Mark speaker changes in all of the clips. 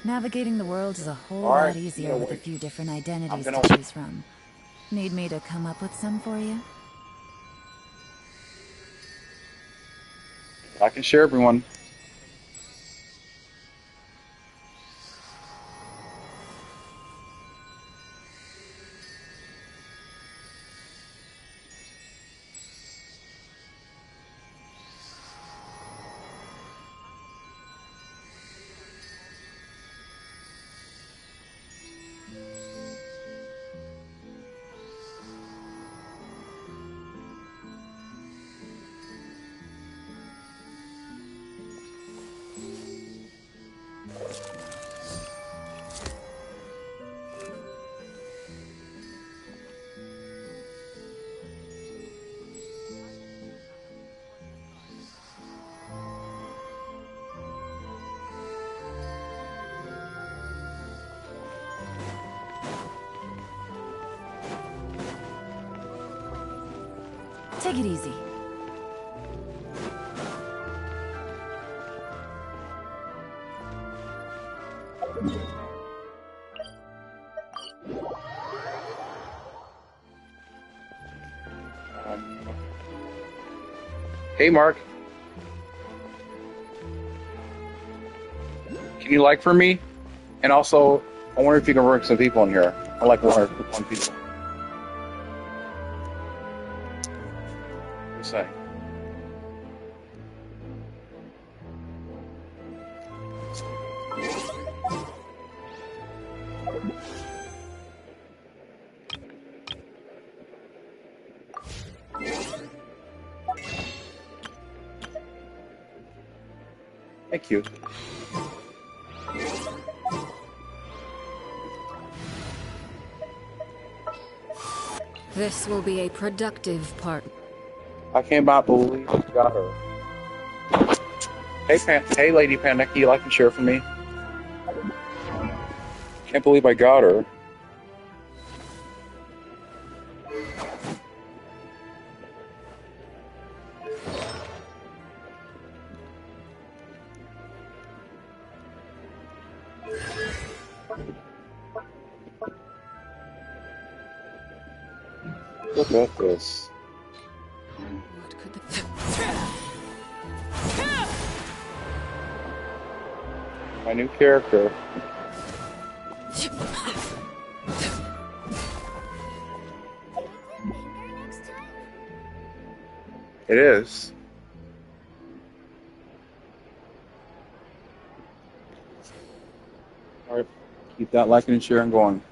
Speaker 1: Navigating the world is a whole lot easier with a few different identities to choose from. Need me to come up with some for you?
Speaker 2: I can share everyone.
Speaker 1: Take it easy.
Speaker 2: Hey, Mark. Can you like for me? And also, I wonder if you can work some people in here. I like one people. What do you say? Thank you.
Speaker 1: This will be a productive part.
Speaker 2: I cannot believe you got her. Hey, Lady Panda, can you like and share for me? Can't believe I got her. Look at this.
Speaker 1: What could the...
Speaker 2: My new character. It is. Alright, keep that liking and sharing going.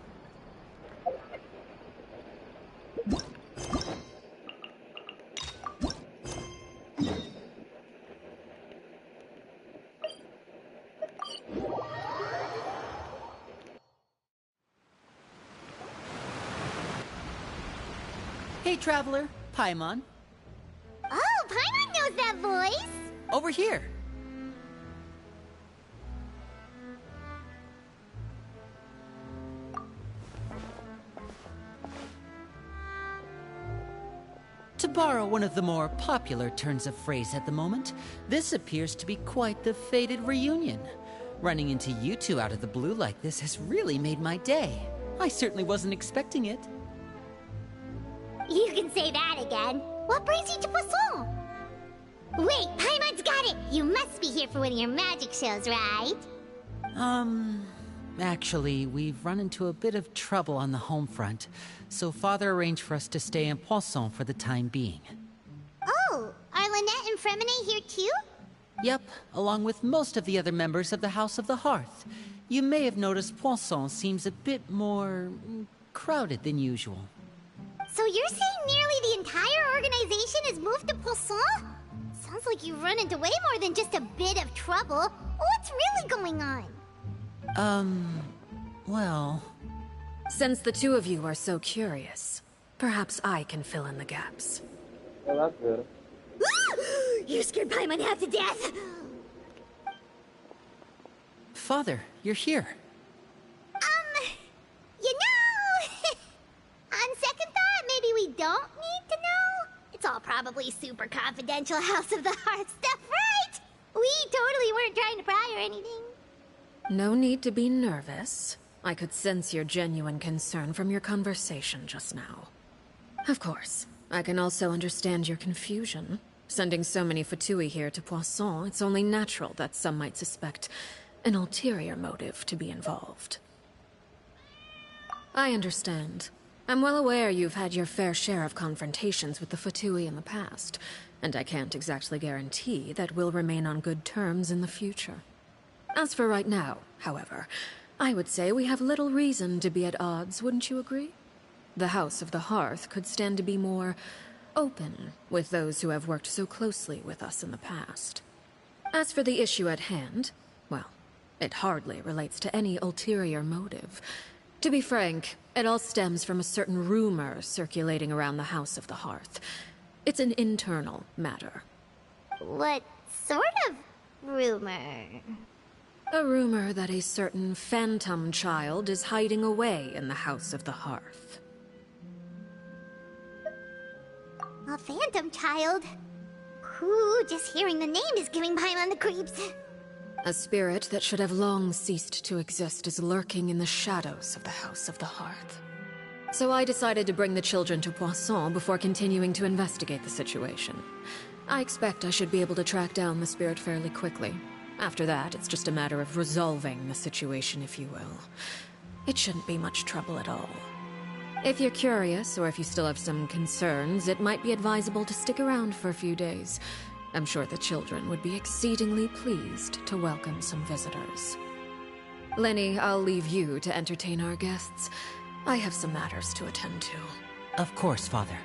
Speaker 3: Hey, Traveler. Paimon.
Speaker 4: Oh, Paimon knows that voice!
Speaker 3: Over here. To borrow one of the more popular turns of phrase at the moment, this appears to be quite the fated reunion. Running into you two out of the blue like this has really made my day. I certainly wasn't expecting it.
Speaker 4: You can say that again. What brings you to Poisson? Wait, Paimon's got it! You must be here for one of your magic shows, right?
Speaker 3: Actually, we've run into a bit of trouble on the home front, so Father arranged for us to stay in Poisson for the time being.
Speaker 4: Oh, are Lynette and Fremine here too?
Speaker 3: Yep, along with most of the other members of the House of the Hearth. You may have noticed Poisson seems a bit more crowded than usual.
Speaker 4: So you're saying nearly the entire organization has moved to Poisson? Sounds like you've run into way more than just a bit of trouble. What's really going on?
Speaker 3: Well...
Speaker 5: Since the two of you are so curious, perhaps I can fill in the gaps.
Speaker 2: Well, that's good.
Speaker 4: You scared Paimon half to death!
Speaker 3: Father, you're here.
Speaker 4: You know... on second thought, maybe we don't need to know. It's all probably super confidential House of the Hearth stuff, right? We totally weren't trying to pry or anything.
Speaker 5: No need to be nervous. I could sense your genuine concern from your conversation just now. Of course, I can also understand your confusion. Sending so many Fatui here to Poisson, it's only natural that some might suspect an ulterior motive to be involved. I understand. I'm well aware you've had your fair share of confrontations with the Fatui in the past, and I can't exactly guarantee that we'll remain on good terms in the future. As for right now, however, I would say we have little reason to be at odds, wouldn't you agree? The House of the Hearth could stand to be more open with those who have worked so closely with us in the past. As for the issue at hand, well, it hardly relates to any ulterior motive. To be frank, it all stems from a certain rumor circulating around the House of the Hearth. It's an internal matter.
Speaker 4: What sort of rumor?
Speaker 5: A rumor that a certain phantom child is hiding away in the House of the Hearth.
Speaker 4: A phantom child? Ooh, just hearing the name is giving Paimon the creeps.
Speaker 5: A spirit that should have long ceased to exist is lurking in the shadows of the House of the Hearth. So I decided to bring the children to Poisson before continuing to investigate the situation. I expect I should be able to track down the spirit fairly quickly. After that, it's just a matter of resolving the situation, if you will. It shouldn't be much trouble at all. If you're curious, or if you still have some concerns, it might be advisable to stick around for a few days. I'm sure the children would be exceedingly pleased to welcome some visitors. Lenny, I'll leave you to entertain our guests. I have some matters to attend to.
Speaker 3: Of course, Father.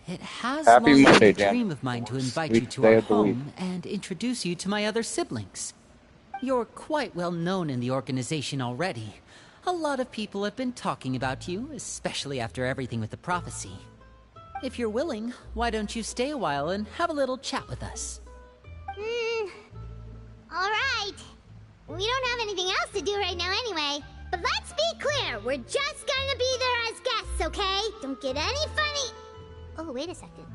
Speaker 3: It has
Speaker 2: Happy
Speaker 3: long
Speaker 2: Monday,
Speaker 3: been a
Speaker 2: Jan.
Speaker 3: dream of mine to invite
Speaker 2: Sweet
Speaker 3: you to
Speaker 2: day
Speaker 3: our
Speaker 2: of the week.
Speaker 3: home and introduce you to my other siblings. You're quite well known in the organization already. A lot of people have been talking about you, especially after everything with the prophecy. If you're willing, why don't you stay a while and have a little chat with us?
Speaker 4: Alright. We don't have anything else to do right now anyway. But let's be clear, we're just gonna be there as guests, okay? Don't get any funny... Oh, wait a second.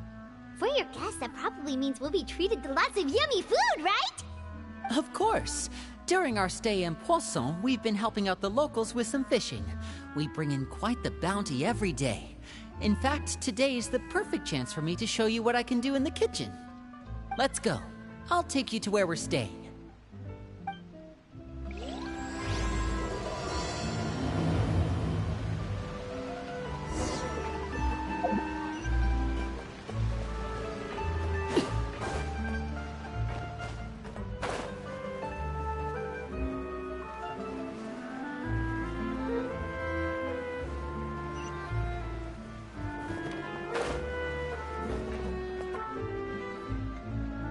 Speaker 4: For your guests, that probably means we'll be treated to lots of yummy food, right?
Speaker 3: Of course. During our stay in Poisson, we've been helping out the locals with some fishing. We bring in quite the bounty every day. In fact, today's the perfect chance for me to show you what I can do in the kitchen. Let's go. I'll take you to where we're staying.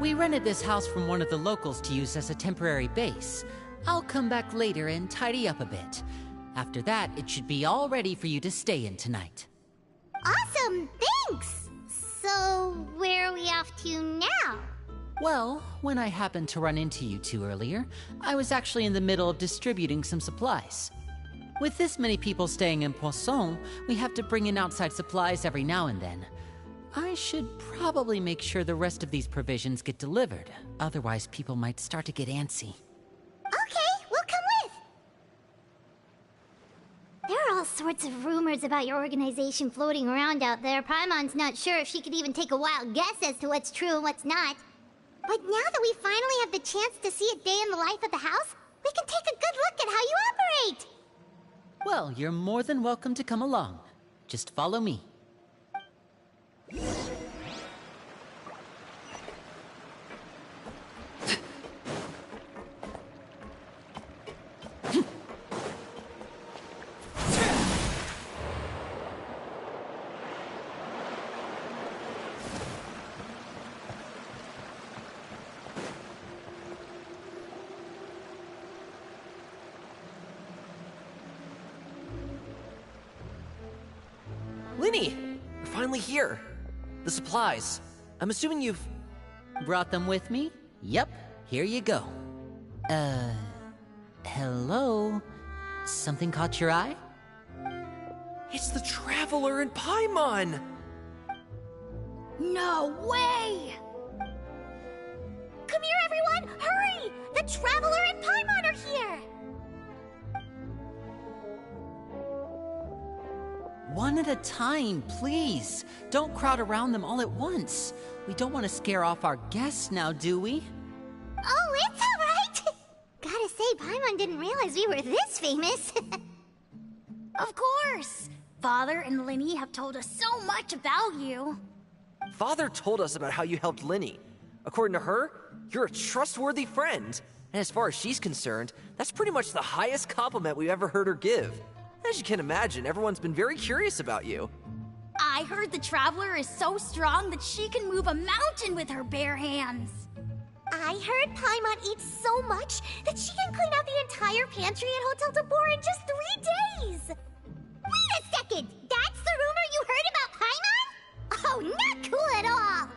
Speaker 3: We rented this house from one of the locals to use as a temporary base. I'll come back later and tidy up a bit. After that, it should be all ready for you to stay in tonight.
Speaker 4: Awesome, thanks! So, where are we off to now?
Speaker 3: Well, when I happened to run into you two earlier, I was actually in the middle of distributing some supplies. With this many people staying in Poisson, we have to bring in outside supplies every now and then. I should probably make sure the rest of these provisions get delivered. Otherwise, people might start to get antsy.
Speaker 4: Okay, we'll come with. There are all sorts of rumors about your organization floating around out there. Paimon's not sure if she could even take a wild guess as to what's true and what's not. But now that we finally have the chance to see a day in the life of the house, we can take a good look at how you operate.
Speaker 3: Well, you're more than welcome to come along. Just follow me.
Speaker 6: Linny! You're finally here. The supplies. I'm assuming you've...
Speaker 3: Brought them with me? Yep, here you go. Hello? Something caught your eye?
Speaker 6: It's the Traveler in Paimon!
Speaker 4: No way! Come here, everyone! Hurry! The Traveler and Paimon are here!
Speaker 3: One at a time, please. Don't crowd around them all at once. We don't want to scare off our guests now, do we?
Speaker 4: Oh, it's alright! Gotta say, Paimon didn't realize we were this famous. Of course! Father and Linny have told us so much about you.
Speaker 6: Father told us about how you helped Linny. According to her, you're a trustworthy friend. And as far as she's concerned, that's pretty much the highest compliment we've ever heard her give. As you can imagine, everyone's been very curious about you.
Speaker 4: I heard the Traveler is so strong that she can move a mountain with her bare hands. I heard Paimon eats so much that she can clean out the entire pantry at Hotel Tabor in just 3 days. Wait a second! That's the rumor you heard about Paimon? Oh, not cool at all!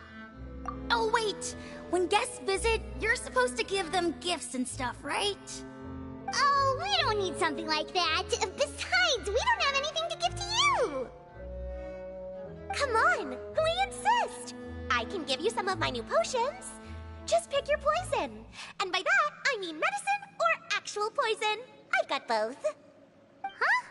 Speaker 4: Oh, wait. When guests visit, you're supposed to give them gifts and stuff, right? Oh, we don't need something like that. Besides, we don't have anything to give to you. Come on, we insist. I can give you some of my new potions. Just pick your poison. And by that, I mean medicine or actual poison. I've got both. Huh?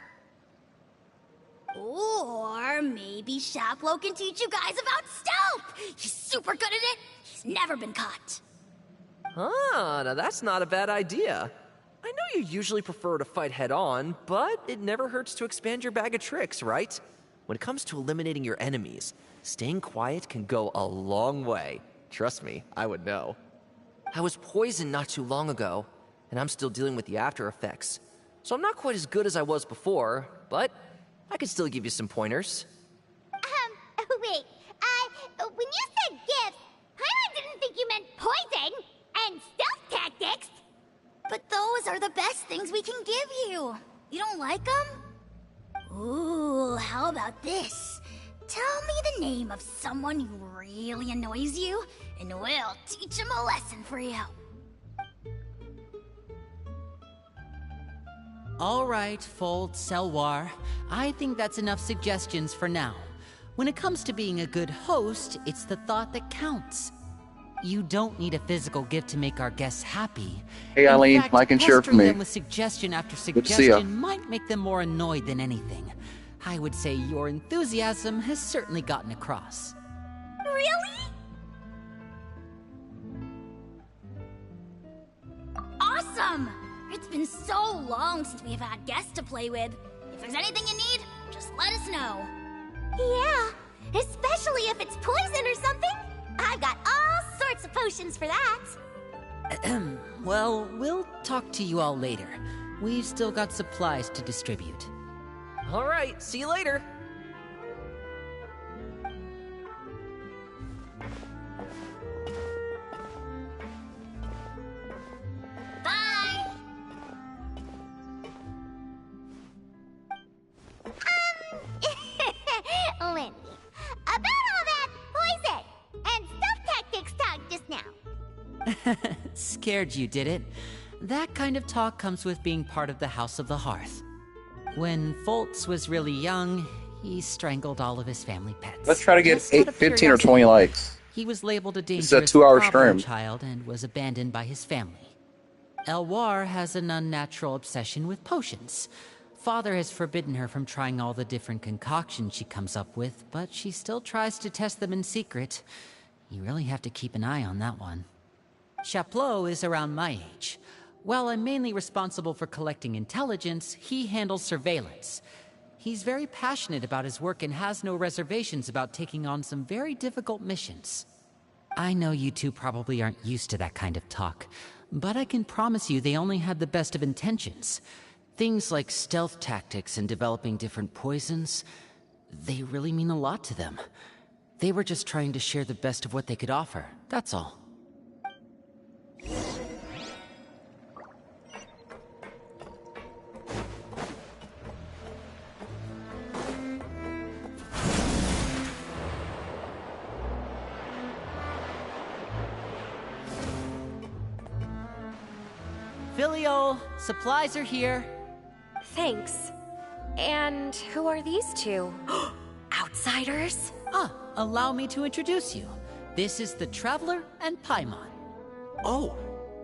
Speaker 4: Or maybe Shaplo can teach you guys about stealth. He's super good at it. He's never been caught.
Speaker 6: Ah, now that's not a bad idea. I know you usually prefer to fight head-on, but it never hurts to expand your bag of tricks, right? When it comes to eliminating your enemies, staying quiet can go a long way. Trust me, I would know. I was poisoned not too long ago, and I'm still dealing with the after effects. So I'm not quite as good as I was before, but I can still give you some pointers.
Speaker 4: Wait, when you said gifts, Paimon didn't think you meant poison and stealth tactics. But those are the best things we can give you. You don't like them? Ooh, how about this? Tell me the name of someone who really annoys you, and we'll teach him a lesson for you.
Speaker 3: All right, Fold Selwar. I think that's enough suggestions for now. When it comes to being a good host, it's the thought that counts. You don't need a physical gift to make our guests happy.
Speaker 2: Hey, Eileen, like and share for me.
Speaker 3: Them with suggestion after
Speaker 2: Good to see ya.
Speaker 3: suggestion might make them more annoyed than anything. I would say your enthusiasm has certainly gotten across.
Speaker 4: Really? Awesome! It's been so long since we've had guests to play with. If there's anything you need, just let us know. Yeah, especially if it's poison or something. I've got all sorts of potions for that.
Speaker 3: Well, we'll talk to you all later. We've still got supplies to distribute.
Speaker 6: All right, see you later.
Speaker 4: Bye! Lindy, about all that poison and stealth tactics talk just now.
Speaker 3: Scared you, did it? That kind of talk comes with being part of the House of the Hearth. When Foltz was really young, he strangled all of his family pets.
Speaker 2: Let's try to get
Speaker 3: Just out of
Speaker 2: 15 or 20 likes.
Speaker 3: He was labeled a
Speaker 2: This is a
Speaker 3: dangerous
Speaker 2: 2-hour
Speaker 3: problem
Speaker 2: stream.
Speaker 3: child and was abandoned by his family. Elwar has an unnatural obsession with potions. Father has forbidden her from trying all the different concoctions she comes up with, but she still tries to test them in secret. You really have to keep an eye on that one. Chaplot is around my age. While I'm mainly responsible for collecting intelligence, he handles surveillance. He's very passionate about his work and has no reservations about taking on some very difficult missions. I know you two probably aren't used to that kind of talk, but I can promise you they only had the best of intentions. Things like stealth tactics and developing different poisons, they really mean a lot to them. They were just trying to share the best of what they could offer, that's all. Filio, supplies are here.
Speaker 7: Thanks. And who are these two? Outsiders?
Speaker 3: Allow me to introduce you. This is the Traveler and Paimon.
Speaker 8: Oh,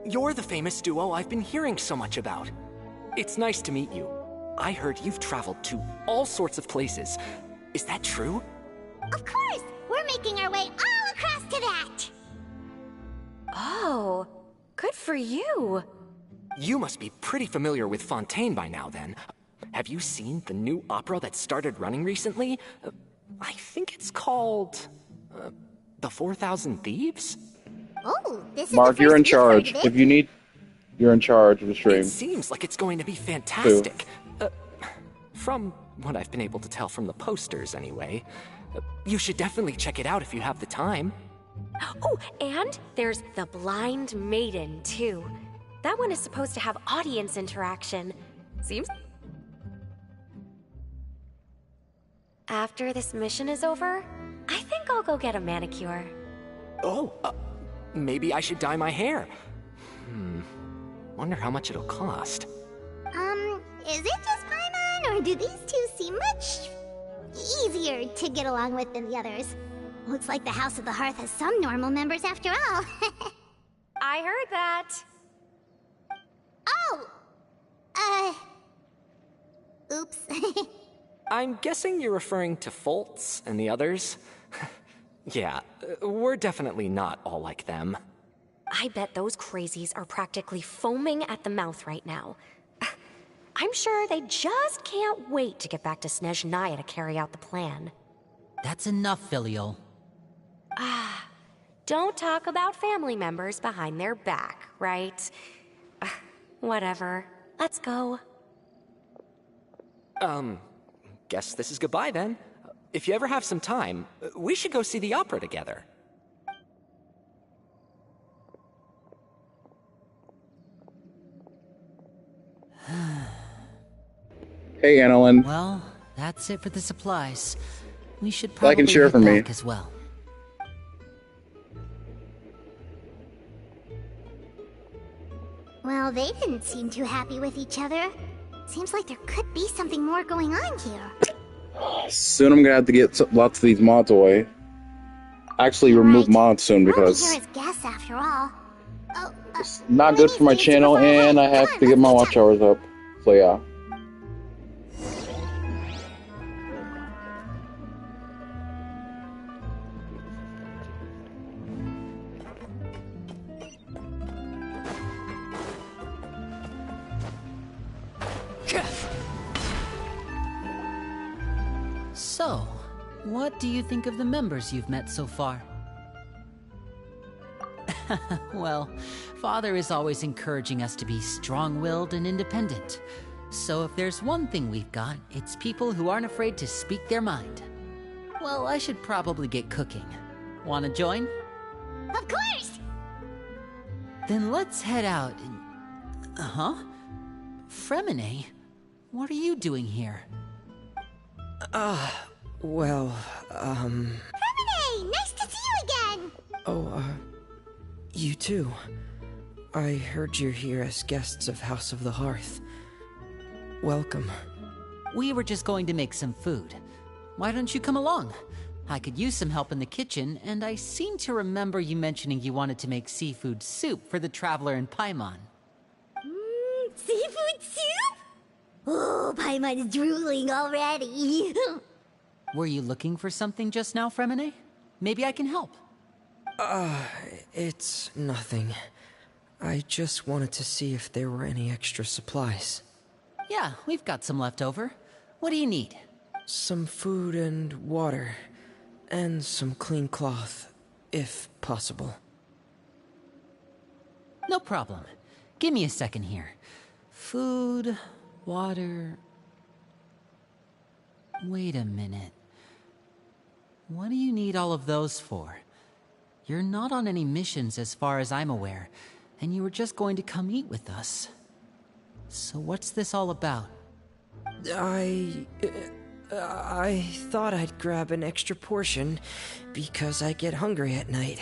Speaker 8: you're the famous duo I've been hearing so much about. It's nice to meet you. I heard you've traveled to all sorts of places. Is that true?
Speaker 4: Of course! We're making our way all across to that!
Speaker 7: Oh, good for you.
Speaker 8: You must be pretty familiar with Fontaine by now, then. Have you seen the new opera that started running recently? I think it's called... The 4,000 Thieves?
Speaker 4: Oh, this is
Speaker 2: Mark,
Speaker 4: the
Speaker 2: you're
Speaker 4: first
Speaker 2: in
Speaker 4: we've heard
Speaker 2: charge.
Speaker 4: of it.
Speaker 2: If you need, you're in charge of the stream.
Speaker 8: It seems like it's going to be fantastic. From what I've been able to tell from the posters, anyway. You should definitely check it out if you have the time.
Speaker 7: Oh, and there's the Blind Maiden, too. That one is supposed to have audience interaction. Seems... After this mission is over, I think I'll go get a manicure.
Speaker 8: Oh, maybe I should dye my hair. Wonder how much it'll cost.
Speaker 4: Is it just Paimon, or do these two seem much easier to get along with than the others? Looks like the House of the Hearth has some normal members after all.
Speaker 7: I heard that.
Speaker 4: Oh! Oops.
Speaker 8: I'm guessing you're referring to Foltz and the others? Yeah, we're definitely not all like them.
Speaker 7: I bet those crazies are practically foaming at the mouth right now. I'm sure they just can't wait to get back to Snezhnaya to carry out the plan.
Speaker 3: That's enough, Filio.
Speaker 7: Don't talk about family members behind their back, right? Whatever. Let's go.
Speaker 8: Guess this is goodbye then. If you ever have some time, we should go see the opera together.
Speaker 2: Hey, Annalyn.
Speaker 3: Well, that's it for the supplies. We should
Speaker 2: I
Speaker 3: probably
Speaker 2: can share
Speaker 3: head
Speaker 2: from me.
Speaker 3: back as well.
Speaker 4: Well, they didn't seem too happy with each other. Seems like there could be something more going on here.
Speaker 2: Soon I'm gonna have to get lots of these mods away. Actually, remove mods soon
Speaker 4: We'll be
Speaker 2: because
Speaker 4: here as guests after all. Oh,
Speaker 2: it's not good for my channel, and I have to get my watch hours up. So yeah.
Speaker 3: So, what do you think of the members you've met so far? Well, Father is always encouraging us to be strong-willed and independent. So if there's one thing we've got, it's people who aren't afraid to speak their mind. Well, I should probably get cooking. Wanna join?
Speaker 4: of course!
Speaker 3: Then let's head out and... Fremine? What are you doing here?
Speaker 9: Well,
Speaker 4: Fremine! Nice to see you again!
Speaker 9: You too. I heard you're here as guests of House of the Hearth. Welcome.
Speaker 3: We were just going to make some food. Why don't you come along? I could use some help in the kitchen, and I seem to remember you mentioning you wanted to make seafood soup for the Traveler in Paimon.
Speaker 4: Seafood soup? Oh, Paimon's drooling already.
Speaker 3: Were you looking for something just now, Fremine? Maybe I can help.
Speaker 9: It's nothing. I just wanted to see if there were any extra supplies.
Speaker 3: Yeah, we've got some left over. What do you need?
Speaker 9: Some food and water. And some clean cloth, if possible.
Speaker 3: No problem. Give me a second here. Food, water... Wait a minute. What do you need all of those for? You're not on any missions as far as I'm aware, and you were just going to come eat with us. So what's this all about?
Speaker 9: I thought I'd grab an extra portion because I get hungry at night.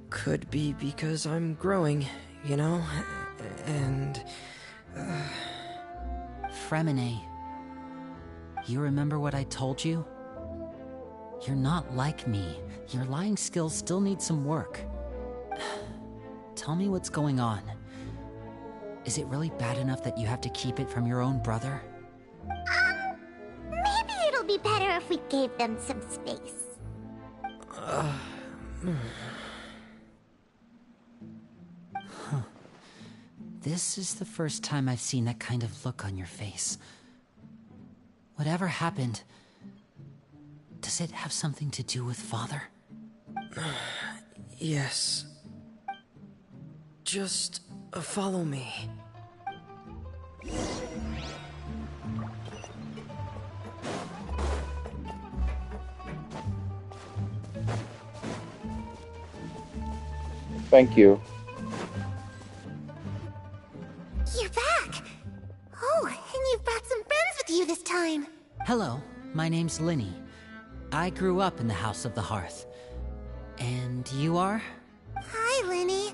Speaker 9: Could be because I'm growing, you know? and...
Speaker 3: Fremine, you remember what I told you? You're not like me. Your lying skills still need some work. Tell me what's going on. Is it really bad enough that you have to keep it from your own brother?
Speaker 4: Maybe it'll be better if we gave them some space.
Speaker 3: This is the first time I've seen that kind of look on your face. Whatever happened, does it have something to do with Father?
Speaker 9: Yes. Just follow me.
Speaker 2: Thank you.
Speaker 4: You're back! Oh, and you've brought some friends with you this time.
Speaker 3: Hello, my name's Linny. I grew up in the House of the Hearth. And you are?
Speaker 4: Hi, Linny.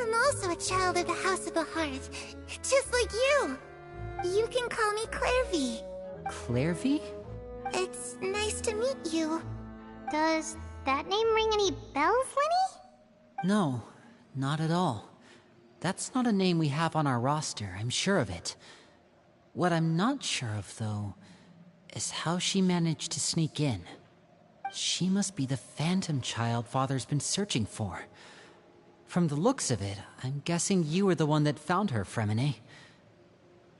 Speaker 4: I'm also a child of the House of the Hearth, just like you. You can call me Clairvy.
Speaker 3: Clairvy?
Speaker 4: It's nice to meet you. Does that name ring any bells, Linny?
Speaker 3: No, not at all. That's not a name we have on our roster, I'm sure of it. What I'm not sure of, though, is how she managed to sneak in. She must be the phantom child Father's been searching for. From the looks of it, I'm guessing you were the one that found her, Fremine.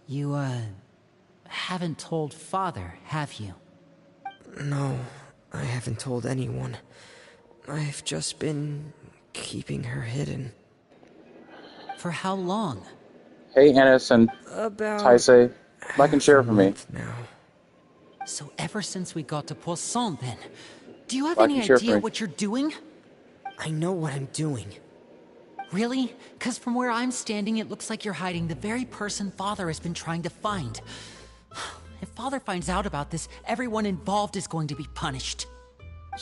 Speaker 3: You, haven't told Father, have you?
Speaker 9: No, I haven't told anyone. I've just been keeping her hidden.
Speaker 3: For how long?
Speaker 2: Hey, Ennis and
Speaker 9: About
Speaker 2: Taisei, like and share for me.
Speaker 9: now.
Speaker 3: So ever since we got to Poisson, then, do you have
Speaker 2: Like
Speaker 3: any
Speaker 2: and share for
Speaker 3: idea
Speaker 2: me.
Speaker 3: what you're doing?
Speaker 9: I know what I'm doing.
Speaker 3: Really? Because from where I'm standing, it looks like you're hiding the very person Father has been trying to find. If Father finds out about this, everyone involved is going to be punished.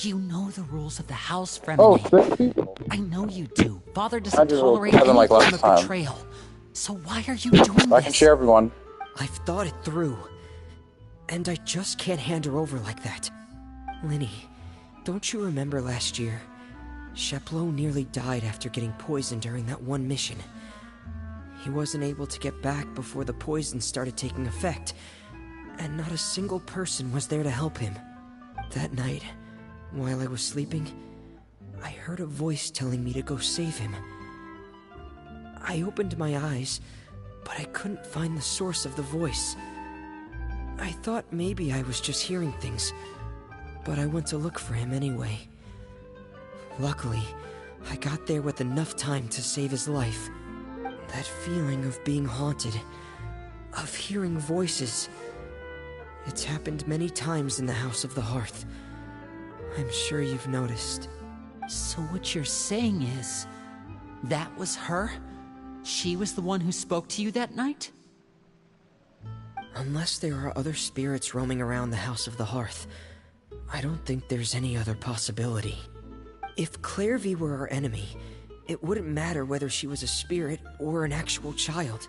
Speaker 3: You know the rules of the house, Fremine.
Speaker 2: Oh, 6 people.
Speaker 3: I know you do. Father
Speaker 2: I
Speaker 3: doesn't
Speaker 2: just
Speaker 3: tolerate
Speaker 2: tell
Speaker 3: any
Speaker 2: them like
Speaker 3: form
Speaker 2: last
Speaker 3: of
Speaker 2: time.
Speaker 3: betrayal. So why are you doing
Speaker 2: Like and
Speaker 3: this?
Speaker 2: share, everyone.
Speaker 9: I've thought it through. And I just can't hand her over like that. Linny, don't you remember last year? Sheplo nearly died after getting poisoned during that one mission. He wasn't able to get back before the poison started taking effect, and not a single person was there to help him. That night, while I was sleeping, I heard a voice telling me to go save him. I opened my eyes, but I couldn't find the source of the voice. I thought maybe I was just hearing things, but I went to look for him anyway. Luckily, I got there with enough time to save his life. That feeling of being haunted, of hearing voices, it's happened many times in the House of the Hearth. I'm sure you've noticed.
Speaker 3: So what you're saying is, that was her? She was the one who spoke to you that night?
Speaker 9: Unless there are other spirits roaming around the House of the Hearth, I don't think there's any other possibility. If Clairvy were our enemy, it wouldn't matter whether she was a spirit or an actual child.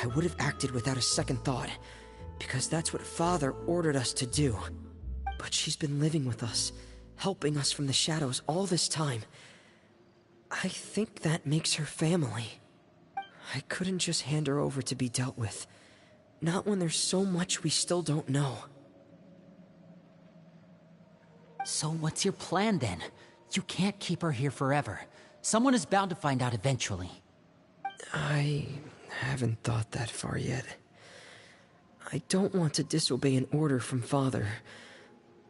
Speaker 9: I would have acted without a second thought, because that's what Father ordered us to do. But she's been living with us, helping us from the shadows all this time. I think that makes her family. I couldn't just hand her over to be dealt with. Not when there's so much we still don't know.
Speaker 3: So what's your plan then? You can't keep her here forever. Someone is bound to find out eventually.
Speaker 9: I haven't thought that far yet. I don't want to disobey an order from Father,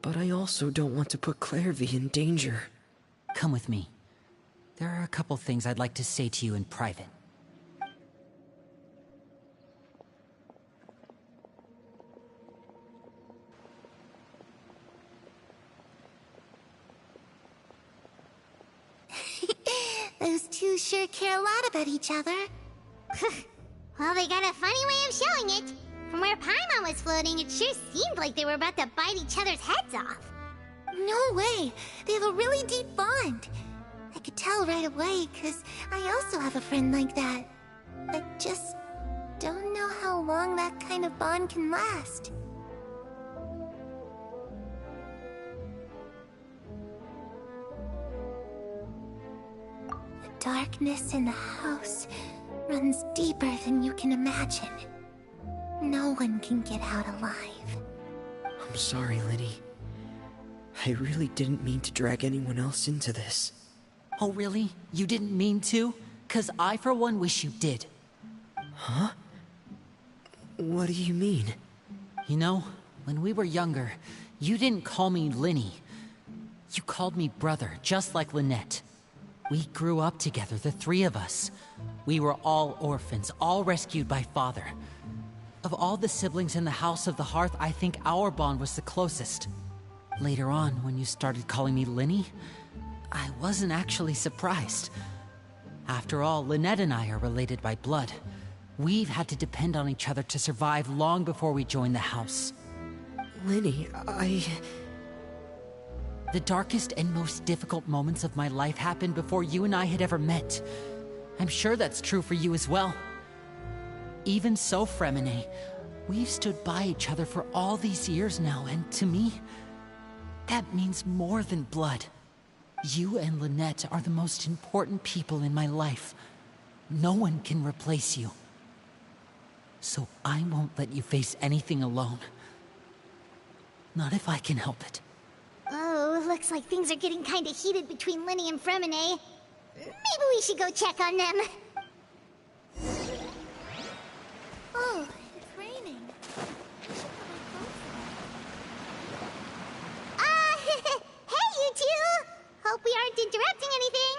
Speaker 9: but I also don't want to put Clairvy in danger.
Speaker 3: Come with me. There are a couple things I'd like to say to you in private.
Speaker 4: Those two sure care a lot about each other. Well, they got a funny way of showing it. From where Paimon was floating, it sure seemed like they were about to bite each other's heads off. No way! They have a really deep bond. I could tell right away, because I also have a friend like that. I just don't know how long that kind of bond can last. The darkness in the house runs deeper than you can imagine. No one can get out alive.
Speaker 9: I'm sorry, Lenny. I really didn't mean to drag anyone else into this.
Speaker 3: Oh, really? You didn't mean to? 'Cause I, for one, wish you did.
Speaker 9: Huh? What do you mean?
Speaker 3: You know, when we were younger, you didn't call me Lenny. You called me brother, just like Lynette. We grew up together, the three of us. We were all orphans, all rescued by father. Of all the siblings in the House of the Hearth, I think our bond was the closest. Later on, when you started calling me Lenny, I wasn't actually surprised. After all, Lynette and I are related by blood. We've had to depend on each other to survive long before we joined the house.
Speaker 9: Lenny,
Speaker 3: The darkest and most difficult moments of my life happened before you and I had ever met. I'm sure that's true for you as well. Even so, Fremine, we've stood by each other for all these years now, and to me, that means more than blood. You and Lynette are the most important people in my life. No one can replace you. So I won't let you face anything alone. Not if I can help it.
Speaker 4: Oh, looks like things are getting kinda heated between Lenny and Fremine. Maybe we should go check on them. Oh, it's raining. Hey, you two! Hope we aren't interrupting anything.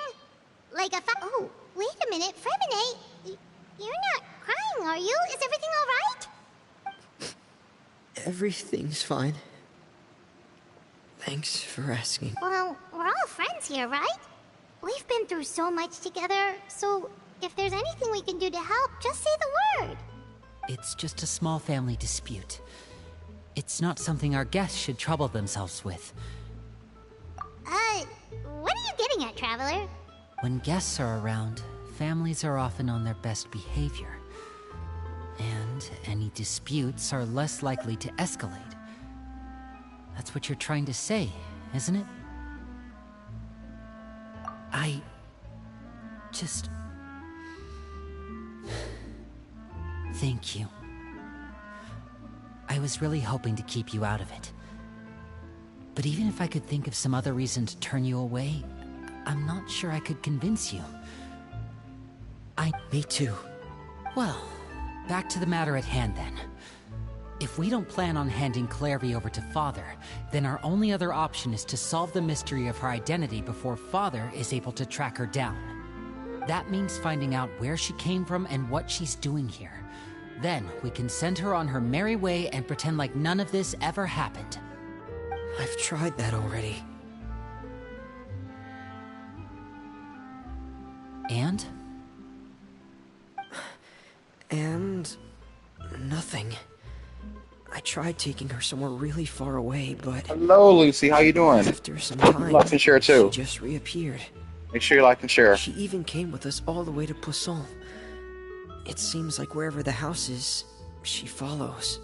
Speaker 4: Like a Oh, wait a minute, Fremine. You're not crying, are you? Is everything alright?
Speaker 9: Everything's fine. Thanks for asking.
Speaker 4: Well, we're all friends here, right? We've been through so much together, so if there's anything we can do to help, just say the word.
Speaker 3: It's just a small family dispute. It's not something our guests should trouble themselves with.
Speaker 4: What are you getting at, Traveler?
Speaker 3: When guests are around, families are often on their best behavior. And any disputes are less likely to escalate. That's what you're trying to say, isn't it? I just... Thank you. I was really hoping to keep you out of it. But even if I could think of some other reason to turn you away, I'm not sure I could convince you.
Speaker 9: Me too.
Speaker 3: Well, back to the matter at hand then. If we don't plan on handing Clairvy over to Father, then our only other option is to solve the mystery of her identity before Father is able to track her down. That means finding out where she came from and what she's doing here. Then we can send her on her merry way and pretend like none of this ever happened.
Speaker 9: I've tried that already.
Speaker 3: And?
Speaker 9: And... nothing. I tried taking her somewhere really far away, but...
Speaker 2: Hello, Lucy. How you doing?
Speaker 9: After some time,
Speaker 2: Like and share too.
Speaker 9: she just reappeared.
Speaker 2: Make sure you like and share.
Speaker 9: She even came with us all the way to Poisson. It seems like wherever the house is, she follows.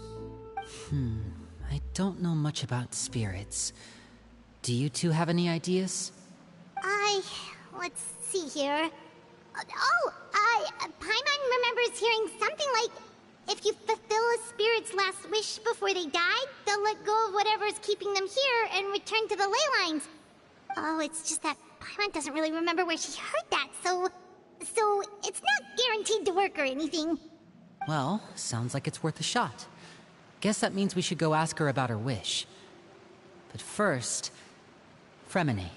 Speaker 3: I don't know much about spirits. Do you two have any ideas?
Speaker 4: Let's see here. Paimon remembers hearing something like, if you fulfill a spirit's last wish before they died, they'll let go of whatever's keeping them here and return to the ley lines. Oh, it's just that Paimon doesn't really remember where she heard that, so it's not guaranteed to work or anything.
Speaker 3: Well, sounds like it's worth a shot. Guess that means we should go ask her about her wish. But first, Fremine,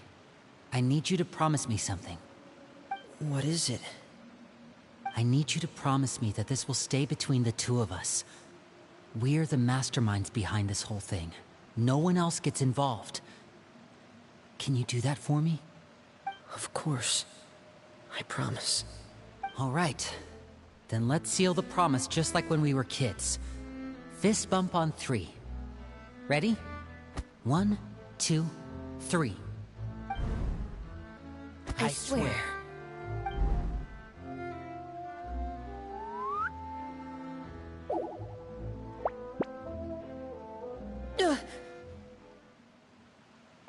Speaker 3: I need you to promise me something.
Speaker 9: What is it?
Speaker 3: I need you to promise me that this will stay between the two of us. We're the masterminds behind this whole thing. No one else gets involved. Can you do that for me?
Speaker 9: Of course. I promise.
Speaker 3: All right. Then let's seal the promise just like when we were kids. Fist bump on 3. Ready? 1, 2, 3.
Speaker 9: I swear.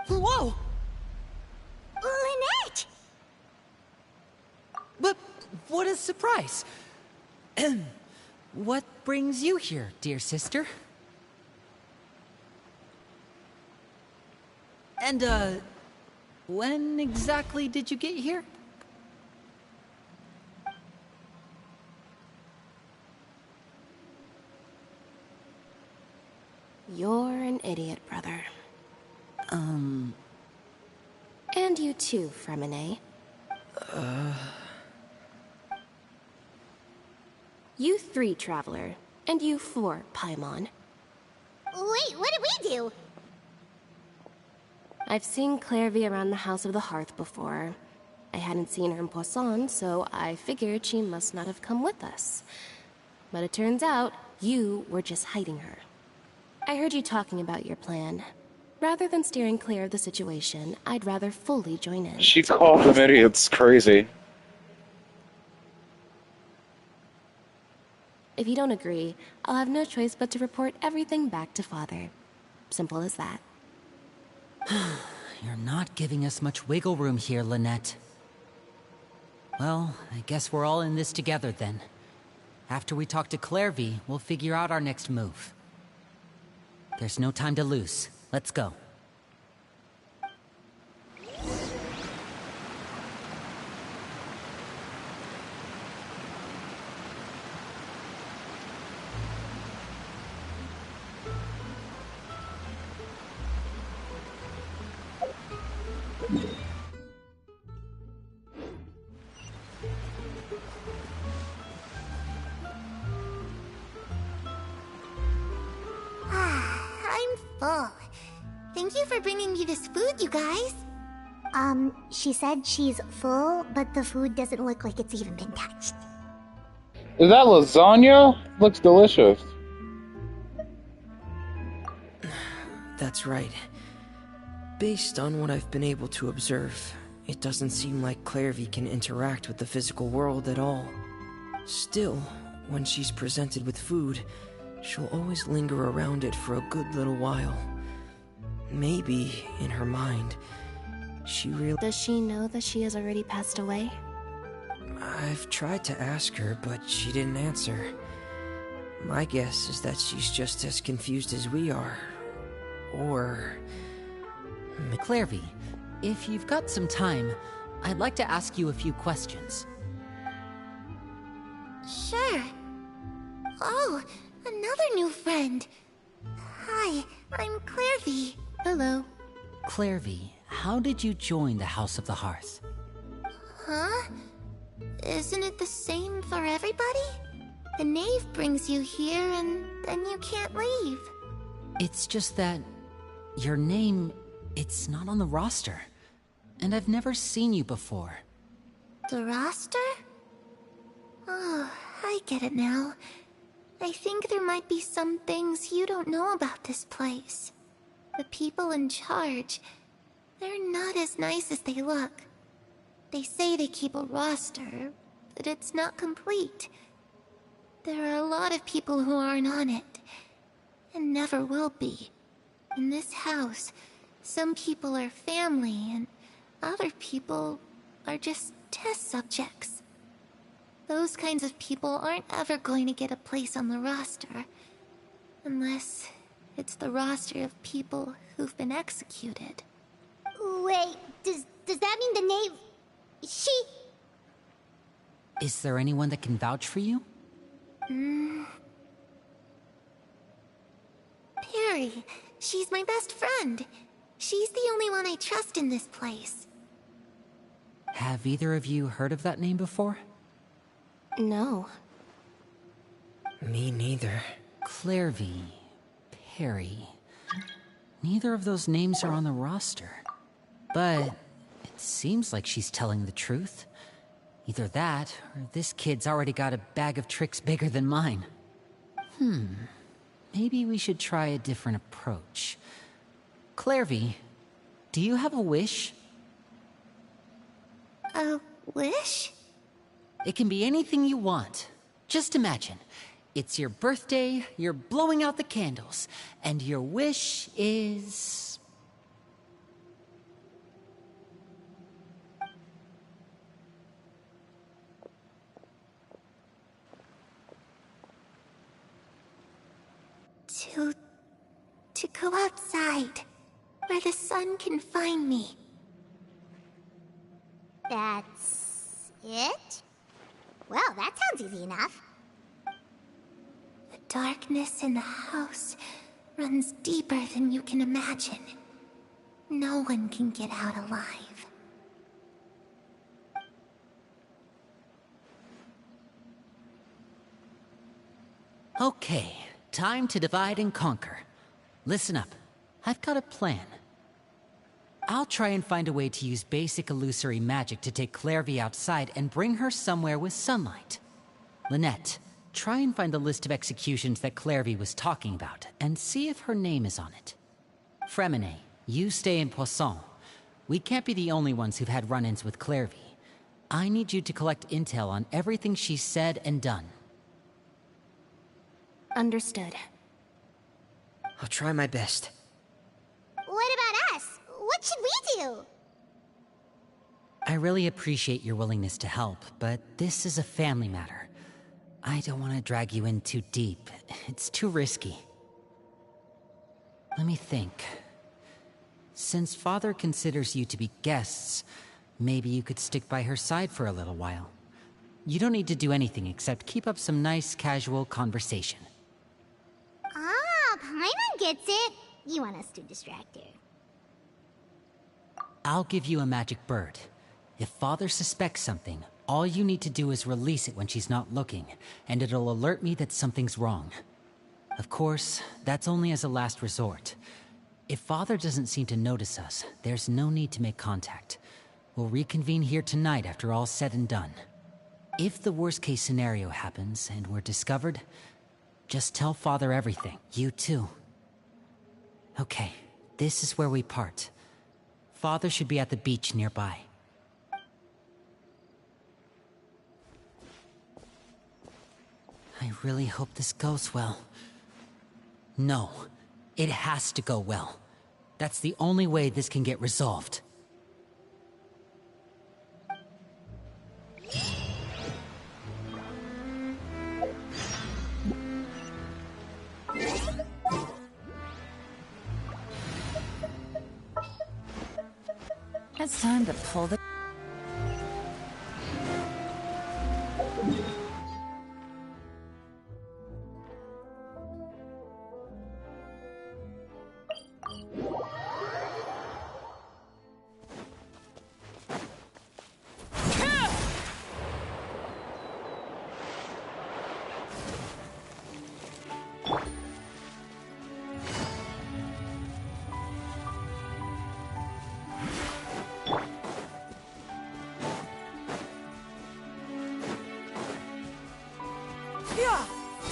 Speaker 3: Whoa!
Speaker 4: Lynette!
Speaker 3: But what a surprise! What brings you here, dear sister? And, when exactly did you get here?
Speaker 10: You're an idiot, brother. And you too, Fremine. You 3, Traveler. And you 4, Paimon.
Speaker 4: Wait, what did we do?
Speaker 10: I've seen Clairvy around the House of the Hearth before. I hadn't seen her in Poisson, so I figured she must not have come with us. But it turns out, you were just hiding her. I heard you talking about your plan. Rather than steering clear of the situation, I'd rather fully join in.
Speaker 2: She called them idiots. Crazy.
Speaker 10: If you don't agree, I'll have no choice but to report everything back to Father. Simple as that.
Speaker 3: You're not giving us much wiggle room here, Lynette. Well, I guess we're all in this together then. After we talk to Clairvy, we'll figure out our next move. There's no time to lose. Let's go.
Speaker 4: I'm full. Thank you for bringing me this food, you guys. She said she's full, but the food doesn't look like it's even been touched.
Speaker 2: Is that lasagna? Looks delicious.
Speaker 9: That's right. Based on what I've been able to observe, it doesn't seem like Clairvy can interact with the physical world at all. Still, when she's presented with food, she'll always linger around it for a good little while. Maybe, in her mind, she really...
Speaker 10: Does she know that she has already passed away?
Speaker 9: I've tried to ask her, but she didn't answer. My guess is that she's just as confused as we are. Or...
Speaker 3: Clairvy, if you've got some time, I'd like to ask you a few questions.
Speaker 4: Sure. Oh, another new friend. Hi, I'm Clairvy.
Speaker 10: Hello.
Speaker 3: Clairvy, how did you join the House of the Hearth?
Speaker 4: Huh? Isn't it the same for everybody? The knave brings you here and then you can't leave.
Speaker 3: It's just that your name, it's not on the roster. And I've never seen you before.
Speaker 4: The roster? Oh, I get it now. I think there might be some things you don't know about this place. The people in charge, they're not as nice as they look. They say they keep a roster, but it's not complete. There are a lot of people who aren't on it, and never will be. In this house, some people are family, and other people are just test subjects. Those kinds of people aren't ever going to get a place on the roster, unless it's the roster of people who've been executed. Wait, does that mean the knave... She...
Speaker 3: Is there anyone that can vouch for you?
Speaker 4: Perry. She's my best friend. She's the only one I trust in this place.
Speaker 3: Have either of you heard of that name before?
Speaker 10: No.
Speaker 9: Me neither.
Speaker 3: Clairvy, Perry. Neither of those names are on the roster. But it seems like she's telling the truth. Either that, or this kid's already got a bag of tricks bigger than mine. Maybe we should try a different approach. Clairvy, do you have a wish?
Speaker 4: A wish?
Speaker 3: It can be anything you want. Just imagine. It's your birthday, you're blowing out the candles, and your wish is...
Speaker 4: To go outside, where the sun can find me. That's it? Well, that sounds easy enough. The darkness in the house runs deeper than you can imagine. No one can get out alive.
Speaker 3: Okay, time to divide and conquer. Listen up, I've got a plan. I'll try and find a way to use basic illusory magic to take Clairvy outside and bring her somewhere with sunlight. Lynette, try and find the list of executions that Clairvy was talking about, and see if her name is on it. Fremine, you stay in Poisson. We can't be the only ones who've had run-ins with Clairvy. I need you to collect intel on everything she's said and done.
Speaker 10: Understood.
Speaker 9: I'll try my best.
Speaker 4: What about us? What should we do?
Speaker 3: I really appreciate your willingness to help, but this is a family matter. I don't want to drag you in too deep. It's too risky. Let me think. Since Father considers you to be guests, maybe you could stick by her side for a little while. You don't need to do anything except keep up some nice, casual conversation.
Speaker 4: Ah, Paimon gets it. You want us to distract her.
Speaker 3: I'll give you a magic bird. If Father suspects something, all you need to do is release it when she's not looking, and it'll alert me that something's wrong. Of course, that's only as a last resort. If Father doesn't seem to notice us, there's no need to make contact. We'll reconvene here tonight after all's said and done. If the worst-case scenario happens and we're discovered, just tell Father everything. You too. Okay, this is where we part. Father should be at the beach nearby. I really hope this goes well. No, it has to go well. That's the only way this can get resolved.
Speaker 1: It's time to pull the...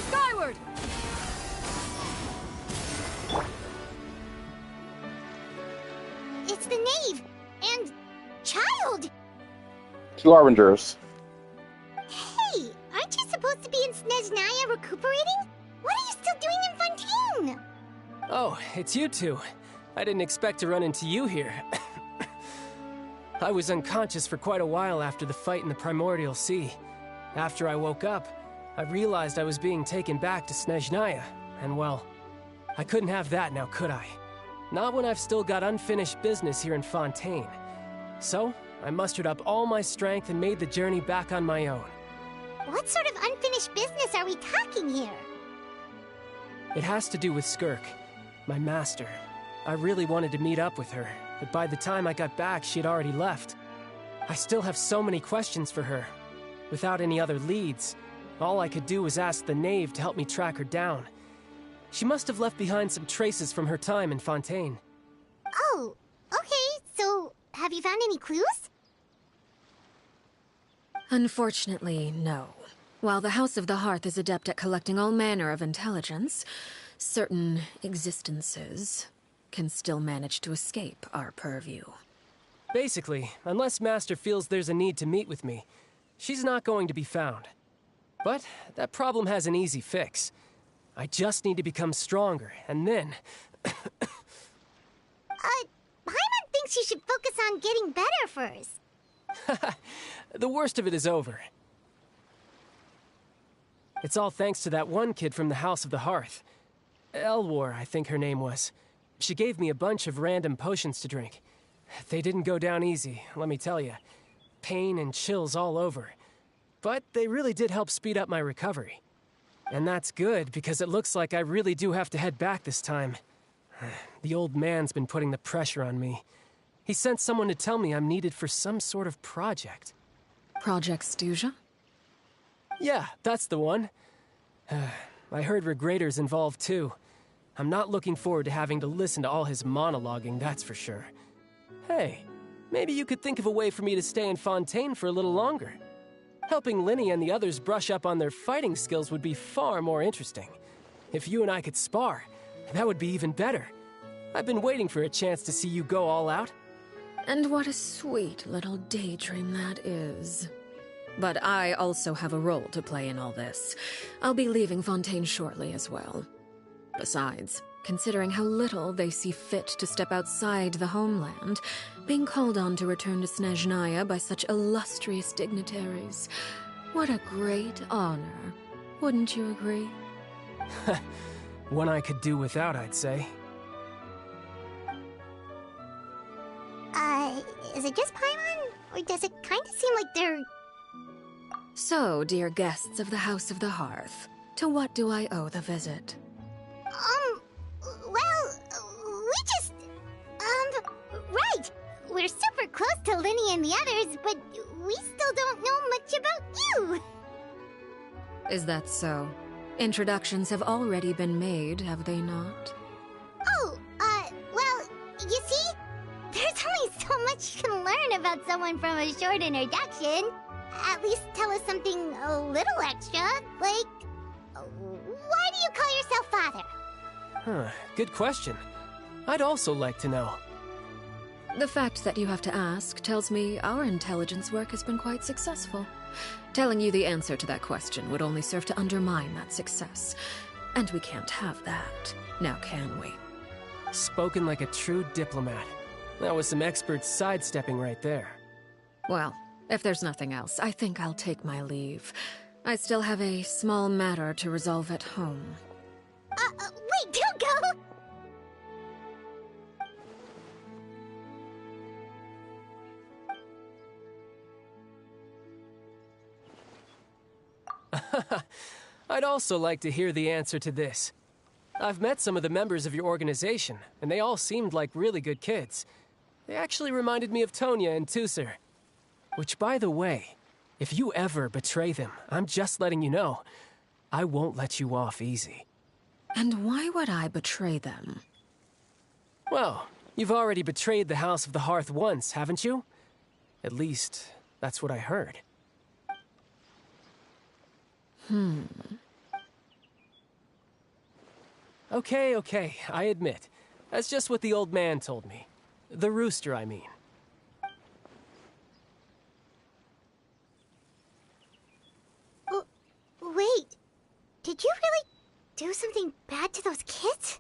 Speaker 5: Skyward!
Speaker 4: It's the knave and child.
Speaker 2: Two Harbingers.
Speaker 4: Hey, aren't you supposed to be in Snezhnaya recuperating? What are you still doing in Fontaine?
Speaker 11: Oh, it's you two. I didn't expect to run into you here. I was unconscious for quite a while after the fight in the Primordial Sea. After I woke up, I realized I was being taken back to Snezhnaya, and well, I couldn't have that now, could I? Not when I've still got unfinished business here in Fontaine. So, I mustered up all my strength and made the journey back on my own.
Speaker 4: What sort of unfinished business are we talking here?
Speaker 11: It has to do with Skirk, my master. I really wanted to meet up with her, but by the time I got back, she had already left. I still have so many questions for her. Without any other leads, all I could do was ask the knave to help me track her down. She must have left behind some traces from her time in Fontaine.
Speaker 4: Oh, okay, so have you found any clues?
Speaker 5: Unfortunately, no. While the House of the Hearth is adept at collecting all manner of intelligence, certain existences can still manage to escape our purview.
Speaker 11: Basically, unless Master feels there's a need to meet with me, she's not going to be found. But that problem has an easy fix. I just need to become stronger, and then...
Speaker 4: Paimon thinks you should focus on getting better first.
Speaker 11: The worst of it is over. It's all thanks to that one kid from the House of the Hearth. Elwar, I think her name was. She gave me a bunch of random potions to drink. They didn't go down easy, let me tell you. Pain and chills all over. But they really did help speed up my recovery. And that's good, because it looks like I really do have to head back this time. The old man's been putting the pressure on me. He sent someone to tell me I'm needed for some sort of project.
Speaker 5: Project Stuja?
Speaker 11: Yeah, that's the one. I heard Regrader's involved too. I'm not looking forward to having to listen to all his monologuing, that's for sure. Hey, maybe you could think of a way for me to stay in Fontaine for a little longer. Helping Linny and the others brush up on their fighting skills would be far more interesting. If you and I could spar, that would be even better. I've been waiting for a chance to see you go all out.
Speaker 5: And what a sweet little daydream that is. But I also have a role to play in all this. I'll be leaving Fontaine shortly as well. Besides, considering how little they see fit to step outside the homeland, being called on to return to Snezhnaya by such illustrious dignitaries, what a great honor. Wouldn't you agree?
Speaker 11: One I could do without, I'd say.
Speaker 4: Is it just Paimon? Or does it kind of seem like they're...
Speaker 5: So, dear guests of the House of the Hearth, to what do I owe the visit?
Speaker 4: Well, we just... right! We're super close to Linny and the others, but we still don't know much about you!
Speaker 5: Is that so? Introductions have already been made, have they not?
Speaker 4: Oh, well, you see? There's only so much you can learn about someone from a short introduction. At least tell us something a little extra, like... Why do you call yourself father?
Speaker 11: Huh, good question. I'd also like to know.
Speaker 5: The fact that you have to ask tells me our intelligence work has been quite successful. Telling you the answer to that question would only serve to undermine that success. And we can't have that, now can we?
Speaker 11: Spoken like a true diplomat. That was some expert sidestepping right there.
Speaker 5: Well, if there's nothing else, I think I'll take my leave. I still have a small matter to resolve at home.
Speaker 4: Wait, don't go!
Speaker 11: I'd also like to hear the answer to this. I've met some of the members of your organization, and they all seemed like really good kids. They actually reminded me of Tonya and Tusser. Which, by the way, if you ever betray them, I'm just letting you know, I won't let you off easy.
Speaker 5: And why would I betray them?
Speaker 11: Well, you've already betrayed the House of the Hearth once, haven't you? At least, that's what I heard. Okay, I admit. That's just what the old man told me. The rooster, I mean.
Speaker 4: Wait, did you really do something bad to those kids?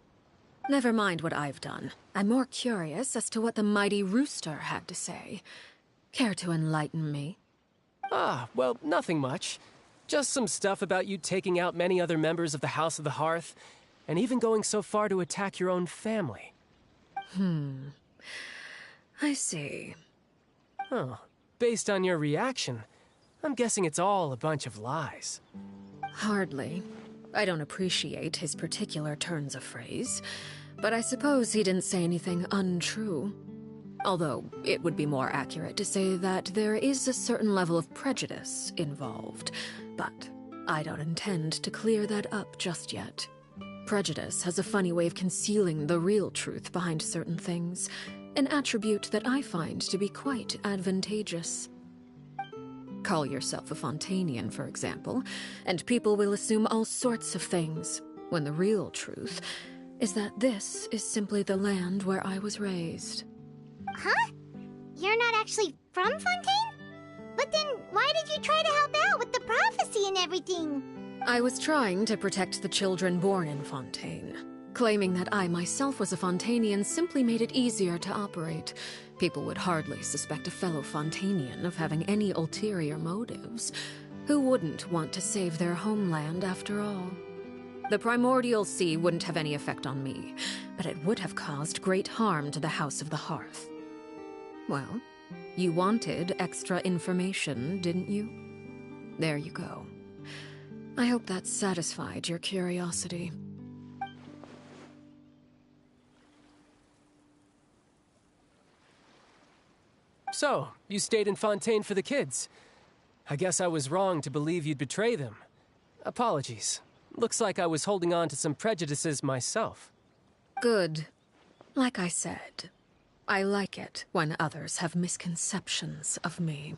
Speaker 5: Never mind what I've done. I'm more curious as to what the mighty rooster had to say. Care to enlighten me?
Speaker 11: Well, nothing much. Just some stuff about you taking out many other members of the House of the Hearth, and even going so far to attack your own family.
Speaker 5: I see.
Speaker 11: Oh, based on your reaction, I'm guessing it's all a bunch of lies.
Speaker 5: Hardly. I don't appreciate his particular turns of phrase, but I suppose he didn't say anything untrue. Although, it would be more accurate to say that there is a certain level of prejudice involved, but I don't intend to clear that up just yet. Prejudice has a funny way of concealing the real truth behind certain things, an attribute that I find to be quite advantageous. Call yourself a Fontainian, for example, and people will assume all sorts of things, when the real truth is that this is simply the land where I was raised.
Speaker 4: Huh? You're not actually from Fontaine? But then why did you try to help out with the prophecy and everything?
Speaker 5: I was trying to protect the children born in Fontaine. Claiming that I myself was a Fontainian simply made it easier to operate. People would hardly suspect a fellow Fontainian of having any ulterior motives. Who wouldn't want to save their homeland after all? The primordial sea wouldn't have any effect on me, but it would have caused great harm to the House of the Hearth. Well, you wanted extra information, didn't you? There you go. I hope that satisfied your curiosity.
Speaker 11: So, you stayed in Fontaine for the kids. I guess I was wrong to believe you'd betray them. Apologies. Looks like I was holding on to some prejudices myself.
Speaker 5: Good. Like I said, I like it when others have misconceptions of me.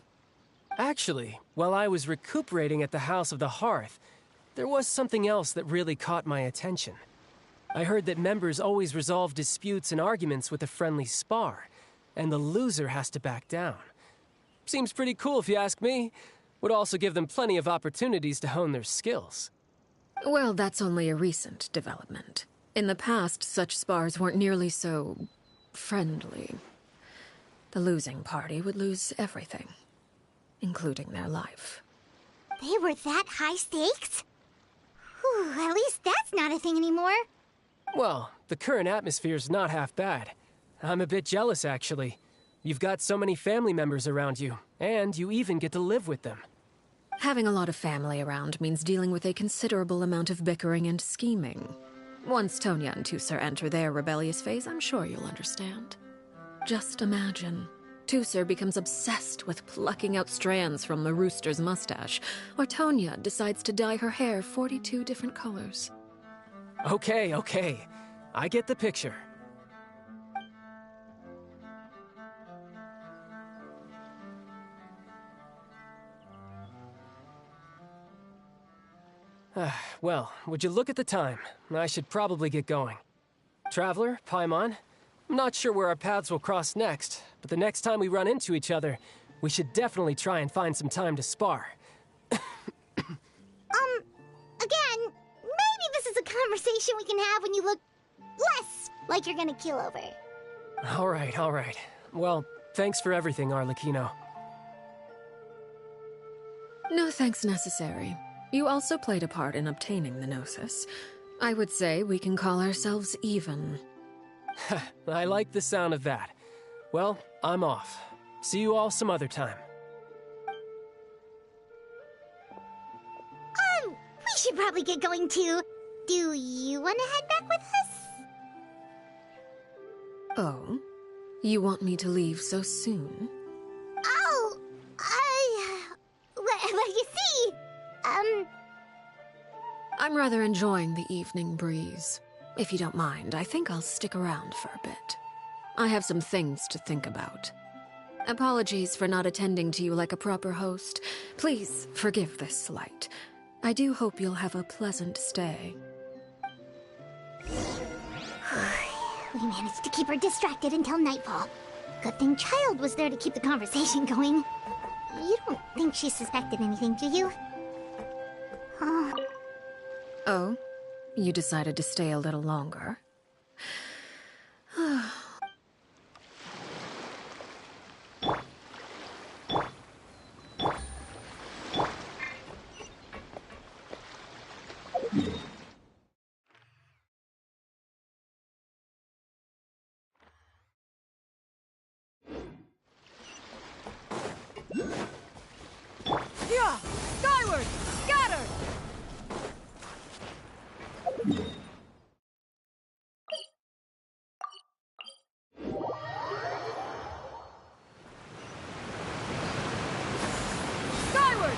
Speaker 11: Actually, while I was recuperating at the House of the Hearth, there was something else that really caught my attention. I heard that members always resolve disputes and arguments with a friendly spar, and the loser has to back down. Seems pretty cool if you ask me. Would also give them plenty of opportunities to hone their skills.
Speaker 5: Well, that's only a recent development. In the past, such spars weren't nearly so friendly. The losing party would lose everything, including their life.
Speaker 4: They were that high stakes? Whew, at least that's not a thing anymore.
Speaker 11: Well, the current atmosphere's not half bad. I'm a bit jealous, actually. You've got so many family members around you, and you even get to live with them.
Speaker 5: Having a lot of family around means dealing with a considerable amount of bickering and scheming. Once Tonya and Tusser enter their rebellious phase, I'm sure you'll understand. Just imagine. Tusser becomes obsessed with plucking out strands from the rooster's mustache, or Tonya decides to dye her hair 42 different colors.
Speaker 11: Okay. I get the picture. Well, would you look at the time? I should probably get going. Traveler, Paimon, I'm not sure where our paths will cross next, but the next time we run into each other, we should definitely try and find some time to spar.
Speaker 4: Again, maybe this is a conversation we can have when you look less like you're gonna keel over.
Speaker 11: All right. Well, thanks for everything, Arlecchino.
Speaker 5: No thanks necessary. You also played a part in obtaining the Gnosis. I would say we can call ourselves even.
Speaker 11: I like the sound of that. Well, I'm off. See you all some other time.
Speaker 4: We should probably get going too. Do you want to head back with us?
Speaker 5: Oh? You want me to leave so soon?
Speaker 4: Oh, well, you see,
Speaker 5: I'm rather enjoying the evening breeze. If you don't mind, I think I'll stick around for a bit. I have some things to think about. Apologies for not attending to you like a proper host. Please forgive this slight. I do hope you'll have a pleasant stay.
Speaker 4: We managed to keep her distracted until nightfall. Good thing Child was there to keep the conversation going. You don't think she suspected anything, do you?
Speaker 5: Oh? You decided to stay a little longer?
Speaker 12: Yeah! Skyward! Scatter! Skyward!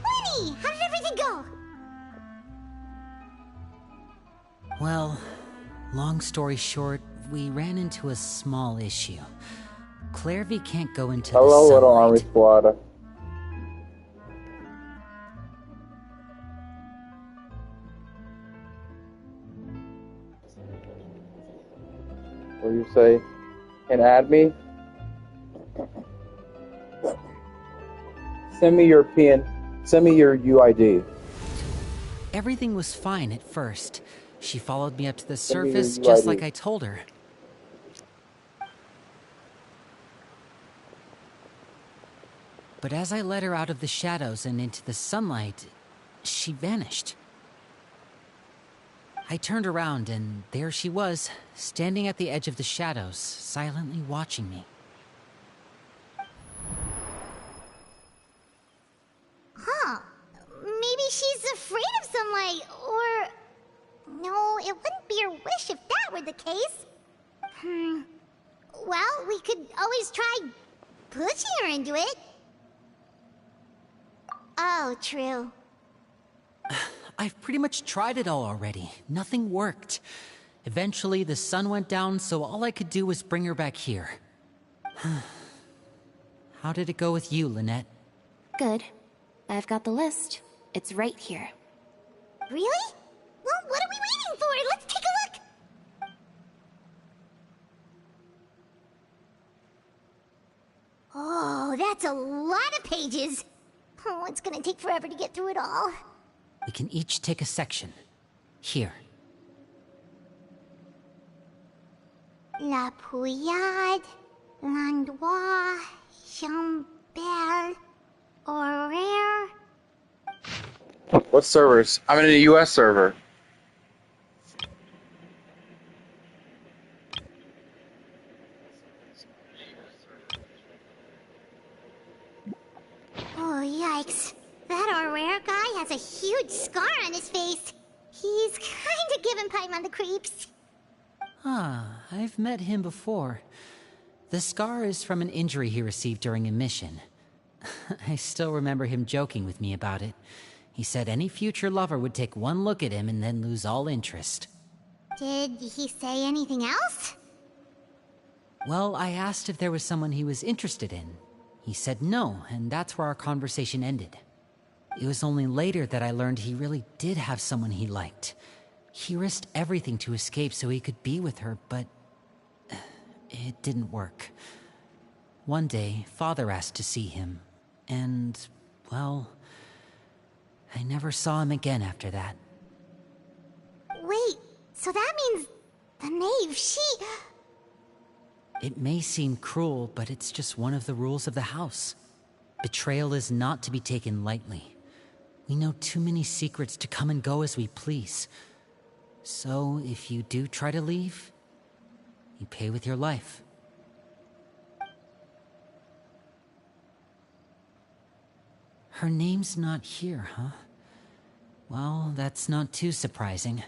Speaker 4: Lenny, how did everything go?
Speaker 3: Well, long story short, we ran into a small issue. Clairvy can't go into the
Speaker 2: Hello,
Speaker 3: sunlight.
Speaker 2: little army squad. What do you say? And add me? Send me your UID.
Speaker 3: Everything was fine at first. She followed me up to the
Speaker 2: Send me your
Speaker 3: surface just
Speaker 2: UID.
Speaker 3: like I told her. But as I led her out of the shadows and into the sunlight, she vanished. I turned around and there she was, standing at the edge of the shadows, silently watching me.
Speaker 4: Huh. Maybe she's afraid of sunlight, or... No, it wouldn't be her wish if that were the case. Well, we could always try pushing her into it. Oh, true.
Speaker 3: I've pretty much tried it all already. Nothing worked. Eventually, the sun went down, so all I could do was bring her back here. How did it go with you, Lynette?
Speaker 10: Good. I've got the list. It's right here.
Speaker 4: Really? Well, what are we waiting for? Let's take a look! Oh, that's a lot of pages. Oh, it's gonna take forever to get through it all.
Speaker 3: We can each take a section. Here.
Speaker 4: La Pouillade, L'Endroit, Chambel, Horaire.
Speaker 2: What servers? I'm in a US server.
Speaker 4: Oh, yikes. That Horaire guy has a huge scar on his face. He's kinda giving Paimon the creeps.
Speaker 3: I've met him before. The scar is from an injury he received during a mission. I still remember him joking with me about it. He said any future lover would take one look at him and then lose all interest.
Speaker 4: Did he say anything else?
Speaker 3: Well, I asked if there was someone he was interested in. He said no, and that's where our conversation ended. It was only later that I learned he really did have someone he liked. He risked everything to escape so he could be with her, but it didn't work. One day, Father asked to see him, and, well, I never saw him again after that.
Speaker 4: Wait, so that means the knave,
Speaker 3: It may seem cruel, but it's just one of the rules of the house. Betrayal is not to be taken lightly. We know too many secrets to come and go as we please. So, if you do try to leave, you pay with your life. Her name's not here, huh? Well, that's not too surprising.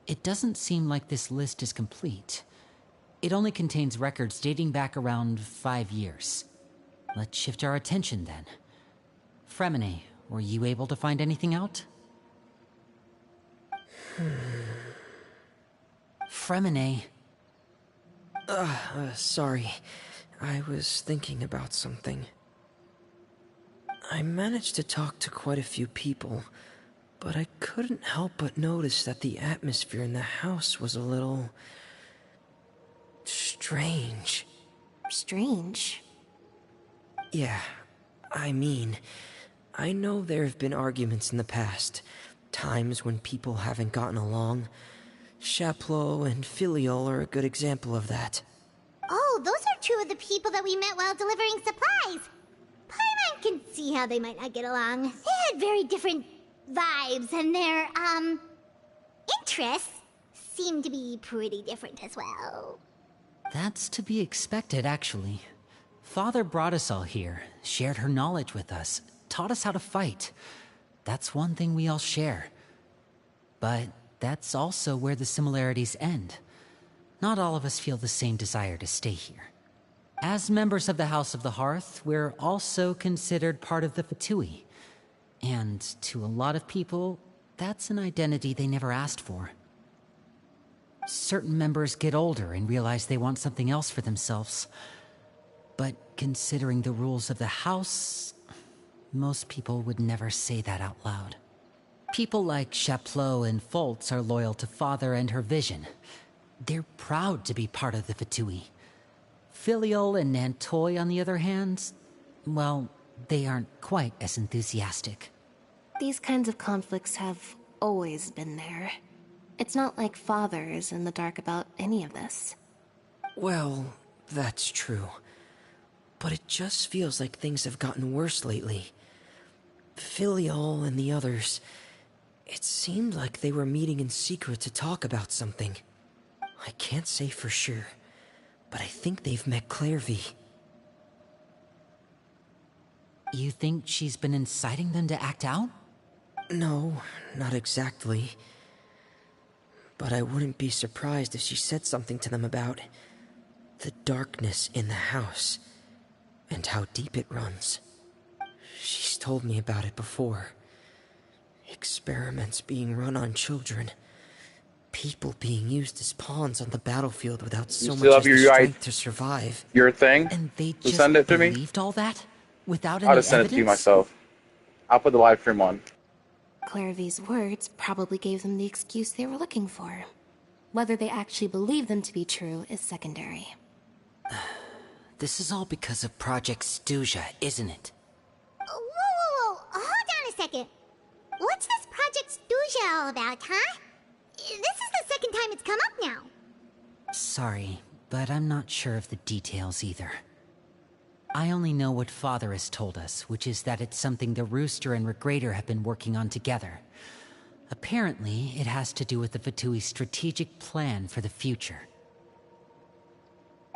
Speaker 3: It doesn't seem like this list is complete. It only contains records dating back around 5 years. Let's shift our attention then. Fremine, were you able to find anything out? Fremine.
Speaker 9: Sorry. I was thinking about something. I managed to talk to quite a few people, but I couldn't help but notice that the atmosphere in the house was a little... strange.
Speaker 10: Strange?
Speaker 9: Yeah, I mean, I know there have been arguments in the past, times when people haven't gotten along. Chaplot and Filiol are a good example of that.
Speaker 4: Oh, those are two of the people that we met while delivering supplies. Paimon can see how they might not get along. They had very different vibes, and their, interests seem to be pretty different as well.
Speaker 3: That's to be expected, actually. Father brought us all here, shared her knowledge with us, taught us how to fight. That's one thing we all share. But that's also where the similarities end. Not all of us feel the same desire to stay here. As members of the House of the Hearth, we're also considered part of the Fatui. And to a lot of people, that's an identity they never asked for. Certain members get older and realize they want something else for themselves. But considering the rules of the house, most people would never say that out loud. People like Chaplot and Foltz are loyal to Father and her vision. They're proud to be part of the Fatui. Filiol and Nantoy, on the other hand, well, they aren't quite as enthusiastic.
Speaker 10: These kinds of conflicts have always been there. It's not like Father is in the dark about any of this.
Speaker 9: Well, that's true. But it just feels like things have gotten worse lately. Filial and the others, it seemed like they were meeting in secret to talk about something. I can't say for sure, but I think they've met Clairvy.
Speaker 3: You think she's been inciting them to act out?
Speaker 9: No, not exactly. But I wouldn't be surprised if she said something to them about the darkness in the house and how deep it runs. She's told me about it before. Experiments being run on children. People being used as pawns on the battlefield without so much as the strength to survive.
Speaker 2: Your thing?
Speaker 3: And they
Speaker 2: So
Speaker 3: just
Speaker 2: send it to me?
Speaker 3: believed all that? Without any
Speaker 2: I'll just send it to you
Speaker 3: evidence?
Speaker 2: myself. I'll put the live stream on.
Speaker 10: Clairvy's words probably gave them the excuse they were looking for. Whether they actually believe them to be true is secondary.
Speaker 3: This is all because of Project Stuja, isn't it?
Speaker 4: Whoa. Hold on a second. What's this Project Stuja all about, huh? This is the second time it's come up now.
Speaker 3: Sorry, but I'm not sure of the details either. I only know what Father has told us, which is that it's something the Rooster and Regrader have been working on together. Apparently, it has to do with the Fatui's strategic plan for the future.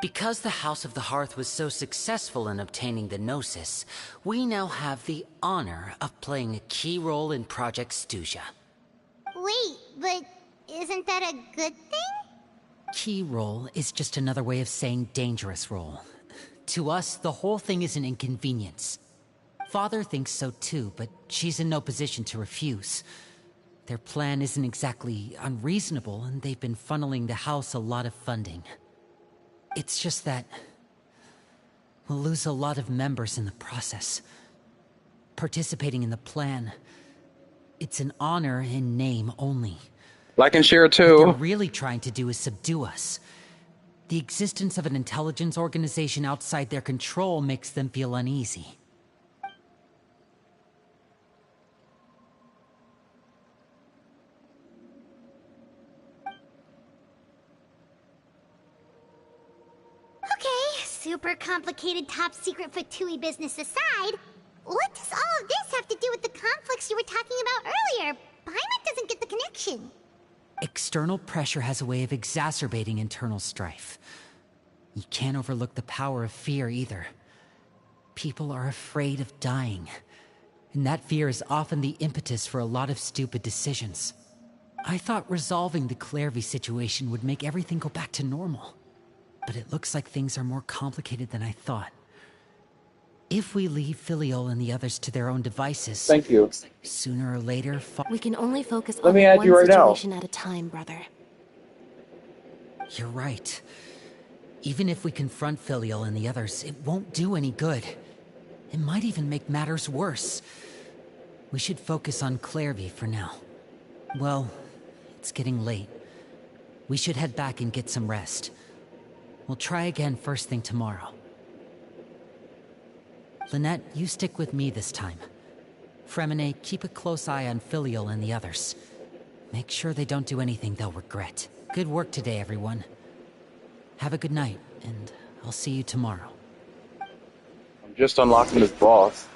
Speaker 3: Because the House of the Hearth was so successful in obtaining the Gnosis, we now have the honor of playing a key role in Project Stuja.
Speaker 4: Wait, but isn't that a good thing?
Speaker 3: Key role is just another way of saying dangerous role. To us, the whole thing is an inconvenience. Father thinks so too, but she's in no position to refuse. Their plan isn't exactly unreasonable, and they've been funneling the house a lot of funding. It's just that we'll lose a lot of members in the process. Participating in the plan, it's an honor in name only.
Speaker 2: Like and share
Speaker 3: What
Speaker 2: too.
Speaker 3: they're really trying to do is subdue us. The existence of an intelligence organization outside their control makes them feel uneasy.
Speaker 4: Okay, super complicated top secret Fatui business aside, what does all of this have to do with the conflicts you were talking about earlier? Paimon doesn't get the connection.
Speaker 3: External pressure has a way of exacerbating internal strife. You can't overlook the power of fear either. People are afraid of dying, and that fear is often the impetus for a lot of stupid decisions. I thought resolving the Clairvy situation would make everything go back to normal, but it looks like things are more complicated than I thought. If we leave Filial and the others to their own devices,
Speaker 2: Thank you.
Speaker 3: sooner or later,
Speaker 10: We can only focus
Speaker 2: Let
Speaker 10: on
Speaker 2: me add
Speaker 10: one
Speaker 2: you right now.
Speaker 10: situation at a time, brother.
Speaker 3: You're right. Even if we confront Filial and the others, it won't do any good. It might even make matters worse. We should focus on Clairvy for now. Well, it's getting late. We should head back and get some rest. We'll try again first thing tomorrow. Lynette, you stick with me this time. Fremine, keep a close eye on Filial and the others. Make sure they don't do anything they'll regret. Good work today, everyone. Have a good night, and I'll see you tomorrow.
Speaker 2: I'm just unlocking this boss.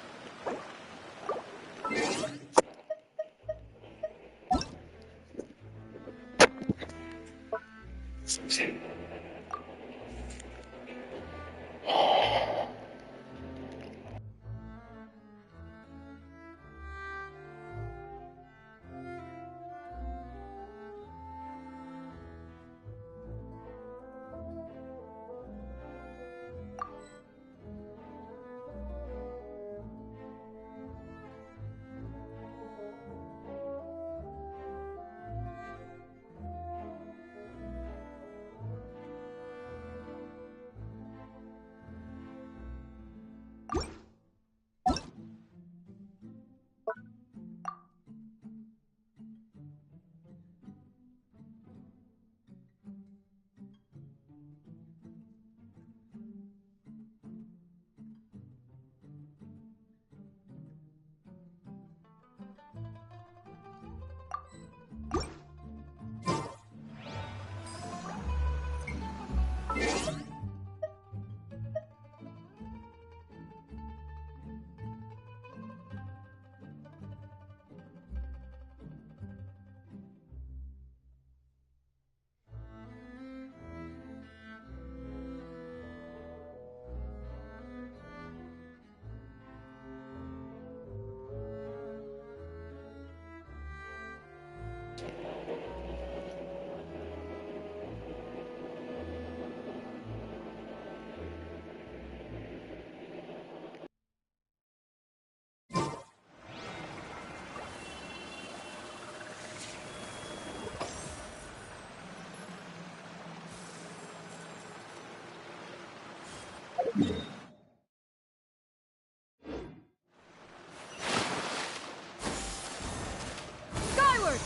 Speaker 12: Skyward!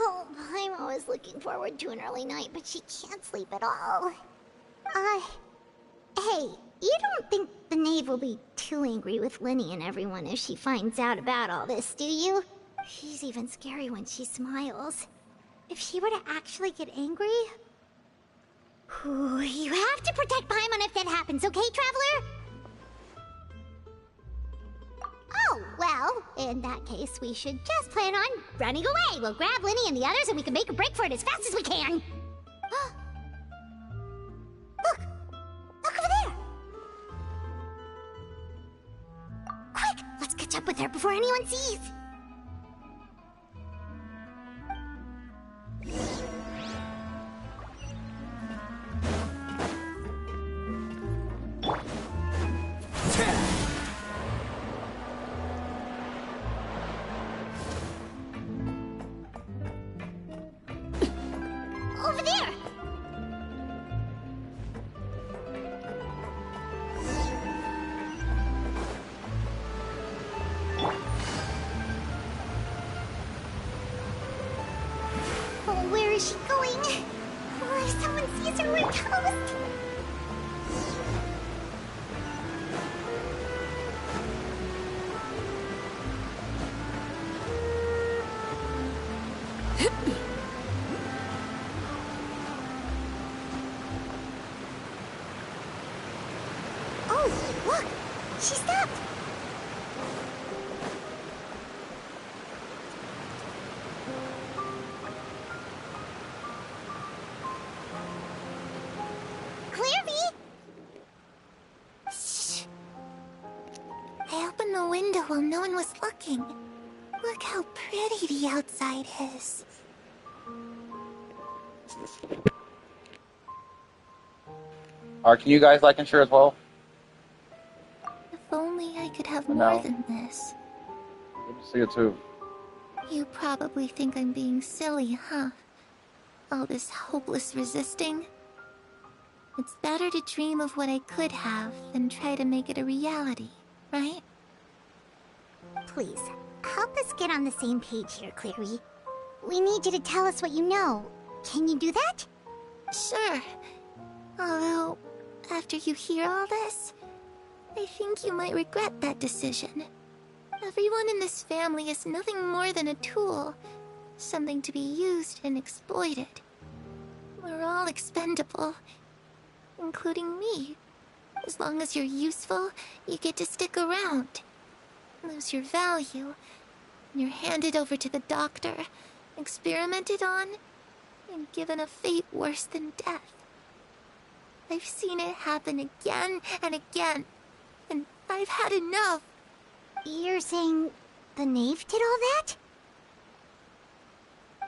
Speaker 4: Oh, I'm always looking forward to an early night, but she can't sleep at all. Hey, you don't think the knave will be too angry with Linny and everyone if she finds out about all this, do you? She's even scary when she smiles. If she were to actually get angry... Ooh, you have to protect Paimon if that happens, okay, Traveler? Oh, well, in that case, we should just plan on running away. We'll grab Linny and the others and we can make a break for it as fast as we can. Look! Look over there! Quick, let's catch up with her before anyone sees. Over there! Oh, where is she going? Oh, if someone sees her, we're toast! Oh, look! She stopped! Clairby! Shh! I opened the window while no one was looking. Look how pretty the outside is.
Speaker 2: Alright, can you guys like and share as well?
Speaker 4: If only I could have
Speaker 2: No.
Speaker 4: more than this.
Speaker 2: Good to see you too.
Speaker 4: You probably think I'm being silly, huh? All this hopeless resisting. It's better to dream of what I could have than try to make it a reality, right? Please, help us get on the same page here, Clary. We need you to tell us what you know. Can you do that? Sure. Although, after you hear all this, I think you might regret that decision. Everyone in this family is nothing more than a tool. Something to be used and exploited. We're all expendable. Including me. As long as you're useful, you get to stick around. Lose your value. And you're handed over to the doctor, experimented on, and given a fate worse than death. I've seen it happen again and again, and I've had enough. You're saying the knave did all that?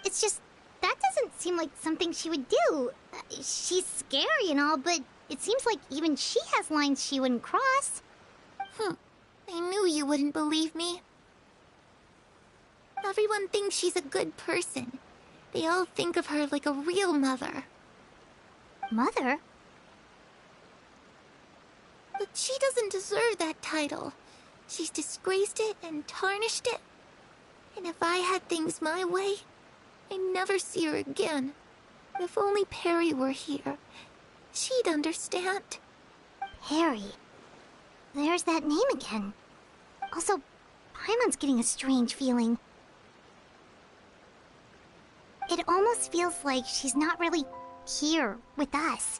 Speaker 4: It's just, that doesn't seem like something she would do. She's scary and all, but it seems like even she has lines she wouldn't cross. I knew you wouldn't believe me. Everyone thinks she's a good person. They all think of her like a real mother. Mother? But she doesn't deserve that title. She's disgraced it and tarnished it. And if I had things my way, I'd never see her again. If only Perry were here, she'd understand. Perry? There's that name again. Also, Paimon's getting a strange feeling. It almost feels like she's not really here with us.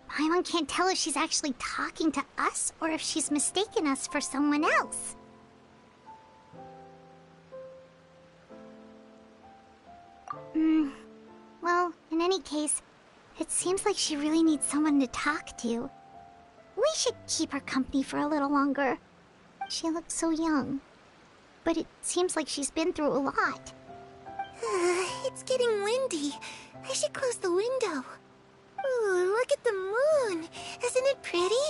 Speaker 4: Paimon can't tell if she's actually talking to us or if she's mistaken us for someone else. Well, in any case, it seems like she really needs someone to talk to. We should keep her company for a little longer. She looks so young. But it seems like she's been through a lot.
Speaker 13: It's getting windy. I should close the window. Ooh, look at the moon. Isn't it pretty?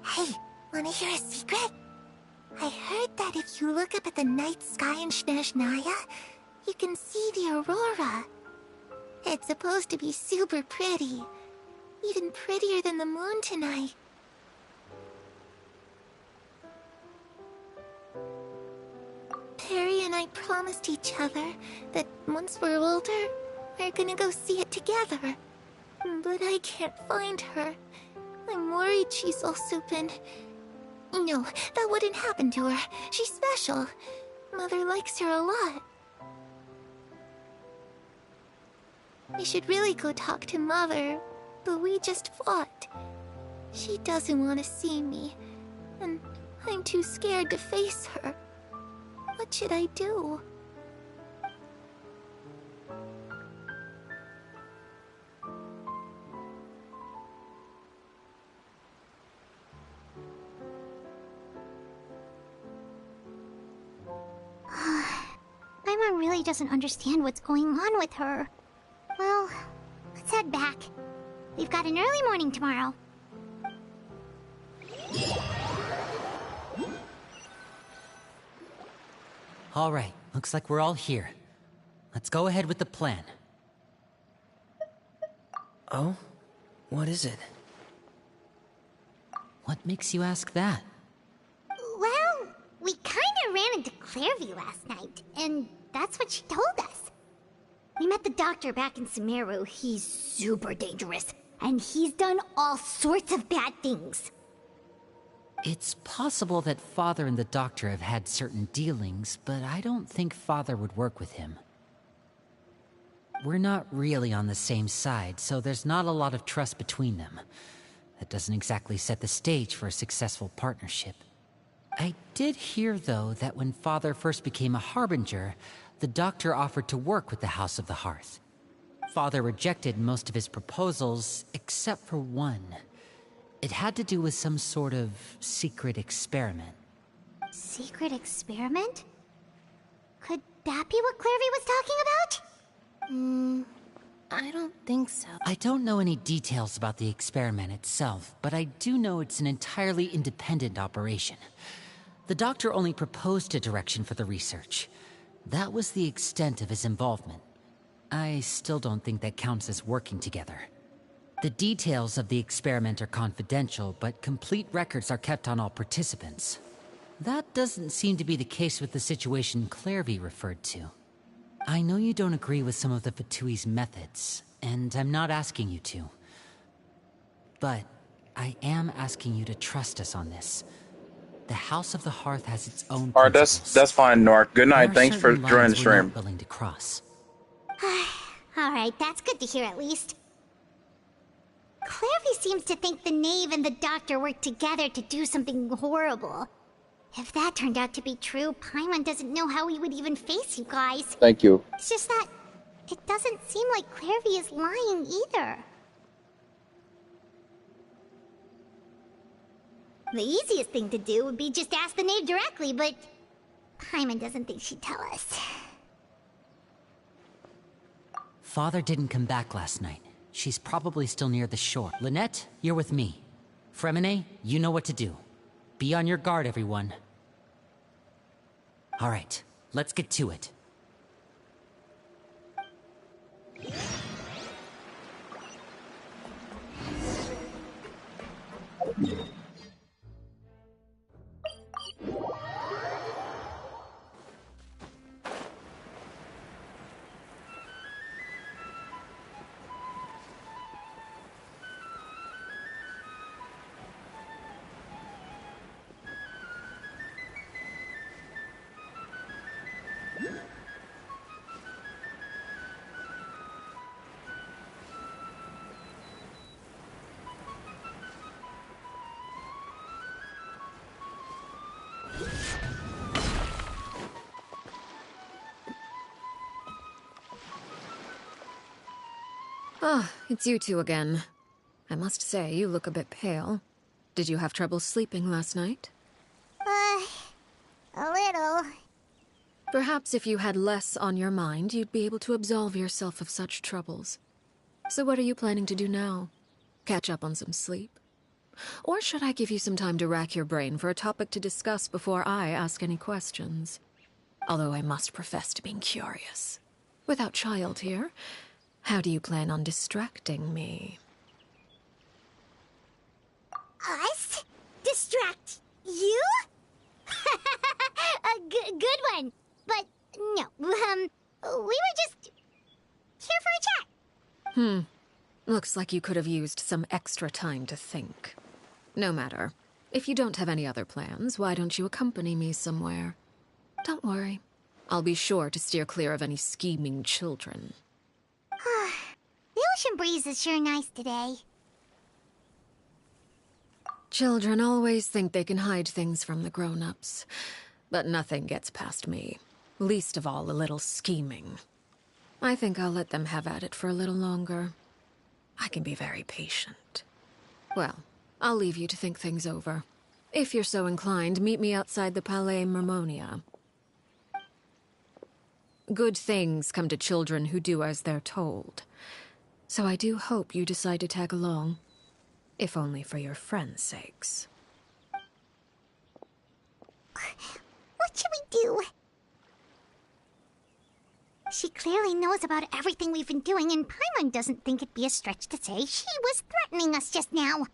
Speaker 13: Hey, wanna hear a secret? I heard that if you look up at the night sky in Snezhnaya, you can see the aurora. It's supposed to be super pretty. Even prettier than the moon tonight. Perry and I promised each other that once we're older, we're gonna go see it together. But I can't find her. I'm worried she's also been... No, that wouldn't happen to her. She's special. Mother likes her a lot. We should really go talk to Mother, but we just fought. She doesn't want to see me, and I'm too scared to face her. What should I do?
Speaker 4: Paimon really doesn't understand what's going on with her. Well, let's head back. We've got an early morning tomorrow.
Speaker 3: All right, looks like we're all here. Let's go ahead with the plan.
Speaker 9: Oh? What is it?
Speaker 3: What makes you ask that?
Speaker 4: Well, we kinda ran into Clairvy last night, and that's what she told us. We met the doctor back in Sumeru. He's super dangerous, and he's done all sorts of bad things.
Speaker 3: It's possible that Father and the Doctor have had certain dealings, but I don't think Father would work with him. We're not really on the same side, so there's not a lot of trust between them. That doesn't exactly set the stage for a successful partnership. I did hear, though, that when Father first became a Harbinger, the Doctor offered to work with the House of the Hearth. Father rejected most of his proposals, except for one. It had to do with some sort of secret experiment.
Speaker 4: Secret experiment? Could that be what Clairvy was talking about?
Speaker 10: I don't think so.
Speaker 3: I don't know any details about the experiment itself, but I do know it's an entirely independent operation. The Doctor only proposed a direction for the research. That was the extent of his involvement. I still don't think that counts as working together. The details of the experiment are confidential, but complete records are kept on all participants. That doesn't seem to be the case with the situation Clairvy referred to. I know you don't agree with some of the Fatui's methods, and I'm not asking you to. But I am asking you to trust us on this. The House of the Hearth has its own
Speaker 2: Alright,
Speaker 3: principles.
Speaker 2: that's fine, Nork. Good night.
Speaker 3: There are
Speaker 2: Thanks for
Speaker 3: certain
Speaker 2: joining the
Speaker 3: lines we're
Speaker 2: stream.
Speaker 3: not willing to cross.
Speaker 4: Alright, that's good to hear at least. Clairvy seems to think the Knave and the Doctor worked together to do something horrible. If that turned out to be true, Paimon doesn't know how he would even face you guys.
Speaker 2: Thank you.
Speaker 4: It's just that it doesn't seem like Clairvy is lying either. The easiest thing to do would be just ask the Knave directly, but Paimon doesn't think she'd tell us.
Speaker 3: Father didn't come back last night. She's probably still near the shore. Lynette, you're with me. Fremine, you know what to do. Be on your guard, everyone. All right, let's get to it.
Speaker 5: Ah, it's you two again. I must say, you look a bit pale. Did you have trouble sleeping last night?
Speaker 4: A little.
Speaker 5: Perhaps if you had less on your mind, you'd be able to absolve yourself of such troubles. So what are you planning to do now? Catch up on some sleep? Or should I give you some time to rack your brain for a topic to discuss before I ask any questions? Although I must profess to being curious. Without child here, how do you plan on distracting me?
Speaker 4: Us? Distract you? A good one. But no, we were just here for a chat.
Speaker 5: Looks like you could have used some extra time to think. No matter. If you don't have any other plans, why don't you accompany me somewhere? Don't worry. I'll be sure to steer clear of any scheming children.
Speaker 4: The ocean breeze is sure nice today.
Speaker 5: Children always think they can hide things from the grown-ups. But nothing gets past me. Least of all a little scheming. I think I'll let them have at it for a little longer. I can be very patient. Well, I'll leave you to think things over. If you're so inclined, meet me outside the Palais Mermonia. Good things come to children who do as they're told. So I do hope you decide to tag along. If only for your friends' sakes.
Speaker 4: What should we do? She clearly knows about everything we've been doing, and Paimon doesn't think it'd be a stretch to say she was threatening us just now.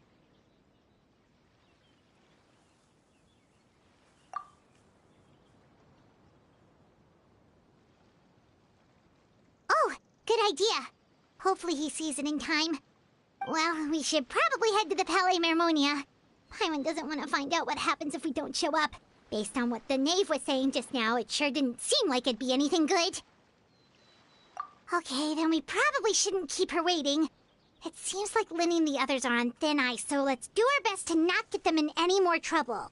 Speaker 4: Oh, good idea. Hopefully he sees it in time. Well, we should probably head to the Palais Mermonia. Paimon doesn't want to find out what happens if we don't show up. Based on what the knave was saying just now, it sure didn't seem like it'd be anything good. Okay, then we probably shouldn't keep her waiting. It seems like Linny and the others are on thin ice, so let's do our best to not get them in any more trouble.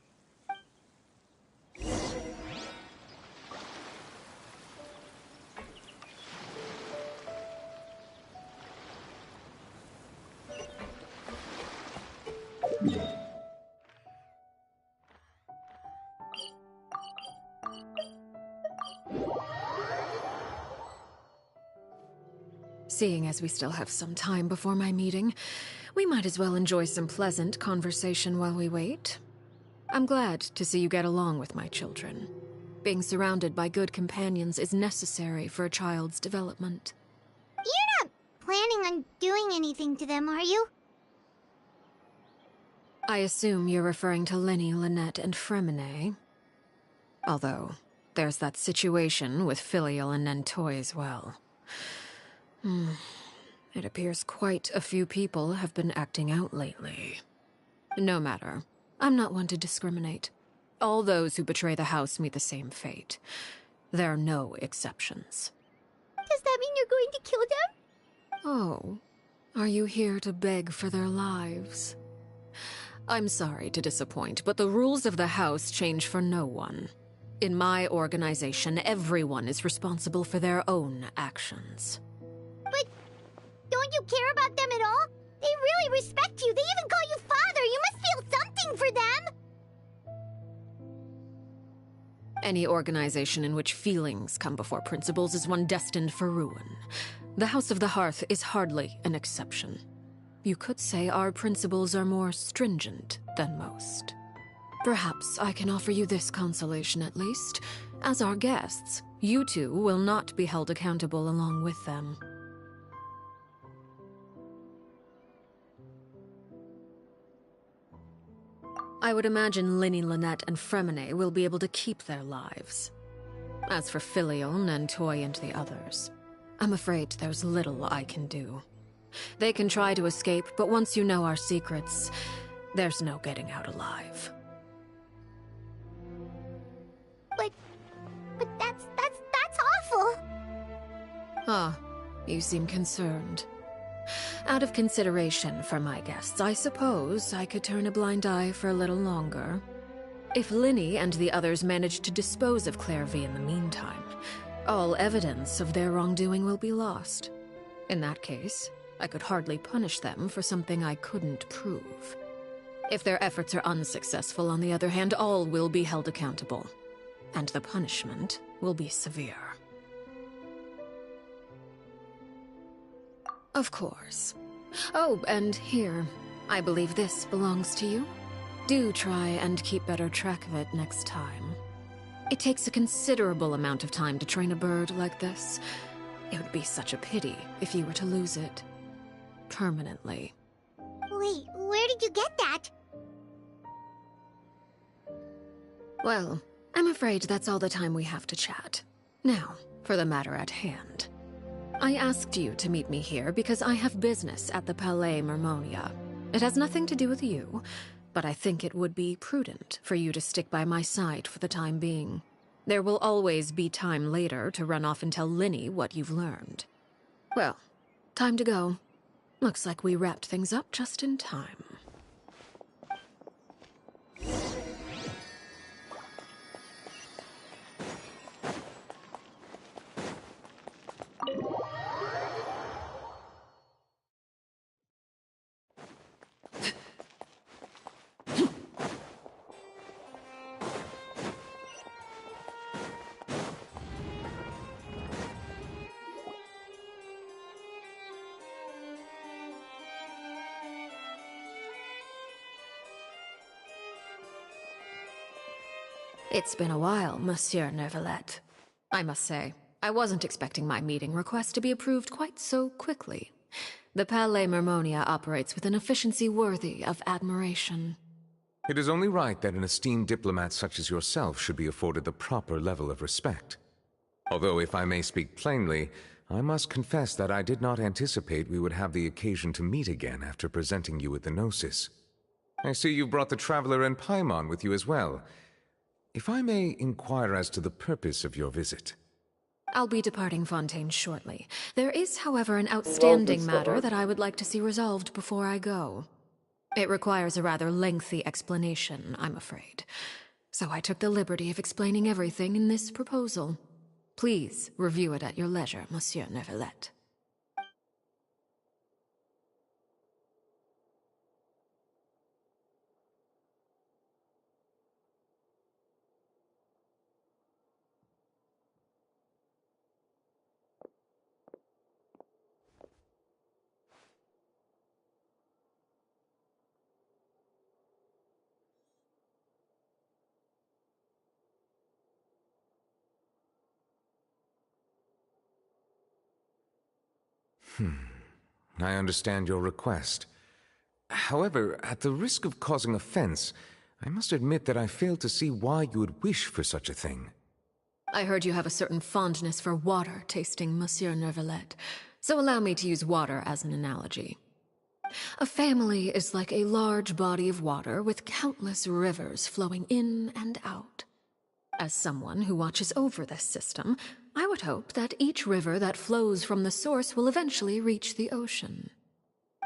Speaker 5: Seeing as we still have some time before my meeting, we might as well enjoy some pleasant conversation while we wait. I'm glad to see you get along with my children. Being surrounded by good companions is necessary for a child's development.
Speaker 4: You're not planning on doing anything to them, are you?
Speaker 5: I assume you're referring to Linny, Lynette, and Fremine. Although, there's that situation with Filial and Nentoy as well. It appears quite a few people have been acting out lately. No matter. I'm not one to discriminate. All those who betray the house meet the same fate. There are no exceptions.
Speaker 4: Does that mean you're going to kill them?
Speaker 5: Oh, are you here to beg for their lives? I'm sorry to disappoint, but the rules of the house change for no one. In my organization, everyone is responsible for their own actions.
Speaker 4: But don't you care about them at all? They really respect you. They even call you father. You must feel something for them.
Speaker 5: Any organization in which feelings come before principles is one destined for ruin. The House of the Hearth is hardly an exception. You could say our principles are more stringent than most. Perhaps I can offer you this consolation at least. As our guests, you two will not be held accountable along with them. I would imagine Linny, Lynette, and Fremine will be able to keep their lives. As for Filial, Nentoy, and the others, I'm afraid there's little I can do. They can try to escape, but once you know our secrets, there's no getting out alive.
Speaker 4: But that's awful.
Speaker 5: Ah, you seem concerned. Out of consideration for my guests, I suppose I could turn a blind eye for a little longer. If Linny and the others manage to dispose of Clairvy in the meantime, all evidence of their wrongdoing will be lost. In that case, I could hardly punish them for something I couldn't prove. If their efforts are unsuccessful, on the other hand, all will be held accountable. And the punishment will be severe. Of course. Oh, and here. I believe this belongs to you. Do try and keep better track of it next time. It takes a considerable amount of time to train a bird like this. It would be such a pity if you were to lose it. Permanently.
Speaker 4: Wait, where did you get that?
Speaker 5: Well, I'm afraid that's all the time we have to chat. Now, for the matter at hand. I asked you to meet me here because I have business at the Palais Mermonia. It has nothing to do with you, but I think it would be prudent for you to stick by my side for the time being. There will always be time later to run off and tell Linny what you've learned. Well, time to go. Looks like we wrapped things up just in time. It's been a while, Monsieur Neuvillette. I must say, I wasn't expecting my meeting request to be approved quite so quickly. The Palais Mermonia operates with an efficiency worthy of admiration.
Speaker 14: It is only right that an esteemed diplomat such as yourself should be afforded the proper level of respect. Although, if I may speak plainly, I must confess that I did not anticipate we would have the occasion to meet again after presenting you with the Gnosis. I see you brought the Traveler and Paimon with you as well. If I may inquire as to the purpose of your visit.
Speaker 5: I'll be departing Fontaine shortly. There is, however, an outstanding matter that I would like to see resolved before I go. It requires a rather lengthy explanation, I'm afraid. So I took the liberty of explaining everything in this proposal. Please review it at your leisure, Monsieur Neuvillette.
Speaker 14: I understand your request. However, at the risk of causing offense, I must admit that I fail to see why you would wish for such a thing.
Speaker 5: I heard you have a certain fondness for water tasting, Monsieur Neuvillette, so allow me to use water as an analogy. A family is like a large body of water with countless rivers flowing in and out. As someone who watches over this system, I would hope that each river that flows from the source will eventually reach the ocean.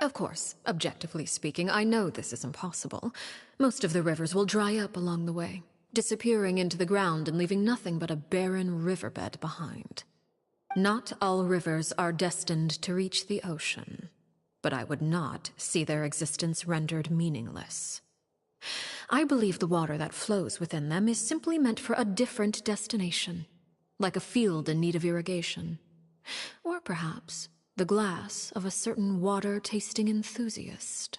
Speaker 5: Of course, objectively speaking, I know this is impossible. Most of the rivers will dry up along the way, disappearing into the ground and leaving nothing but a barren riverbed behind. Not all rivers are destined to reach the ocean, but I would not see their existence rendered meaningless. I believe the water that flows within them is simply meant for a different destination, like a field in need of irrigation. Or perhaps the glass of a certain water-tasting enthusiast.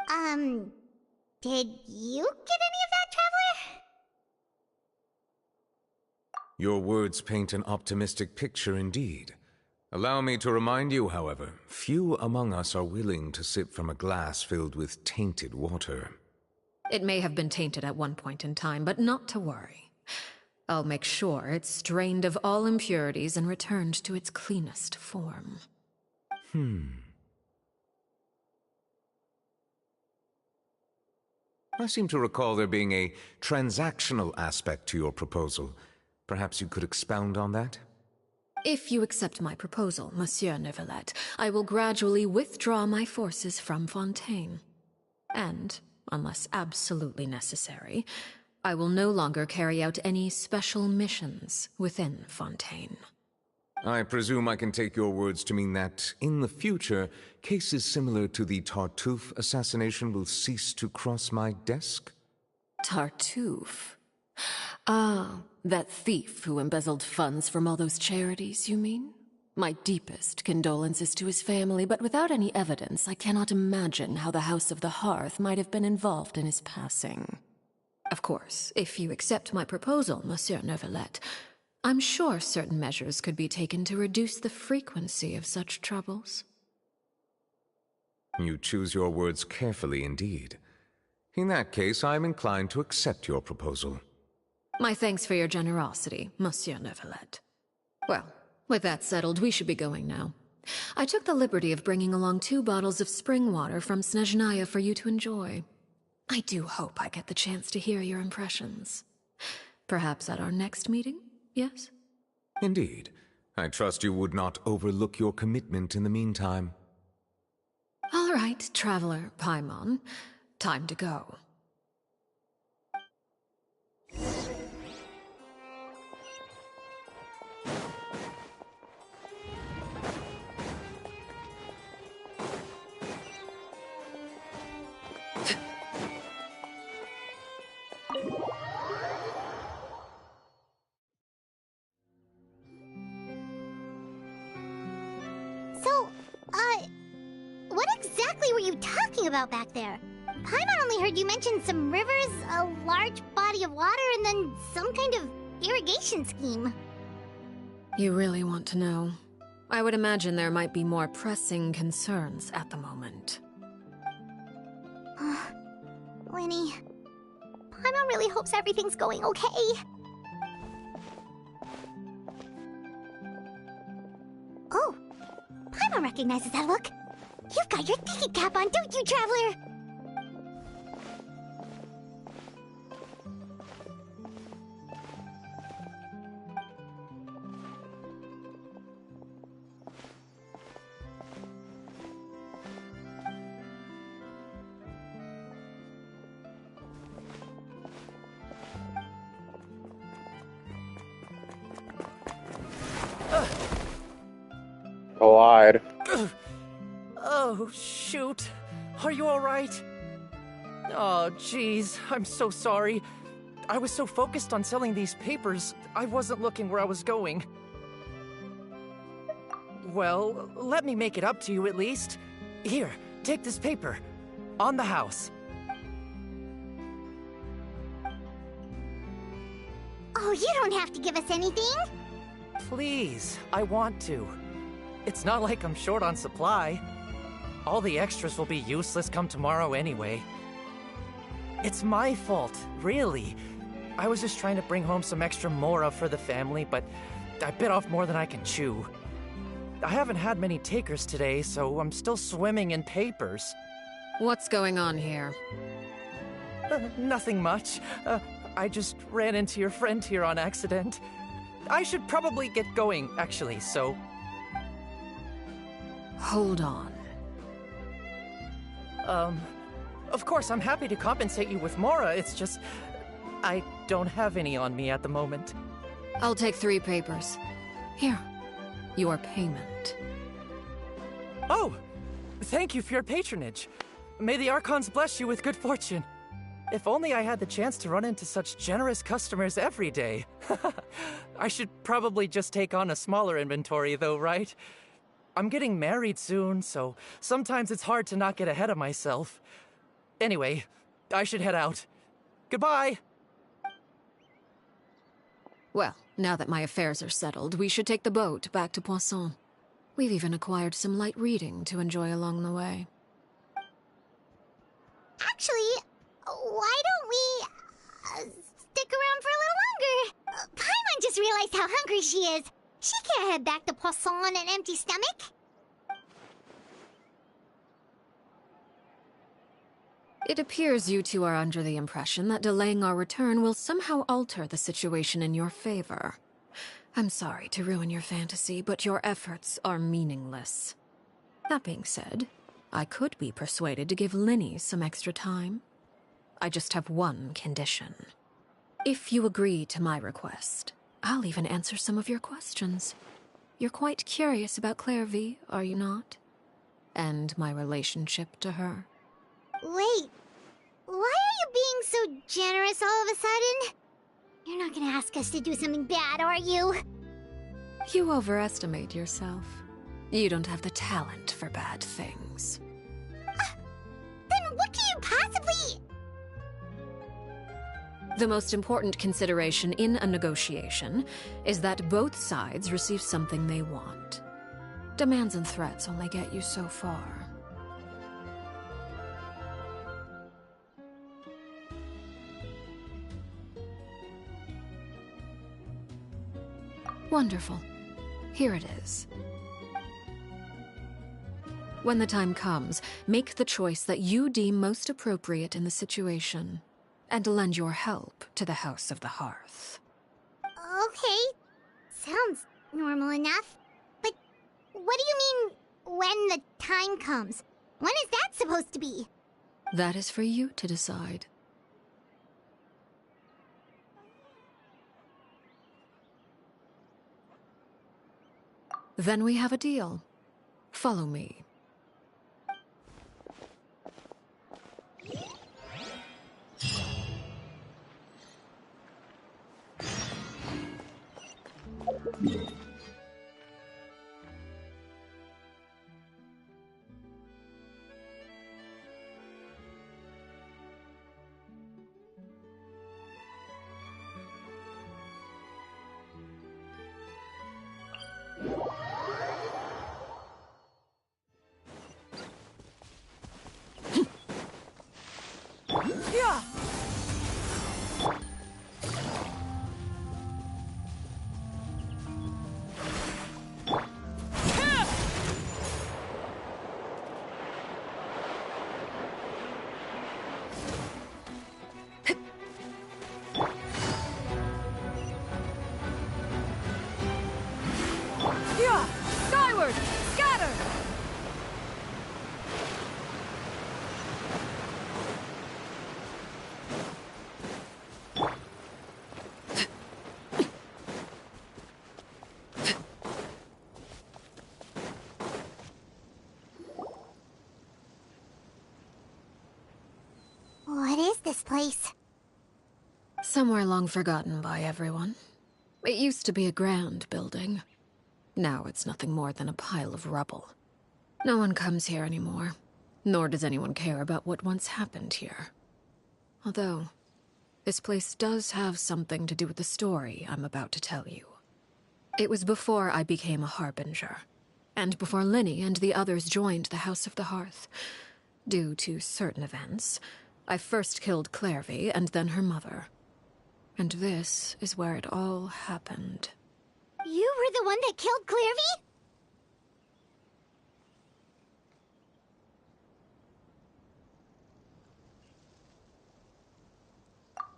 Speaker 4: Did you get any of that, Traveler?
Speaker 14: Your words paint an optimistic picture indeed. Allow me to remind you, however, few among us are willing to sip from a glass filled with tainted water.
Speaker 5: It may have been tainted at one point in time, but not to worry. I'll make sure it's strained of all impurities and returned to its cleanest form.
Speaker 14: I seem to recall there being a transactional aspect to your proposal. Perhaps you could expound on that?
Speaker 5: If you accept my proposal, Monsieur Neuvillette, I will gradually withdraw my forces from Fontaine. And, unless absolutely necessary, I will no longer carry out any special missions within Fontaine.
Speaker 14: I presume I can take your words to mean that, in the future, cases similar to the Tartuffe assassination will cease to cross my desk?
Speaker 5: Tartuffe? Ah, that thief who embezzled funds from all those charities, you mean? My deepest condolences to his family, but without any evidence, I cannot imagine how the House of the Hearth might have been involved in his passing. Of course, if you accept my proposal, Monsieur Neuvillette, I'm sure certain measures could be taken to reduce the frequency of such troubles.
Speaker 14: You choose your words carefully indeed. In that case, I am inclined to accept your proposal.
Speaker 5: My thanks for your generosity, Monsieur Neuvillette. Well, with that settled, we should be going now. I took the liberty of bringing along 2 bottles of spring water from Snezhnaya for you to enjoy. I do hope I get the chance to hear your impressions. Perhaps at our next meeting, yes?
Speaker 14: Indeed. I trust you would not overlook your commitment in the meantime.
Speaker 5: All right, Traveler Paimon. Time to go.
Speaker 4: So, what exactly were you talking about back there? Paimon only heard you mention some rivers, a large body of water, and then some kind of irrigation scheme.
Speaker 5: You really want to know? I would imagine there might be more pressing concerns at the moment.
Speaker 4: Winnie, Paimon really hopes everything's going okay. Oh, Paimon recognizes that look. You've got your thinking cap on, don't you, Traveler?
Speaker 2: Collide.
Speaker 6: Oh, shoot. Are you alright? Oh, jeez. I'm so sorry. I was so focused on selling these papers, I wasn't looking where I was going. Well, let me make it up to you at least. Here, take this paper. On the house.
Speaker 4: Oh, you don't have to give us anything.
Speaker 6: Please, I want to. It's not like I'm short on supply. All the extras will be useless come tomorrow anyway. It's my fault, really. I was just trying to bring home some extra mora for the family, but I bit off more than I can chew. I haven't had many takers today, so I'm still swimming in papers.
Speaker 5: What's going on here?
Speaker 6: Nothing much. I just ran into your friend here on accident. I should probably get going, actually, so...
Speaker 5: Hold on.
Speaker 6: Of course, I'm happy to compensate you with mora, it's just... I don't have any on me at the moment.
Speaker 5: I'll take 3 papers. Here, your payment.
Speaker 6: Oh! Thank you for your patronage. May the Archons bless you with good fortune. If only I had the chance to run into such generous customers every day. I should probably just take on a smaller inventory though, right? I'm getting married soon, so sometimes it's hard to not get ahead of myself. Anyway, I should head out. Goodbye!
Speaker 5: Well, now that my affairs are settled, we should take the boat back to Poisson. We've even acquired some light reading to enjoy along the way.
Speaker 4: Actually, why don't we stick around for a little longer? Paimon just realized how hungry she is. She can't head back to Poisson on an empty stomach.
Speaker 5: It appears you two are under the impression that delaying our return will somehow alter the situation in your favor. I'm sorry to ruin your fantasy, but your efforts are meaningless. That being said, I could be persuaded to give Linny some extra time. I just have one condition. If you agree to my request, I'll even answer some of your questions. You're quite curious about Clairvy, are you not? And my relationship to her.
Speaker 4: Wait, why are you being so generous all of a sudden? You're not gonna ask us to do something bad, are you?
Speaker 5: You overestimate yourself. You don't have the talent for bad things.
Speaker 4: Then what can you possibly...
Speaker 5: The most important consideration in a negotiation is that both sides receive something they want. Demands and threats only get you so far. Wonderful. Here it is. When the time comes, make the choice that you deem most appropriate in the situation, and lend your help to the House of the Hearth.
Speaker 4: Okay, sounds normal enough. But what do you mean, when the time comes? When is that supposed to be?
Speaker 5: That is for you to decide. Then we have a deal. Follow me.
Speaker 12: Skyward! Scatter!
Speaker 4: What is this place?
Speaker 5: Somewhere long forgotten by everyone. It used to be a grand building. Now it's nothing more than a pile of rubble. No one comes here anymore, nor does anyone care about what once happened here. Although, this place does have something to do with the story I'm about to tell you. It was before I became a Harbinger, and before Linny and the others joined the House of the Hearth. Due to certain events, I first killed Clairvy and then her mother. And this is where it all happened.
Speaker 4: You were the one that killed Clairvy?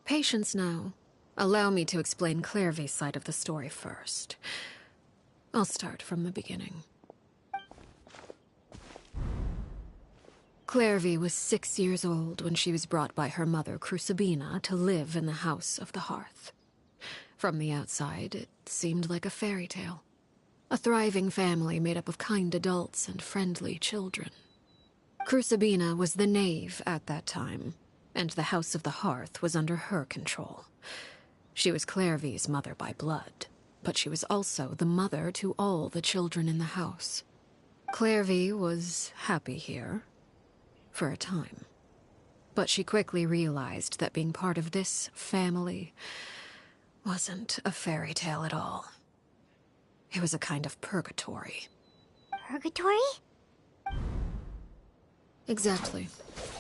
Speaker 5: Patience now. Allow me to explain Clairvy's side of the story first. I'll start from the beginning. Clairvy was 6 years old when she was brought by her mother, Crucibina, to live in the House of the Hearth. From the outside, it seemed like a fairy tale. A thriving family made up of kind adults and friendly children. Crucibina was the knave at that time, and the House of the Hearth was under her control. She was Clairvy's mother by blood, but she was also the mother to all the children in the house. Clairvy was happy here, for a time. But she quickly realized that being part of this family wasn't a fairy tale at all. It was a kind of purgatory.
Speaker 4: Purgatory?
Speaker 5: Exactly.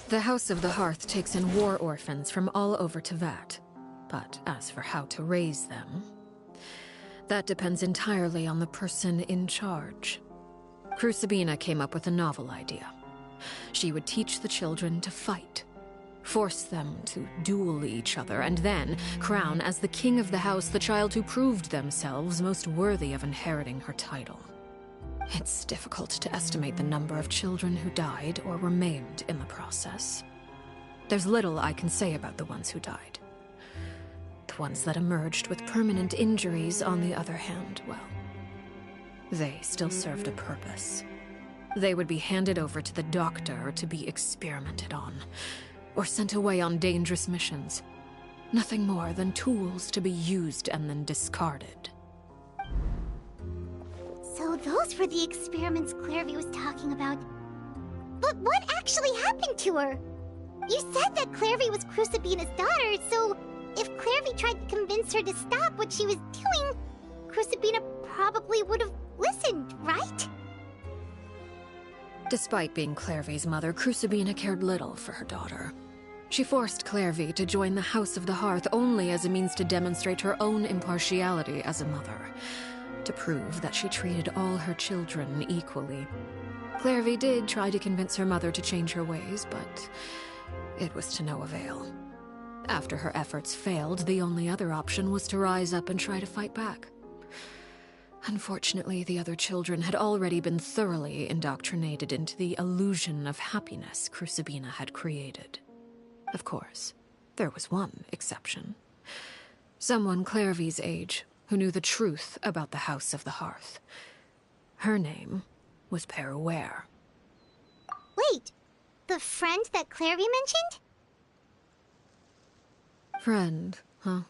Speaker 5: The House of the Hearth takes in war orphans from all over Teyvat. But as for how to raise them, that depends entirely on the person in charge. Crucibina came up with a novel idea. She would teach the children to fight, force them to duel each other, and then crown as the king of the house the child who proved themselves most worthy of inheriting her title. It's difficult to estimate the number of children who died or were maimed in the process. There's little I can say about the ones who died. The ones that emerged with permanent injuries, on the other hand, well, they still served a purpose. They would be handed over to the doctor to be experimented on, or sent away on dangerous missions. Nothing more than tools to be used and then discarded.
Speaker 4: So those were the experiments Clairvy was talking about. But what actually happened to her? You said that Clairvy was Crucibina's daughter, so if Clairvy tried to convince her to stop what she was doing, Crucibina probably would have listened, right?
Speaker 5: Despite being Clairvy's mother, Crucibina cared little for her daughter. She forced Clairvy to join the House of the Hearth only as a means to demonstrate her own impartiality as a mother, to prove that she treated all her children equally. Clairvy did try to convince her mother to change her ways, but it was to no avail. After her efforts failed, the only other option was to rise up and try to fight back. Unfortunately, the other children had already been thoroughly indoctrinated into the illusion of happiness Crucibina had created. Of course, there was one exception. Someone Clairvy's age who knew the truth about the House of the Hearth. Her name was Peruere.
Speaker 4: Wait, the friend that Clairvy mentioned?
Speaker 5: Friend, huh?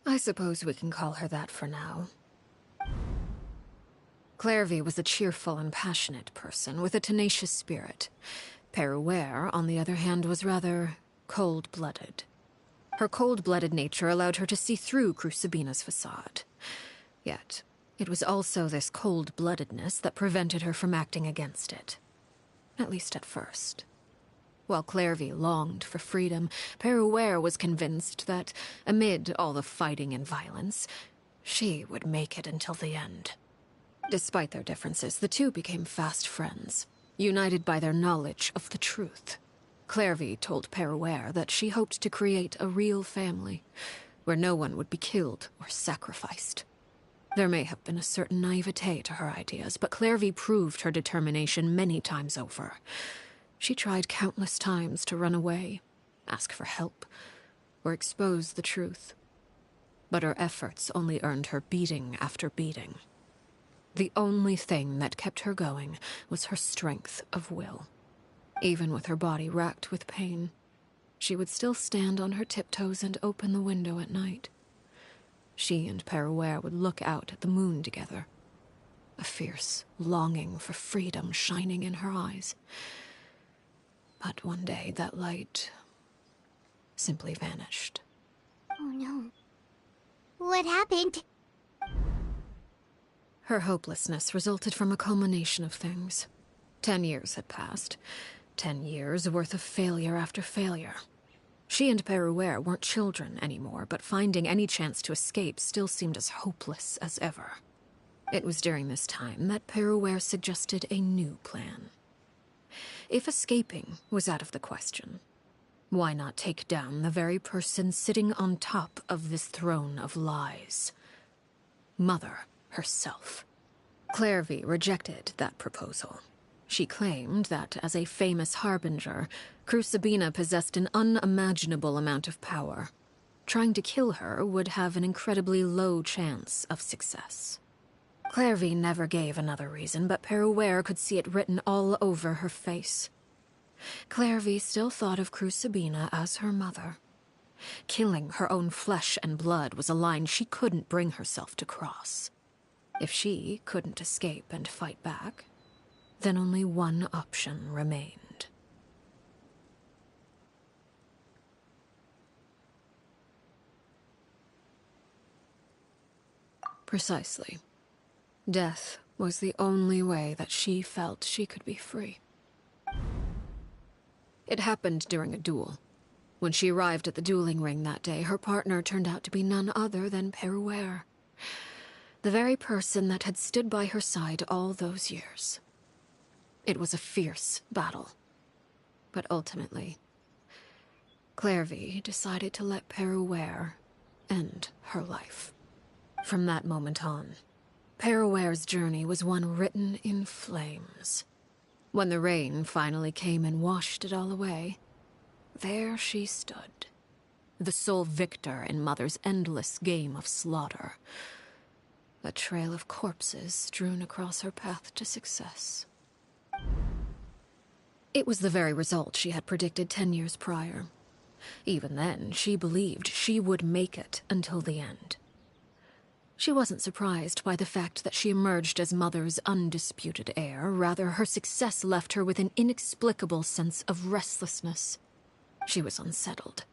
Speaker 5: I suppose we can call her that for now. Clairvy was a cheerful and passionate person with a tenacious spirit. Peruere, on the other hand, was rather cold-blooded. Her cold-blooded nature allowed her to see through Crucibina's facade. Yet, it was also this cold-bloodedness that prevented her from acting against it. At least at first. While Clairvy longed for freedom, Peruere was convinced that, amid all the fighting and violence, she would make it until the end. Despite their differences, the two became fast friends, united by their knowledge of the truth. Clairvy told Peruere that she hoped to create a real family, where no one would be killed or sacrificed. There may have been a certain naivete to her ideas, but Clairvy proved her determination many times over. She tried countless times to run away, ask for help, or expose the truth. But her efforts only earned her beating after beating. The only thing that kept her going was her strength of will. Even with her body racked with pain, she would still stand on her tiptoes and open the window at night. She and Peruere would look out at the moon together, a fierce longing for freedom shining in her eyes. But one day that light simply vanished.
Speaker 4: Oh no. What happened?
Speaker 5: Her hopelessness resulted from a culmination of things. 10 years had passed. 10 years worth of failure after failure. She and Peruere weren't children anymore, but finding any chance to escape still seemed as hopeless as ever. It was during this time that Peruere suggested a new plan. If escaping was out of the question, why not take down the very person sitting on top of this throne of lies? Mother herself. Clairvy rejected that proposal. She claimed that, as a famous harbinger, Crucibina possessed an unimaginable amount of power. Trying to kill her would have an incredibly low chance of success. Clairvy never gave another reason, but Peruere could see it written all over her face. Clairvy still thought of Crucibina as her mother. Killing her own flesh and blood was a line she couldn't bring herself to cross. If she couldn't escape and fight back, then only one option remained. Precisely. Death was the only way that she felt she could be free. It happened during a duel. When she arrived at the dueling ring that day, her partner turned out to be none other than Peruere. The very person that had stood by her side all those years. It was a fierce battle. But ultimately, Clairvy decided to let Peruere end her life. From that moment on, Peruere's journey was one written in flames. When the rain finally came and washed it all away, there she stood, the sole victor in Mother's endless game of slaughter. a trail of corpses strewn across her path to success. It was the very result she had predicted 10 years prior. Even then, she believed she would make it until the end. She wasn't surprised by the fact that she emerged as Mother's undisputed heir. Rather, her success left her with an inexplicable sense of restlessness. She was unsettled.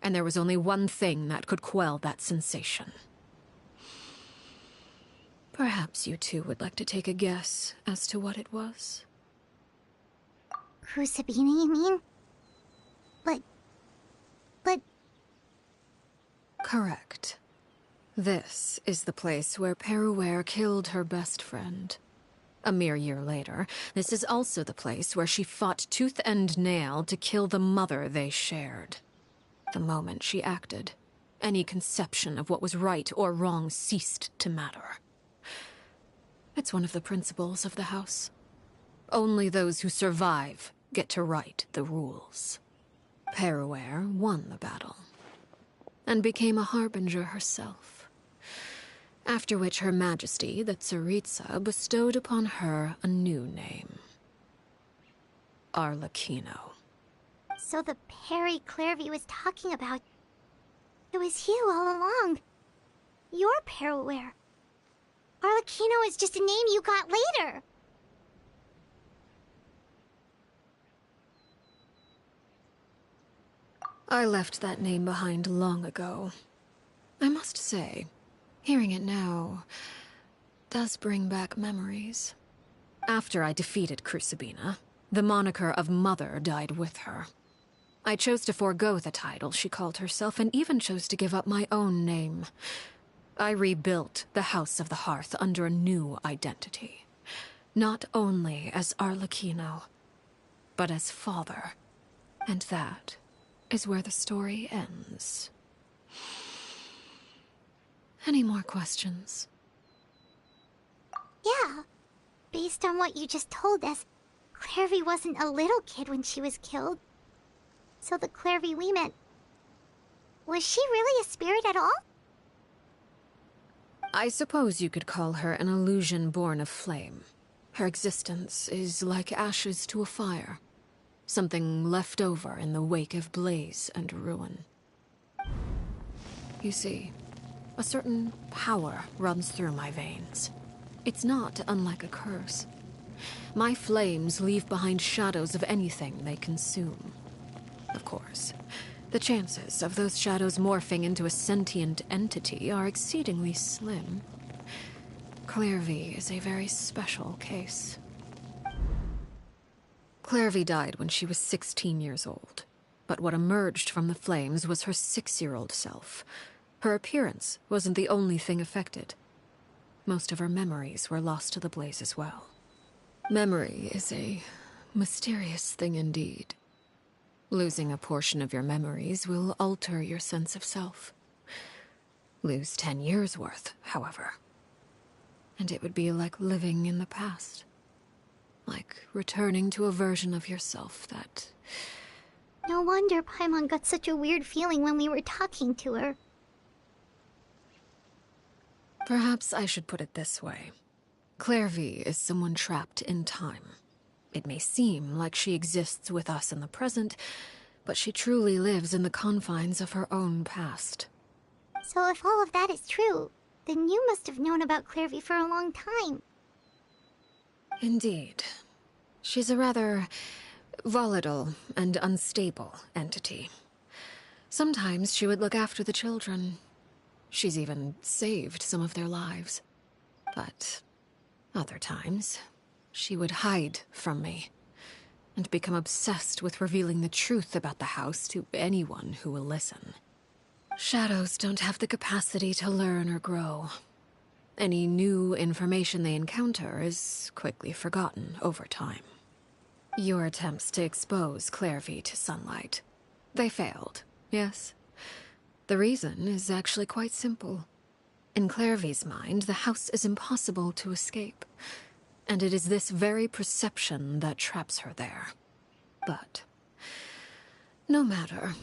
Speaker 5: And there was only one thing that could quell that sensation. Perhaps you two would like to take a guess as to what it was?
Speaker 4: Crucibina, you mean? But...
Speaker 5: Correct. This is the place where Peruere killed her best friend. A mere year later, this is also the place where she fought tooth and nail to kill the mother they shared. The moment she acted, any conception of what was right or wrong ceased to matter. It's one of the principles of the house. Only those who survive get to write the rules. Peruere won the battle, and became a harbinger herself. After which Her Majesty, the Tsaritsa, bestowed upon her a new name. Arlecchino.
Speaker 4: So the Perry Clairvy was talking about... It was you all along. You're Peruere. Arlecchino is just a name you got later.
Speaker 5: I left that name behind long ago. I must say, hearing it now does bring back memories. After I defeated Crucibina, the moniker of Mother died with her. I chose to forego the title she called herself, and even chose to give up my own name. I rebuilt the House of the Hearth under a new identity. Not only as Arlecchino, but as father. And that is where the story ends. Any more questions?
Speaker 4: Yeah. Based on what you just told us, Clairvy wasn't a little kid when she was killed. So the Clairvy we met... Was she really a spirit at all?
Speaker 5: I suppose you could call her an illusion born of flame. Her existence is like ashes to a fire. Something left over in the wake of blaze and ruin. You see, a certain power runs through my veins. It's not unlike a curse. My flames leave behind shadows of anything they consume. Of course, the chances of those shadows morphing into a sentient entity are exceedingly slim. Clairvy is a very special case. Clairvy died when she was 16 years old, but what emerged from the flames was her 6-year-old self. Her appearance wasn't the only thing affected. Most of her memories were lost to the blaze as well. Memory is a mysterious thing indeed. Losing a portion of your memories will alter your sense of self. Lose 10 years' worth, however, and it would be like living in the past. Like returning to a version of yourself that...
Speaker 4: No wonder Paimon got such a weird feeling when we were talking to her.
Speaker 5: Perhaps I should put it this way. Clairvy is someone trapped in time. It may seem like she exists with us in the present, but she truly lives in the confines of her own past.
Speaker 4: So if all of that is true, then you must have known about Clairvy for a long time.
Speaker 5: Indeed. She's a rather volatile and unstable entity. Sometimes she would look after the children. She's even saved some of their lives. But other times, she would hide from me and become obsessed with revealing the truth about the house to anyone who will listen. Shadows don't have the capacity to learn or grow. Any new information they encounter is quickly forgotten over time. Your attempts to expose Clairvy to sunlight, they failed, yes? The reason is actually quite simple. In Clairvy's mind, the house is impossible to escape, and it is this very perception that traps her there. But no matter.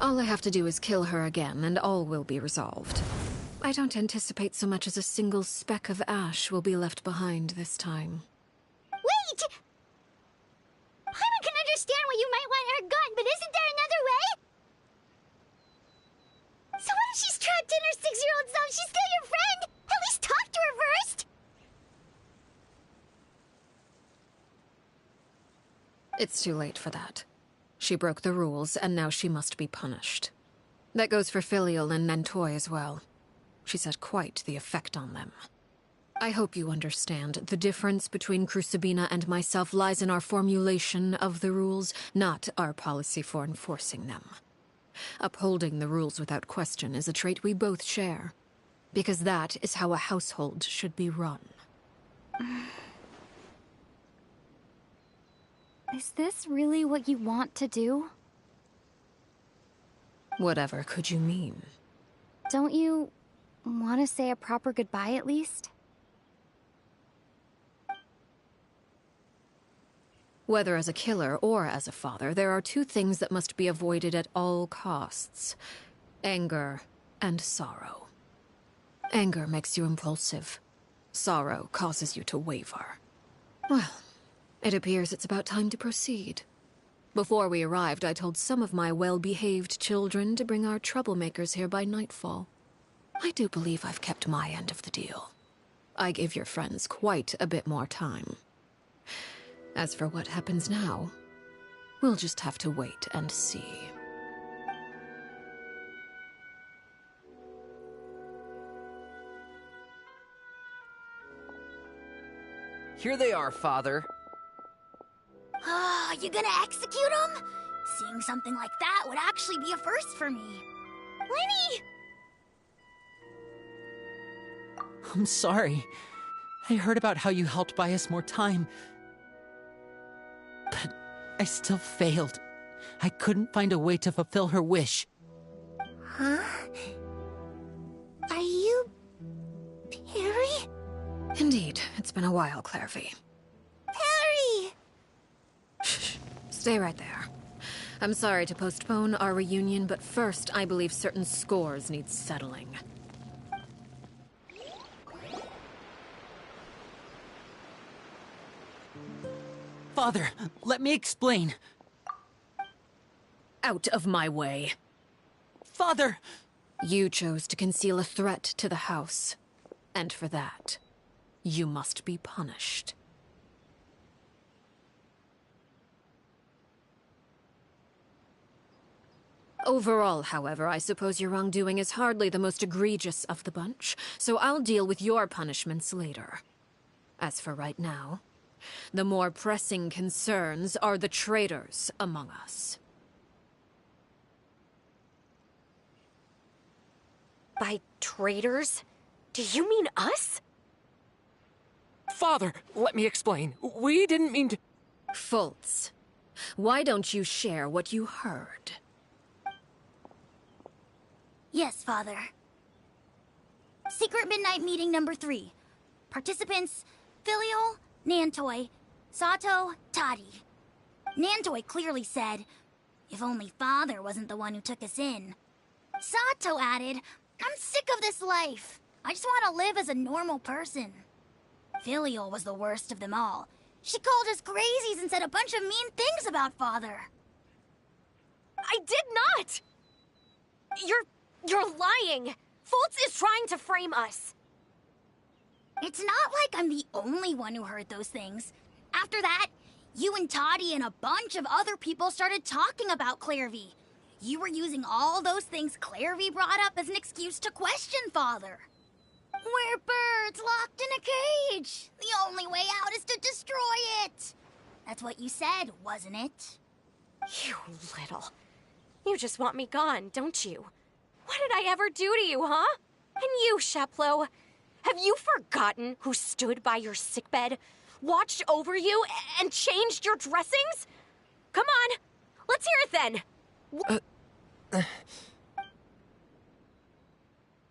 Speaker 5: All I have to do is kill her again, and all will be resolved. I don't anticipate so much as a single speck of ash will be left behind this time.
Speaker 4: Wait! Paimon can understand why you might want her gun, but isn't there another way? So what if she's trapped in her 6-year-old self? She's still your friend! At least talk to her first!
Speaker 5: It's too late for that. She broke the rules, and now she must be punished. That goes for Filial and Nantoy as well. She's had quite the effect on them. I hope you understand. The difference between Crucibina and myself lies in our formulation of the rules, not our policy for enforcing them. Upholding the rules without question is a trait we both share, because that is how a household should be run.
Speaker 12: Is this really what you want to do?
Speaker 5: Whatever could you mean?
Speaker 12: Don't you want to say a proper goodbye at least?
Speaker 5: Whether as a killer or as a father, there are two things that must be avoided at all costs: anger and sorrow. Anger makes you impulsive. Sorrow causes you to waver. Well, it appears it's about time to proceed. Before we arrived, I told some of my well-behaved children to bring our troublemakers here by nightfall. I do believe I've kept my end of the deal. I gave your friends quite a bit more time. As for what happens now, we'll just have to wait and see.
Speaker 6: Here they are, Father.
Speaker 4: Ah, you gonna execute him? Seeing something like that would actually be a first for me. Lenny!
Speaker 3: I'm sorry. I heard about how you helped buy us more time. But I still failed. I couldn't find a way to fulfill her wish.
Speaker 13: Huh? Are you... Perry?
Speaker 5: Indeed, it's been a while, Clairvy.
Speaker 13: Perry!
Speaker 5: Shh, stay right there. I'm sorry to postpone our reunion, but first I believe certain scores need settling.
Speaker 3: Father, let me explain.
Speaker 5: Out of my way.
Speaker 3: Father!
Speaker 5: You chose to conceal a threat to the house. And for that, you must be punished. Overall, however, I suppose your wrongdoing is hardly the most egregious of the bunch, so I'll deal with your punishments later. As for right now, the more pressing concerns are the traitors among us.
Speaker 7: By traitors? Do you mean us?
Speaker 8: Father, let me explain. We didn't mean to...
Speaker 5: Fultz, why don't you share what you heard?
Speaker 4: Yes, Father. Secret Midnight Meeting number 3. Participants: Filial, Nantoy, Sato, Toddy. Nantoy clearly said, "If only Father wasn't the one who took us in." Sato added, "I'm sick of this life. I just want to live as a normal person." Filial was the worst of them all. She called us crazies and said a bunch of mean things about Father.
Speaker 7: I did not! You're lying! Fultz is trying to frame us.
Speaker 4: It's not like I'm the only one who heard those things. After that, you and Toddy and a bunch of other people started talking about Clairvy. You were using all those things Clairvy brought up as an excuse to question Father. We're birds locked in a cage. The only way out is to destroy it. That's what you said, wasn't it?
Speaker 7: You little... You just want me gone, don't you? What did I ever do to you, huh? And you, Sheplo, have you forgotten who stood by your sickbed, watched over you, and changed your dressings? Come on, let's hear it then.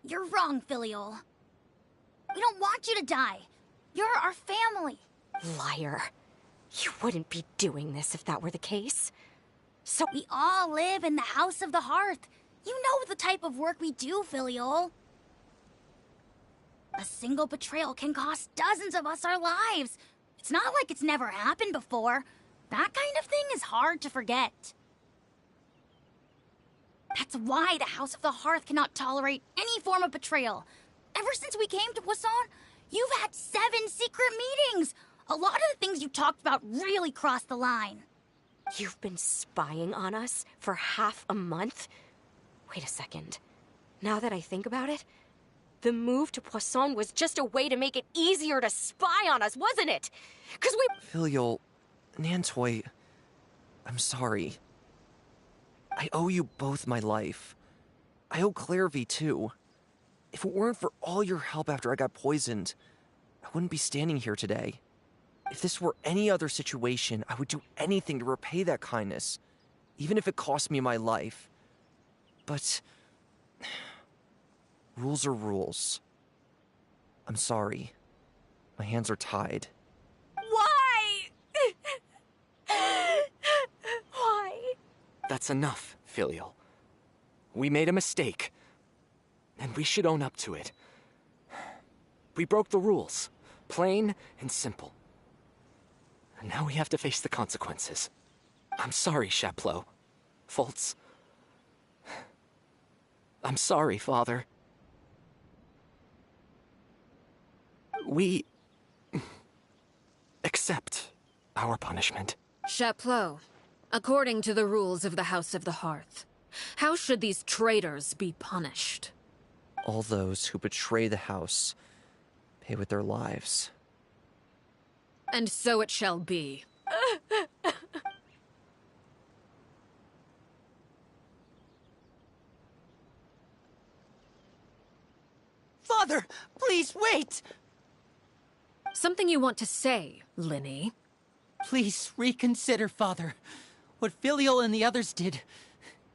Speaker 4: You're wrong, Filial. We don't want you to die. You're our family.
Speaker 7: Liar. You wouldn't be doing this if that were the case. So
Speaker 4: we all live in the House of the Hearth. You know the type of work we do, Filial.
Speaker 15: A single betrayal can cost dozens of us our lives. It's not like it's never happened before. That kind of thing is hard to forget. That's why the House of the Hearth cannot tolerate any form of betrayal. Ever since we came to Poisson, you've had 7 secret meetings. A lot of the things you talked about really crossed the line.
Speaker 7: You've been spying on us for half a month? Wait a second. Now that I think about it, the move to Poisson was just a way to make it easier to spy on us, wasn't it? Because we...
Speaker 6: Filial, Nantoy, I'm sorry. I owe you both my life. I owe Clairvy too. If it weren't for all your help after I got poisoned, I wouldn't be standing here today. If this were any other situation, I would do anything to repay that kindness, even if it cost me my life. But... rules are rules. I'm sorry. My hands are tied.
Speaker 7: Why? Why?
Speaker 8: That's enough, Filial. We made a mistake, and we should own up to it. We broke the rules, plain and simple. And now we have to face the consequences. I'm sorry, Chapleau. Fultz. I'm sorry, Father. We accept our punishment.
Speaker 5: Chapleau, according to the rules of the House of the Hearth, how should these traitors be punished?
Speaker 6: All those who betray the house pay with their lives.
Speaker 5: And so it shall be.
Speaker 3: Father, please wait!
Speaker 5: Something you want to say, Linny?
Speaker 3: Please reconsider, Father. What Filial and the others did,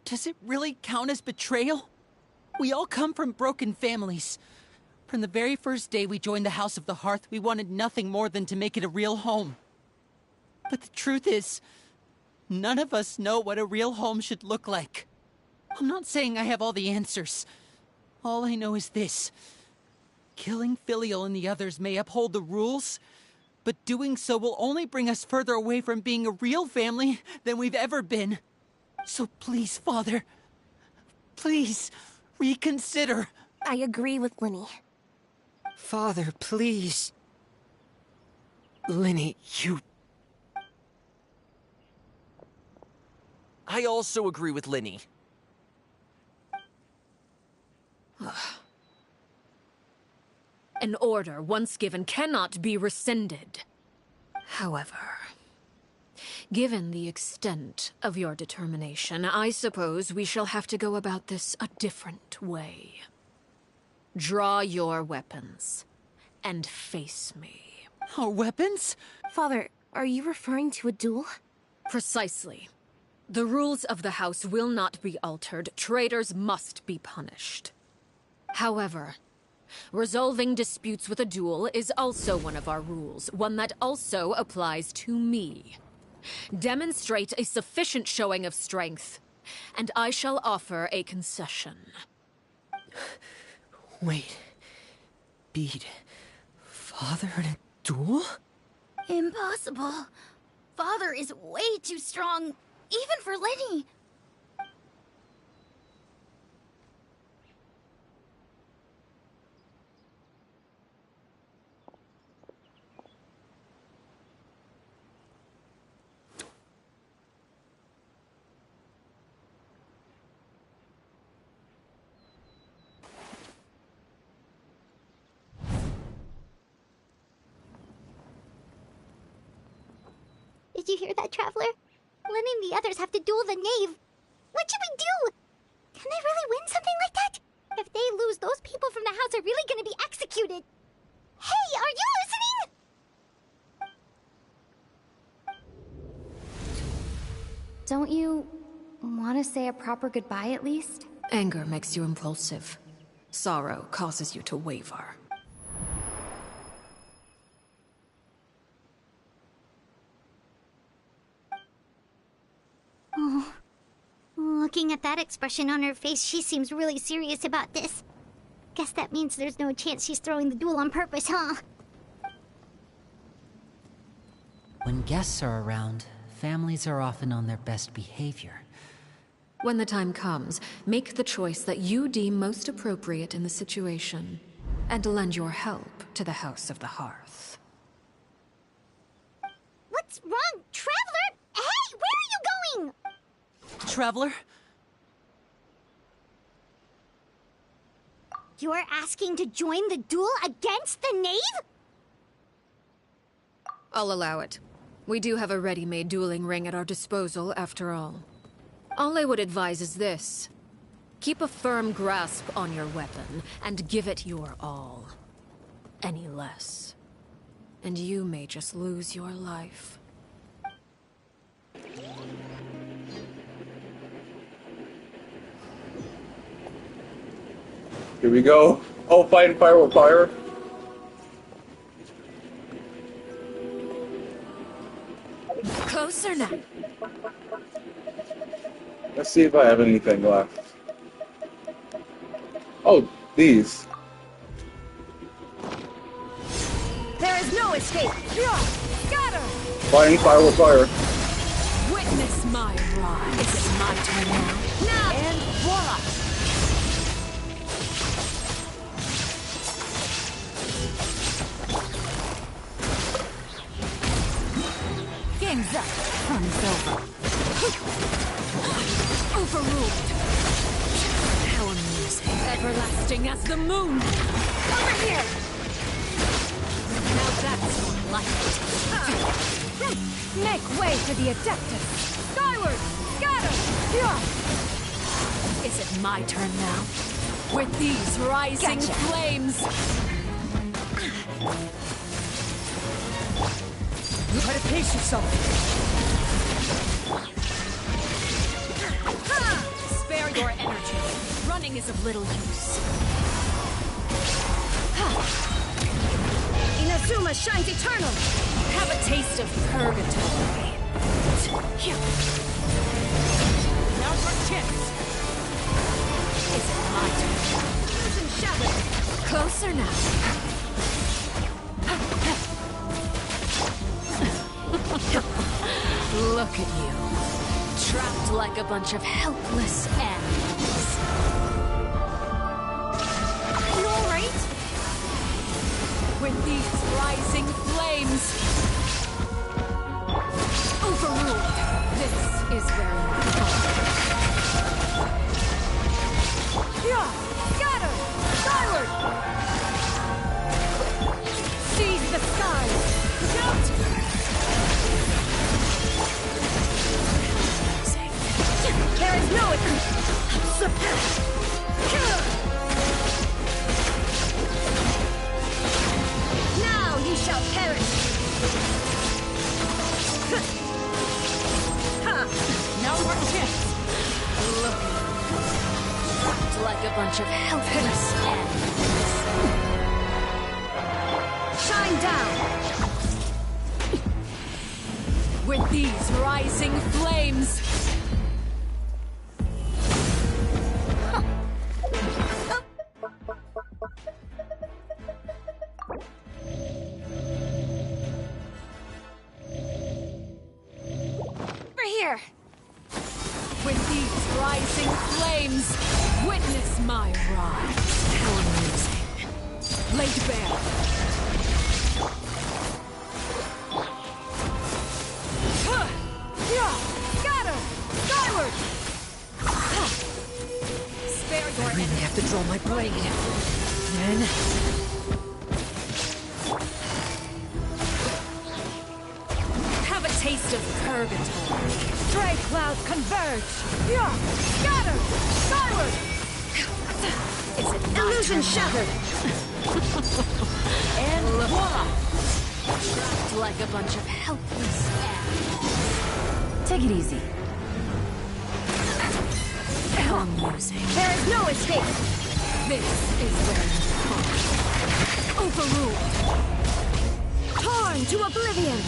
Speaker 3: does it really count as betrayal? We all come from broken families. From the very first day we joined the House of the Hearth, we wanted nothing more than to make it a real home. But the truth is, none of us know what a real home should look like. I'm not saying I have all the answers. All I know is this. Killing Filial and the others may uphold the rules, but doing so will only bring us further away from being a real family than we've ever been. So please, Father, please, reconsider.
Speaker 10: I agree with Linny.
Speaker 9: Father, please.
Speaker 8: Linny, you...
Speaker 6: I also agree with Linny.
Speaker 5: An order once given cannot be rescinded. However, given the extent of your determination, I suppose we shall have to go about this a different way. Draw your weapons and face me.
Speaker 3: Our weapons?
Speaker 10: Father, are you referring to a duel?
Speaker 5: Precisely. The rules of the house will not be altered. Traitors must be punished. However, resolving disputes with a duel is also one of our rules, one that also applies to me. Demonstrate a sufficient showing of strength, and I shall offer a concession.
Speaker 9: Wait. Beat Father in a duel?
Speaker 15: Impossible. Father is way too strong, even for Lenny.
Speaker 4: Did you hear that, Traveler? Lenny and the others have to duel the knave. What should we do? Can they really win something like that? If they lose, those people from the house are really gonna be executed. Hey, are you listening?
Speaker 12: Don't you want to say a proper goodbye at least?
Speaker 5: Anger makes you impulsive. Sorrow causes you to waver.
Speaker 4: Oh, looking at that expression on her face, she seems really serious about this. Guess that means there's no chance she's throwing the duel on purpose, huh?
Speaker 3: When guests are around, families are often on their best behavior.
Speaker 5: When the time comes, make the choice that you deem most appropriate in the situation, and lend your help to the House of the Hearth.
Speaker 4: What's wrong, Traveler? Hey, where are you going?
Speaker 3: Traveler?
Speaker 4: You're asking to join the duel against the knave?
Speaker 5: I'll allow it. We do have a ready-made dueling ring at our disposal, after all. All I would advise is this. Keep a firm grasp on your weapon, and give it your all. Any less, and you may just lose your life.
Speaker 2: Here we go. Oh, fighting fire with fire.
Speaker 5: Closer now.
Speaker 2: Let's see if I have anything left. Oh, these.
Speaker 15: There is no escape. Scatter!
Speaker 2: Fighting fire with fire.
Speaker 5: Witness my rise. Is it my turn now?
Speaker 15: Now! And voila! Game's up. Fun's over.
Speaker 5: Overruled. How amusing. Everlasting as the moon.
Speaker 15: Over here!
Speaker 5: Now that's more like it.
Speaker 15: Make way for the Adeptus! Skyward! Scatter!
Speaker 5: Is it my turn now? With these rising
Speaker 15: Gotcha.
Speaker 5: flames.
Speaker 9: Try to pace yourself.
Speaker 5: Spare your energy. Running is of little use.
Speaker 15: Inazuma shines eternal!
Speaker 5: Have a taste of purgatory.
Speaker 15: Now for chance!
Speaker 5: Is it my turn?
Speaker 15: Listen, shadow!
Speaker 5: Closer now. Look at you. Trapped like a bunch of helpless animals.
Speaker 15: You alright?
Speaker 5: With these rising flames. Overruled. This is where you fall.
Speaker 15: Scatter! Skyward! Seize the skies! Shout! There is no surpass! Now you shall perish!
Speaker 5: Now more chance. Look. Trapped like a bunch of helpless animals.
Speaker 15: Shine down!
Speaker 5: With these rising flames.
Speaker 15: Here!
Speaker 5: With these rising flames, witness my rise. How amusing. Laid bare.
Speaker 15: Scatter! Skyward!
Speaker 5: Spare your
Speaker 9: I really have to draw my blade. Then...
Speaker 5: Have a taste of purgatory.
Speaker 15: Stray clouds converge! Scatter! Skyward!
Speaker 5: Is it
Speaker 15: Illusion shattered! And voila!
Speaker 5: trapped like a bunch of helpless animals?
Speaker 1: Take it easy.
Speaker 5: How amusing.
Speaker 15: There is no escape!
Speaker 5: This is where you fall. Overruled.
Speaker 15: Torn to oblivion!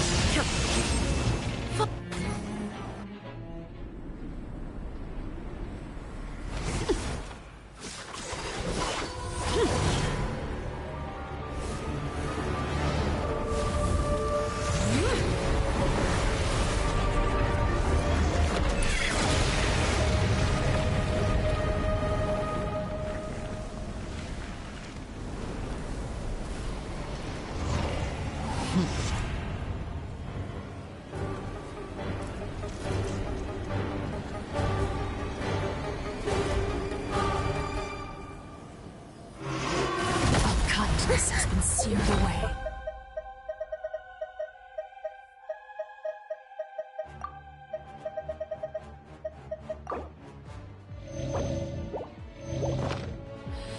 Speaker 5: Kindness has been seared away.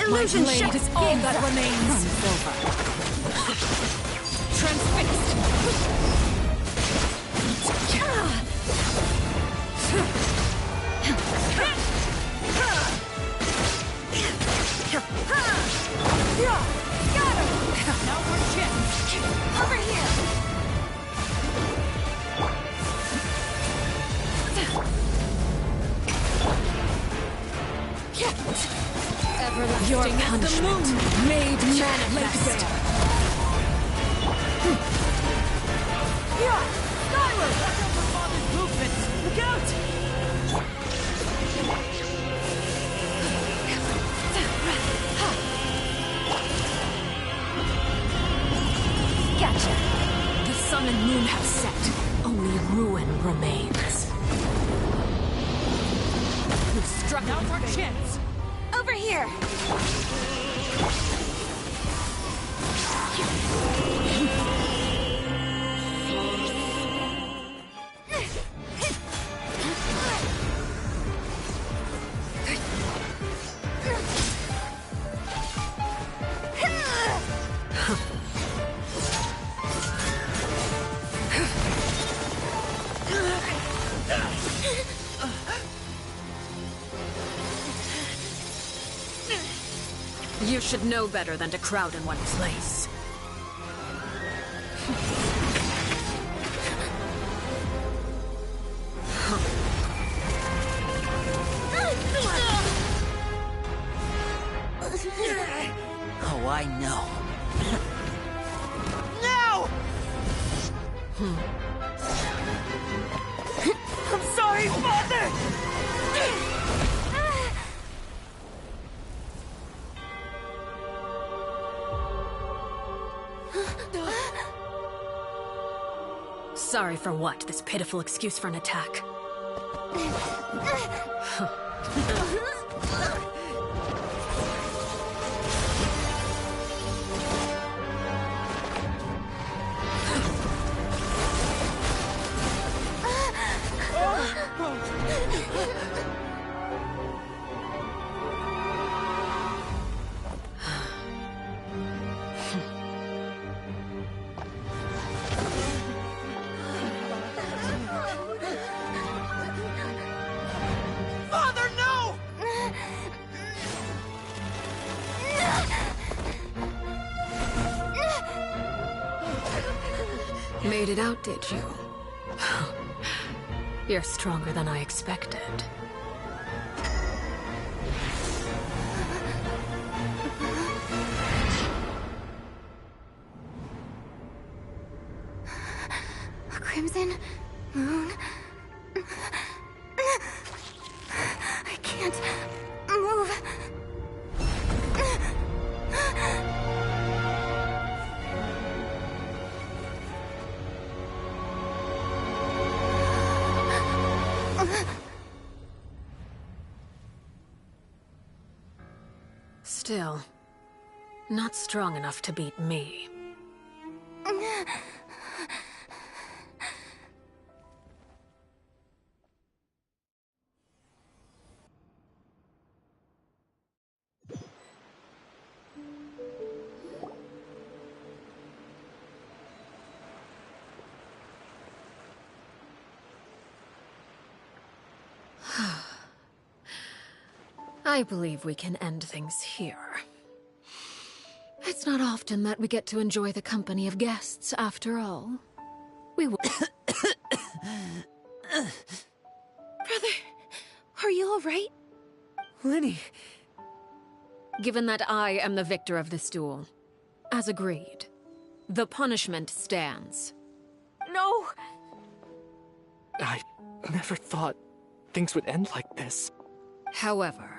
Speaker 15: Illusion
Speaker 5: My blade is all that remains. Transfixed.
Speaker 15: Got him! Now for Jin! Over here!
Speaker 5: Everlasting
Speaker 15: Your
Speaker 5: is the moon
Speaker 15: punishment
Speaker 5: made manifest.
Speaker 15: Skyward! Watch out for Father's movements! Look out!
Speaker 5: Gotcha. The sun and moon have set. Only ruin remains. Who struck
Speaker 15: Now's our chance! Over here!
Speaker 5: You should know better than to crowd in one place.
Speaker 3: Oh, I know.
Speaker 15: No! I'm sorry, Father!
Speaker 5: Sorry for what? This pitiful excuse for an attack.
Speaker 15: Father, no!
Speaker 5: Made it out, did you? You're stronger than I expected.
Speaker 13: A crimson moon. I can't move.
Speaker 5: Still, not strong enough to beat me. I believe we can end things here. It's not often that we get to enjoy the company of guests, after all. We will...
Speaker 15: Brother, are you all right?
Speaker 5: Lenny. Given that I am the victor of this duel, as agreed, the punishment stands.
Speaker 7: No!
Speaker 8: I never thought things would end like this.
Speaker 5: However,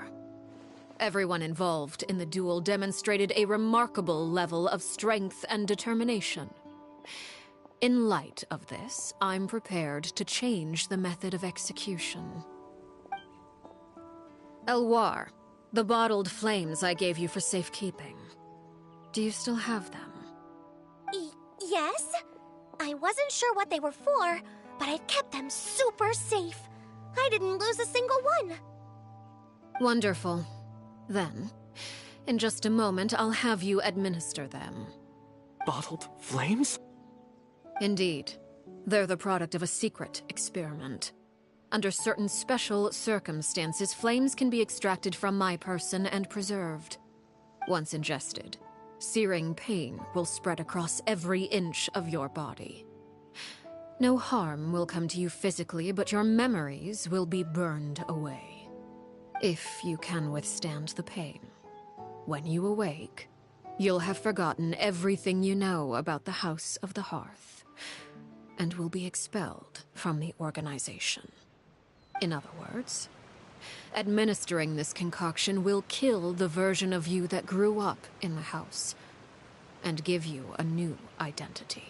Speaker 5: everyone involved in the duel demonstrated a remarkable level of strength and determination. In light of this, I'm prepared to change the method of execution. Elwar, the bottled flames I gave you for safekeeping. Do you still have them?
Speaker 7: Yes? I wasn't sure what they were for, but I've kept them super safe. I didn't lose a single one.
Speaker 5: Wonderful. Then, in just a moment, I'll have you administer them.
Speaker 8: Bottled flames?
Speaker 5: Indeed. They're the product of a secret experiment. Under certain special circumstances, flames can be extracted from my person and preserved. Once ingested, searing pain will spread across every inch of your body. No harm will come to you physically, but your memories will be burned away. If you can withstand the pain. When you awake, you'll have forgotten everything you know about the House of the Hearth, and will be expelled from the organization. In other words, administering this concoction will kill the version of you that grew up in the house, and give you a new identity.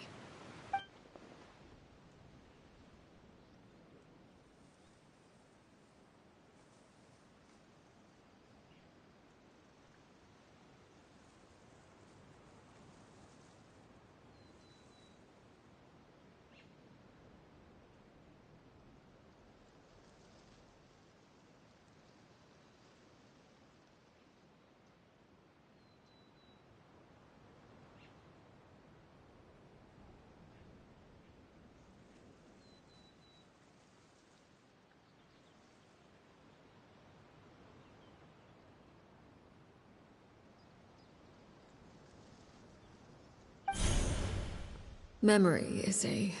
Speaker 5: Memory is a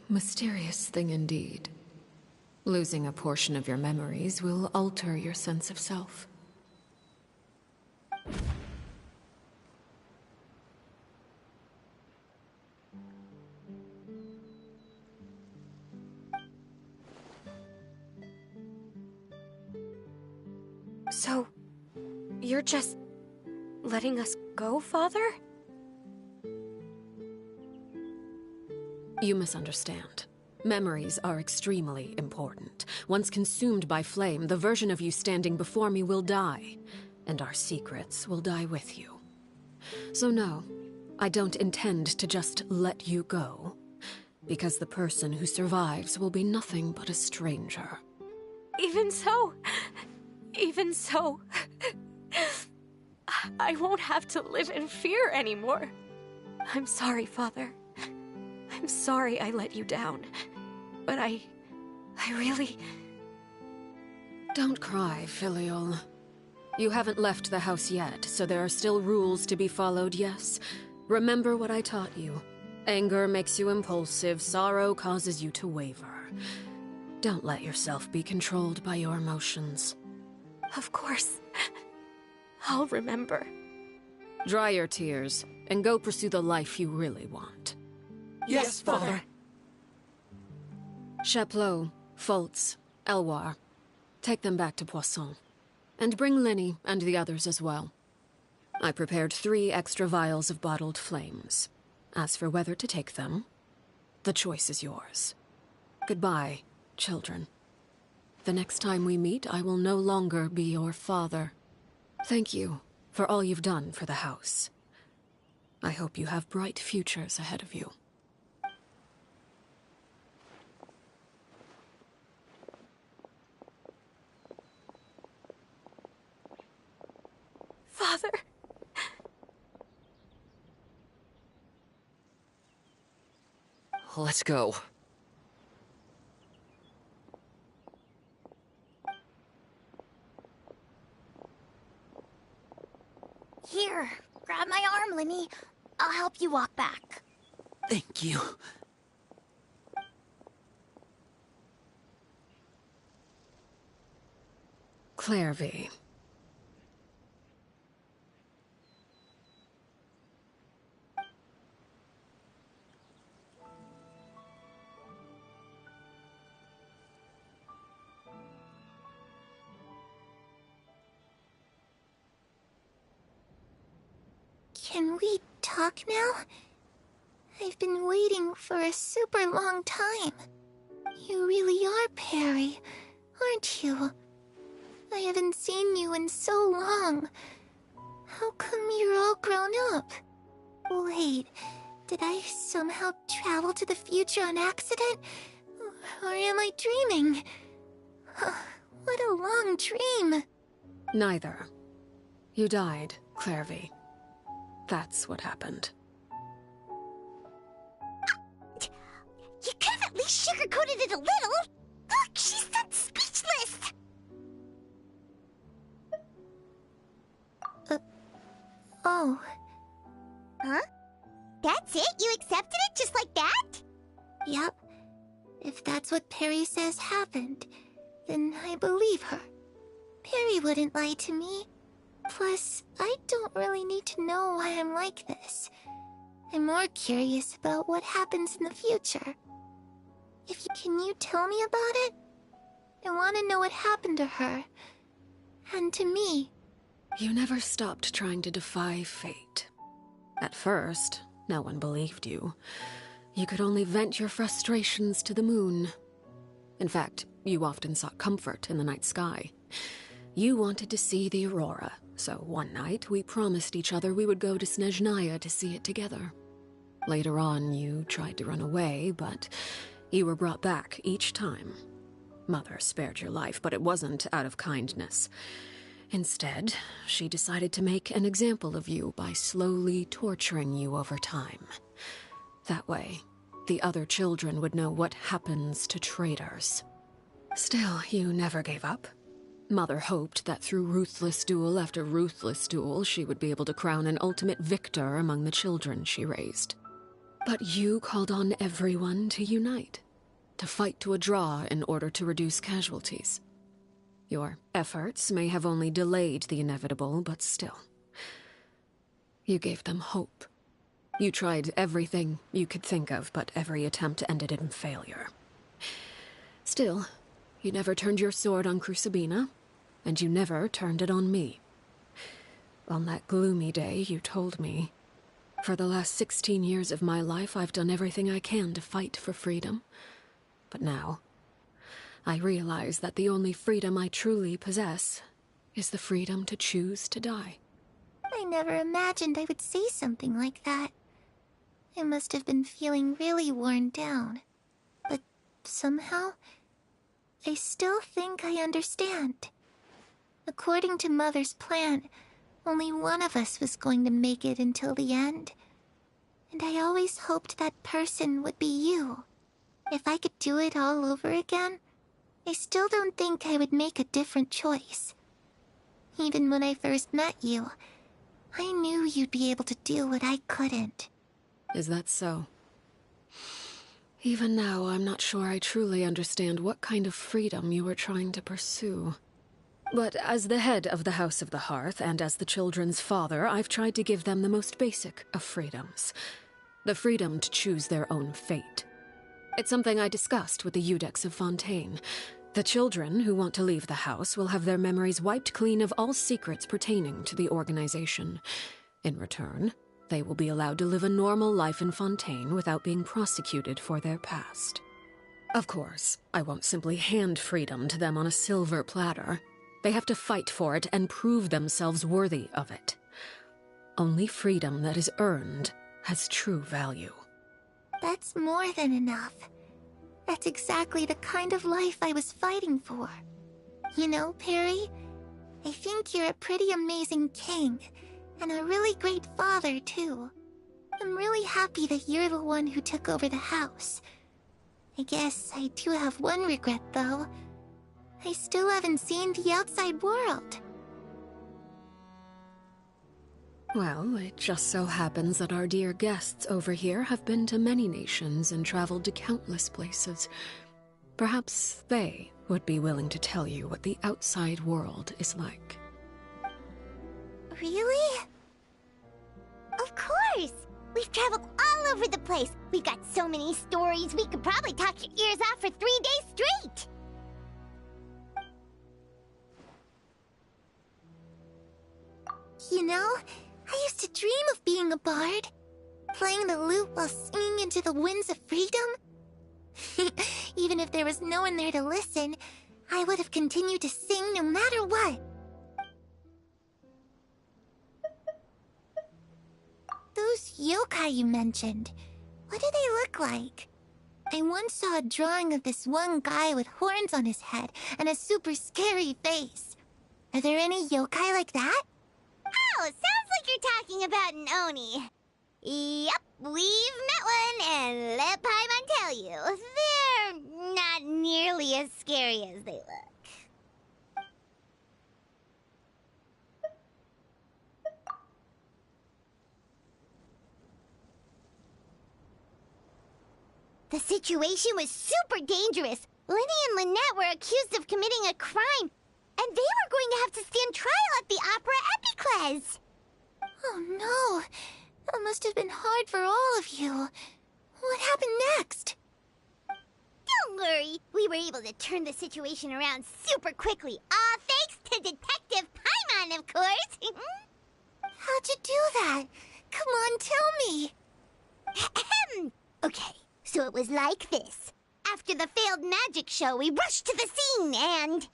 Speaker 5: mysterious thing indeed. Losing a portion of your memories will alter your sense of self.
Speaker 7: So, you're just letting us go, Father?
Speaker 5: You misunderstand. Memories are extremely important. Once consumed by flame, the version of you standing before me will die, and our secrets will die with you. So no, I don't intend to just let you go, because the person who survives will be nothing but a stranger.
Speaker 7: Even so, I won't have to live in fear anymore. I'm sorry, Father. I'm sorry I let you down. But I really...
Speaker 5: Don't cry, Filial. You haven't left the house yet, so there are still rules to be followed, yes? Remember what I taught you. Anger makes you impulsive, sorrow causes you to waver. Don't let yourself be controlled by your emotions.
Speaker 7: Of course. I'll remember.
Speaker 5: Dry your tears, and go pursue the life you really want.
Speaker 8: Yes, Father.
Speaker 5: Chaplot, Foltz, Elwar. Take them back to Poisson. And bring Linny and the others as well. I prepared 3 extra vials of bottled flames. As for whether to take them, the choice is yours. Goodbye, children. The next time we meet, I will no longer be your father. Thank you for all you've done for the house. I hope you have bright futures ahead of you.
Speaker 7: Father.
Speaker 8: Let's go.
Speaker 15: Here, grab my arm, Linny. I'll help you walk back.
Speaker 8: Thank you.
Speaker 5: Clairvy.
Speaker 13: Can we talk now? I've been waiting for a super long time. You really are Perry, aren't you? I haven't seen you in so long. How come you're all grown up? Wait, did I somehow travel to the future on accident? Or am I dreaming? What a long dream.
Speaker 5: Neither. You died, Clairvy. That's what happened.
Speaker 4: You could have at least sugarcoated it a little. Look, she's done speechless.
Speaker 13: Oh.
Speaker 4: Huh? That's it? You accepted it just like that?
Speaker 13: Yep. If that's what Perry says happened, then I believe her. Perry wouldn't lie to me. Plus, I don't really need to know why I'm like this. I'm more curious about what happens in the future. Can you tell me about it? I want to know what happened to her. And to me.
Speaker 5: You never stopped trying to defy fate. At first, no one believed you. You could only vent your frustrations to the moon. In fact, you often sought comfort in the night sky. You wanted to see the aurora, so one night we promised each other we would go to Snezhnaya to see it together. Later on, you tried to run away, but you were brought back each time. Mother spared your life, but it wasn't out of kindness. Instead, she decided to make an example of you by slowly torturing you over time. That way, the other children would know what happens to traitors. Still, you never gave up. Mother hoped that through ruthless duel after ruthless duel, she would be able to crown an ultimate victor among the children she raised. But you called on everyone to unite, to fight to a draw in order to reduce casualties. Your efforts may have only delayed the inevitable, but still. You gave them hope. You tried everything you could think of, but every attempt ended in failure. Still, you never turned your sword on Crucibina, and you never turned it on me. On that gloomy day, you told me, "For the last 16 years of my life, I've done everything I can to fight for freedom. But now, I realize that the only freedom I truly possess is the freedom to choose to die."
Speaker 13: I never imagined I would say something like that. I must have been feeling really worn down. But somehow, I still think I understand. According to Mother's plan, only one of us was going to make it until the end. And I always hoped that person would be you. If I could do it all over again, I still don't think I would make a different choice. Even when I first met you, I knew you'd be able to do what I couldn't.
Speaker 5: Is that so? Even now, I'm not sure I truly understand what kind of freedom you were trying to pursue. But as the head of the House of the Hearth, and as the children's father, I've tried to give them the most basic of freedoms. The freedom to choose their own fate. It's something I discussed with the Iudex of Fontaine. The children who want to leave the house will have their memories wiped clean of all secrets pertaining to the organization. In return, they will be allowed to live a normal life in Fontaine without being prosecuted for their past. Of course, I won't simply hand freedom to them on a silver platter. They have to fight for it and prove themselves worthy of it. Only freedom that is earned has true value.
Speaker 13: That's more than enough. That's exactly the kind of life I was fighting for. You know, Perry, I think you're a pretty amazing king, and a really great father, too. I'm really happy that you're the one who took over the house. I guess I do have one regret, though. I still haven't seen the outside world.
Speaker 5: Well, it just so happens that our dear guests over here have been to many nations and traveled to countless places. Perhaps they would be willing to tell you what the outside world is like.
Speaker 4: Really? Of course! We've traveled all over the place. We've got so many stories, we could probably talk your ears off for 3 days straight!
Speaker 13: You know, I used to dream of being a bard. Playing the lute while singing into the winds of freedom? Even if there was no one there to listen, I would have continued to sing no matter what. Those yokai you mentioned, what do they look like? I once saw a drawing of this one guy with horns on his head and a super scary face. Are there any yokai like that?
Speaker 4: Oh, sounds like you're talking about an Oni. Yep, we've met one, and let Paimon tell you, they're not nearly as scary as they look. The situation was super dangerous. Lenny and Lynette were accused of committing a crime, and they were going to have to stand trial at the Opera Epicles.
Speaker 13: Oh no, that must have been hard for all of you. What happened next?
Speaker 4: Don't worry, we were able to turn the situation around super quickly. All thanks to Detective Paimon, of course.
Speaker 13: How'd you do that? Come on, tell me.
Speaker 4: Okay, so it was like this. After the failed magic show, we rushed to the scene and...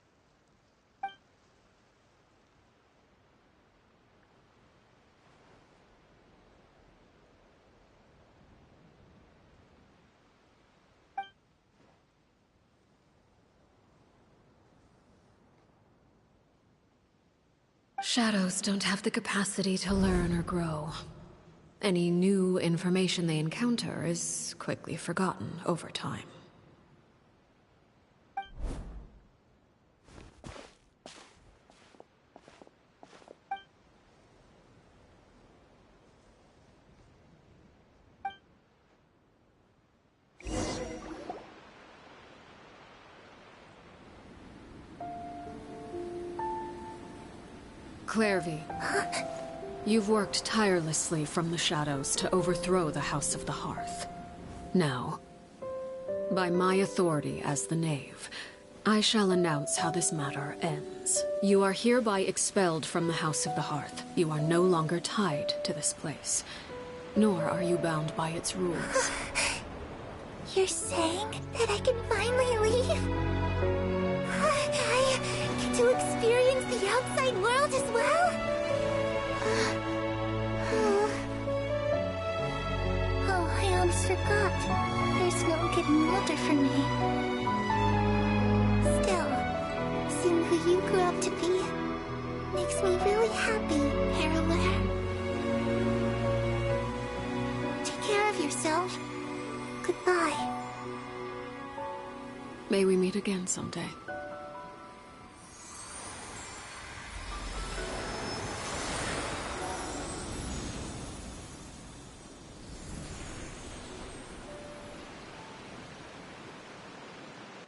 Speaker 5: Shadows don't have the capacity to learn or grow. Any new information they encounter is quickly forgotten over time. Clairvy, you've worked tirelessly from the shadows to overthrow the House of the Hearth. Now, by my authority as the Knave, I shall announce how this matter ends. You are hereby expelled from the House of the Hearth. You are no longer tied to this place, nor are you bound by its rules.
Speaker 13: You're saying that I can finally leave? I get to experience the outside world as well? Oh, I almost forgot. There's no getting older for me. Still, seeing who you grew up to be makes me really happy, Parallel. Take care of yourself. Goodbye.
Speaker 5: May we meet again someday.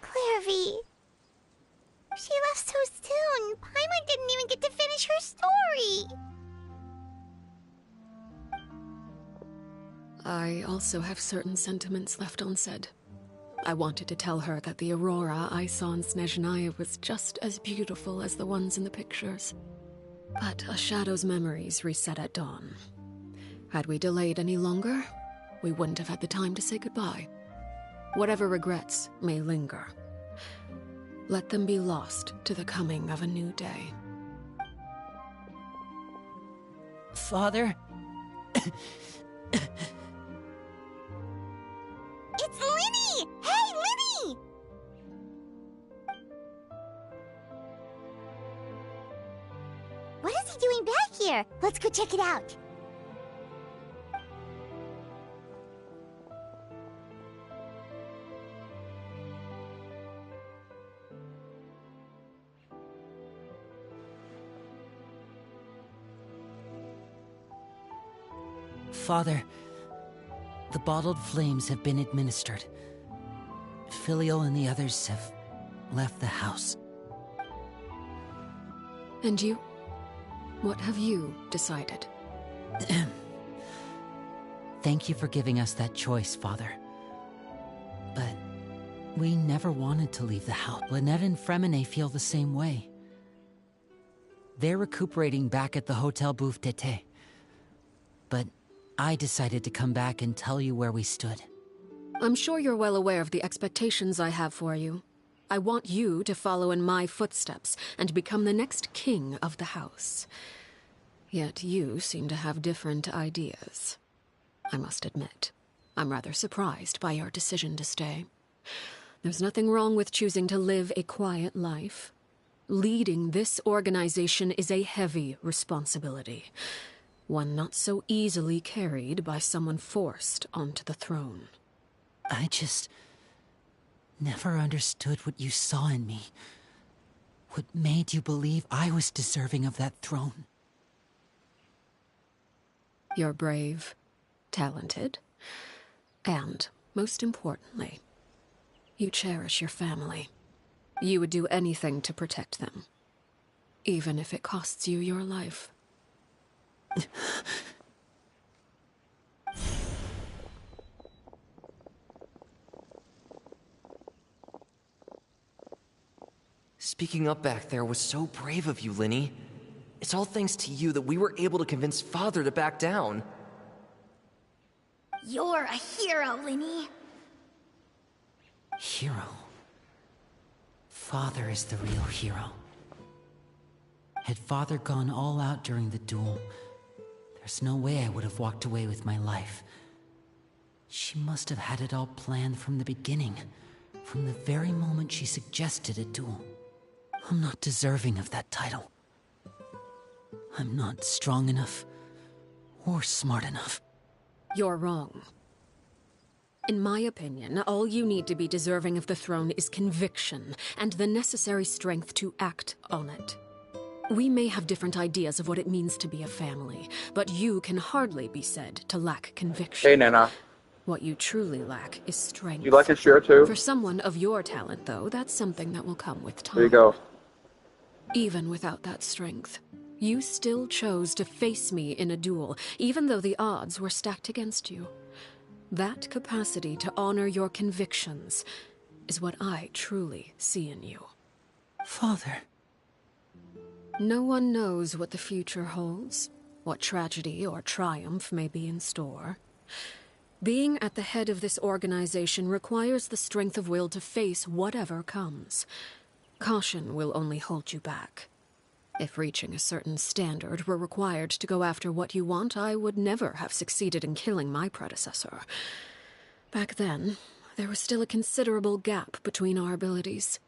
Speaker 4: Clairvy. She left so soon. Paimon didn't even get to finish her story.
Speaker 5: I also have certain sentiments left unsaid. I wanted to tell her that the aurora I saw in Snezhnaya was just as beautiful as the ones in the pictures. But a shadow's memories reset at dawn. Had we delayed any longer, we wouldn't have had the time to say goodbye. Whatever regrets may linger, let them be lost to the coming of a new day.
Speaker 3: Father?
Speaker 4: It's Linny! Hey, Linny! What is he doing back here? Let's go check it out.
Speaker 3: Father, the bottled flames have been administered. Filio and the others have left the house.
Speaker 5: And you? What have you decided?
Speaker 3: Thank you for giving us that choice, Father. But we never wanted to leave the house. Lynette and Fremine feel the same way. They're recuperating back at the Hotel Bouffe d'Été. But I decided to come back and tell you where we stood.
Speaker 5: I'm sure you're well aware of the expectations I have for you. I want you to follow in my footsteps and become the next king of the house. Yet you seem to have different ideas. I must admit, I'm rather surprised by your decision to stay. There's nothing wrong with choosing to live a quiet life. Leading this organization is a heavy responsibility, one not so easily carried by someone forced onto the throne.
Speaker 3: I just never understood what you saw in me. What made you believe I was deserving of that throne?
Speaker 5: You're brave, talented, and, most importantly, you cherish your family. You would do anything to protect them, even if it costs you your life.
Speaker 6: Speaking up back there was so brave of you, Linny. It's all thanks to you that we were able to convince Father to back down.
Speaker 15: You're a hero, Linny.
Speaker 3: Hero? Father is the real hero. Had Father gone all out during the duel, there's no way I would have walked away with my life. She must have had it all planned from the beginning, from the very moment she suggested a duel. I'm not deserving of that title. I'm not strong enough, or smart enough.
Speaker 5: You're wrong. In my opinion, all you need to be deserving of the throne is conviction and the necessary strength to act on it. We may have different ideas of what it means to be a family, but you can hardly be said to lack conviction.
Speaker 2: Hey, Nana.
Speaker 5: What you truly lack is strength.
Speaker 2: You like to share too?
Speaker 5: For someone of your talent, though, that's something that will come with time.
Speaker 2: There you go.
Speaker 5: Even without that strength, you still chose to face me in a duel, even though the odds were stacked against you. That capacity to honor your convictions is what I truly see in you.
Speaker 3: Father.
Speaker 5: No one knows what the future holds, what tragedy or triumph may be in store. Being at the head of this organization requires the strength of will to face whatever comes. Caution will only hold you back. If reaching a certain standard were required to go after what you want, I would never have succeeded in killing my predecessor. Back then, there was still a considerable gap between our abilities.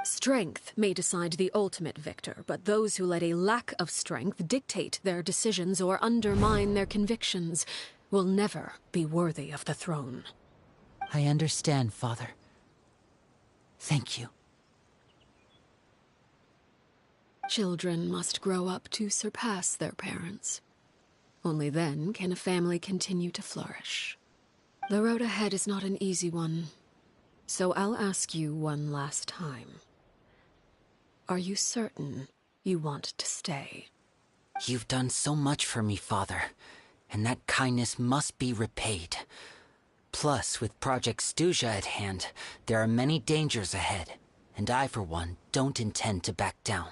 Speaker 5: Strength may decide the ultimate victor, but those who let a lack of strength dictate their decisions or undermine their convictions will never be worthy of the throne.
Speaker 3: I understand, Father. Thank you.
Speaker 5: Children must grow up to surpass their parents. Only then can a family continue to flourish. The road ahead is not an easy one, so I'll ask you one last time. Are you certain you want to stay?
Speaker 3: You've done so much for me, Father, and that kindness must be repaid. Plus, with Project Stuja at hand, there are many dangers ahead, and I, for one, don't intend to back down.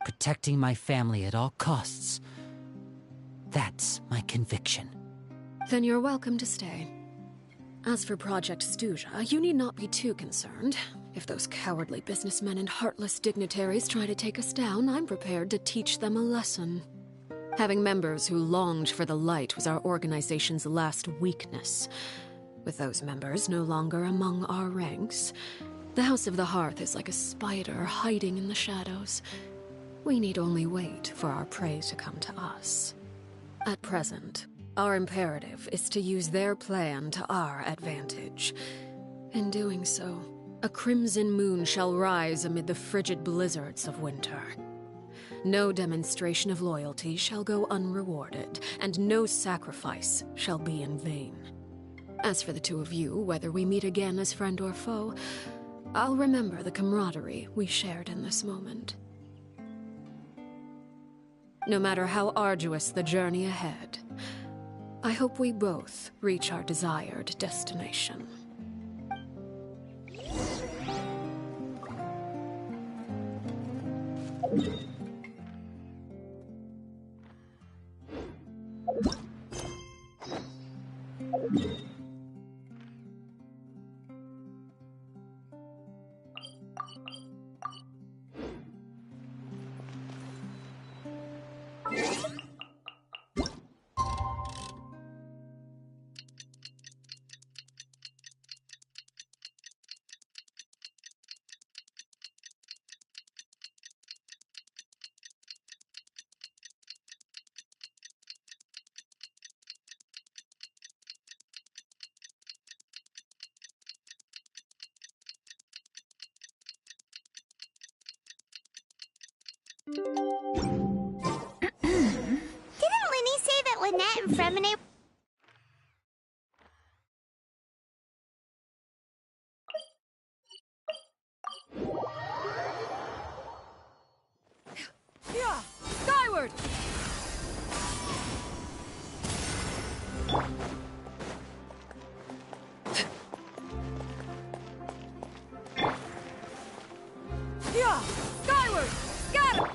Speaker 3: Protecting my family at all costs. That's my conviction.
Speaker 5: Then you're welcome to stay. As for Project Stuja, you need not be too concerned. If those cowardly businessmen and heartless dignitaries try to take us down, I'm prepared to teach them a lesson. Having members who longed for the light was our organization's last weakness. With those members no longer among our ranks, the House of the Hearth is like a spider hiding in the shadows. We need only wait for our prey to come to us. At present, our imperative is to use their plan to our advantage. In doing so, a crimson moon shall rise amid the frigid blizzards of winter. No demonstration of loyalty shall go unrewarded, and no sacrifice shall be in vain. As for the two of you, whether we meet again as friend or foe, I'll remember the camaraderie we shared in this moment. No matter how arduous the journey ahead, I hope we both reach our desired destination.
Speaker 4: Didn't Linny say that Lynette and Fremine...
Speaker 5: Yeah! Skyward! Yeah! Skyward! Scatter!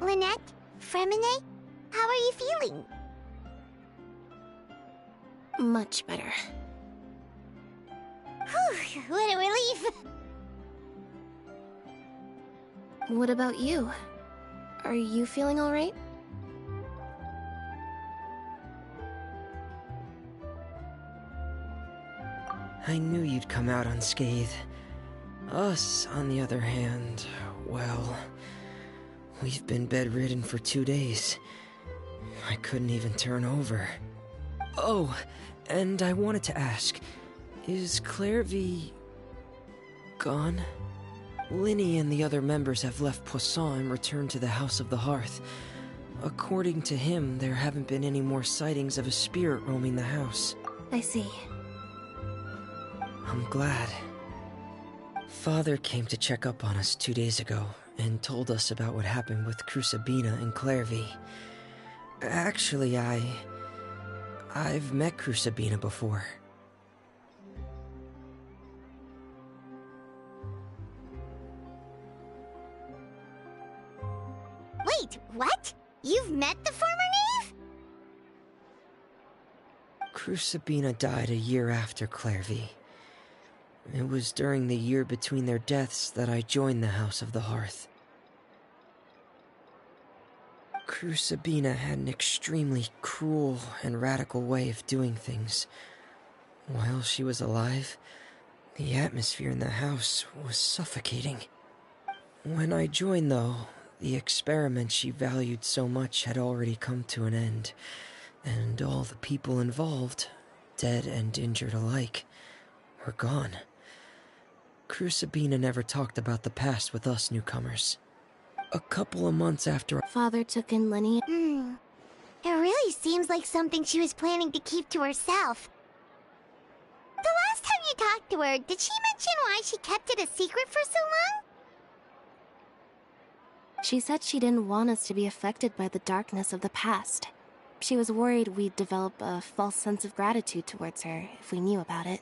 Speaker 4: Lynette? Fremine? How are you feeling?
Speaker 10: Much better.
Speaker 4: Whew, what a relief!
Speaker 10: What about you? Are you feeling alright?
Speaker 9: I knew you'd come out unscathed. Us, on the other hand, well, we've been bedridden for 2 days. I couldn't even turn over. Oh, and I wanted to ask, is Clairvy gone? Linny and the other members have left Poisson and returned to the House of the Hearth. According to him, there haven't been any more sightings of a spirit roaming the house.
Speaker 10: I see.
Speaker 9: I'm glad. Father came to check up on us 2 days ago and told us about what happened with Crucibina and Clairvy. Actually, I've met Crucibina before.
Speaker 4: Wait, what? You've met the former knave?
Speaker 9: Crucibina died a year after Clairvy. It was during the year between their deaths that I joined the House of the Hearth. Crucibina had an extremely cruel and radical way of doing things. While she was alive, the atmosphere in the house was suffocating. When I joined, though, the experiment she valued so much had already come to an end, and all the people involved, dead and injured alike, were gone. Crucibina never talked about the past with us newcomers. A couple of months after
Speaker 10: Father took in Linny.
Speaker 4: It really seems like something she was planning to keep to herself. The last time you talked to her, did she mention why she kept it a secret for so long?
Speaker 10: She said she didn't want us to be affected by the darkness of the past. She was worried we'd develop a false sense of gratitude towards her if we knew about it.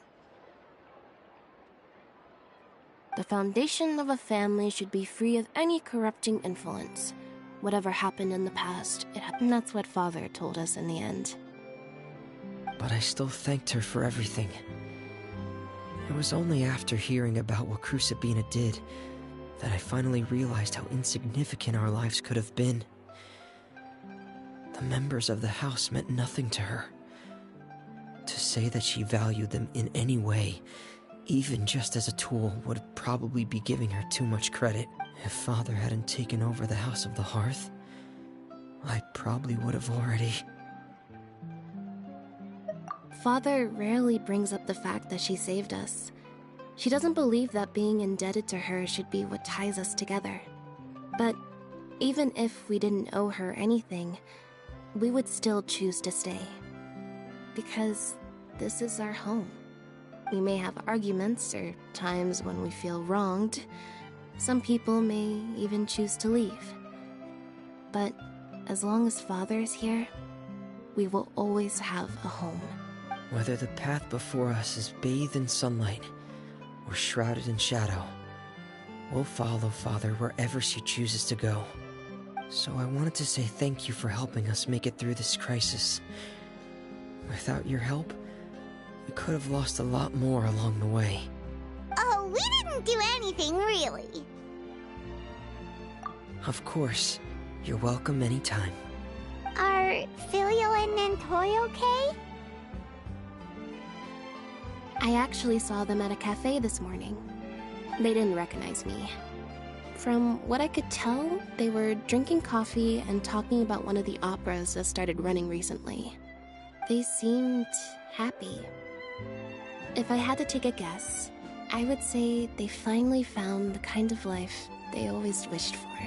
Speaker 10: The foundation of a family should be free of any corrupting influence. Whatever happened in the past, it happened. That's what Father told us in the end.
Speaker 9: But I still thanked her for everything. It was only after hearing about what Crucibina did that I finally realized how insignificant our lives could have been. The members of the house meant nothing to her. To say that she valued them in any way, even just as a tool, would probably be giving her too much credit. If Father hadn't taken over the House of the Hearth, I probably would have already...
Speaker 10: Father rarely brings up the fact that she saved us. She doesn't believe that being indebted to her should be what ties us together. But even if we didn't owe her anything, we would still choose to stay. Because this is our home. We may have arguments or times when we feel wronged. Some people may even choose to leave. But as long as Father is here, we will always have a home.
Speaker 9: Whether the path before us is bathed in sunlight or shrouded in shadow, we'll follow Father wherever she chooses to go. So I wanted to say thank you for helping us make it through this crisis. Without your help, we could have lost a lot more along the way.
Speaker 4: Oh, we didn't do anything, really.
Speaker 9: Of course. You're welcome anytime.
Speaker 4: Are Filio and Nantoy okay?
Speaker 10: I actually saw them at a cafe this morning. They didn't recognize me. From what I could tell, they were drinking coffee and talking about one of the operas that started running recently. They seemed happy. If I had to take a guess, I would say they finally found the kind of life they always wished for.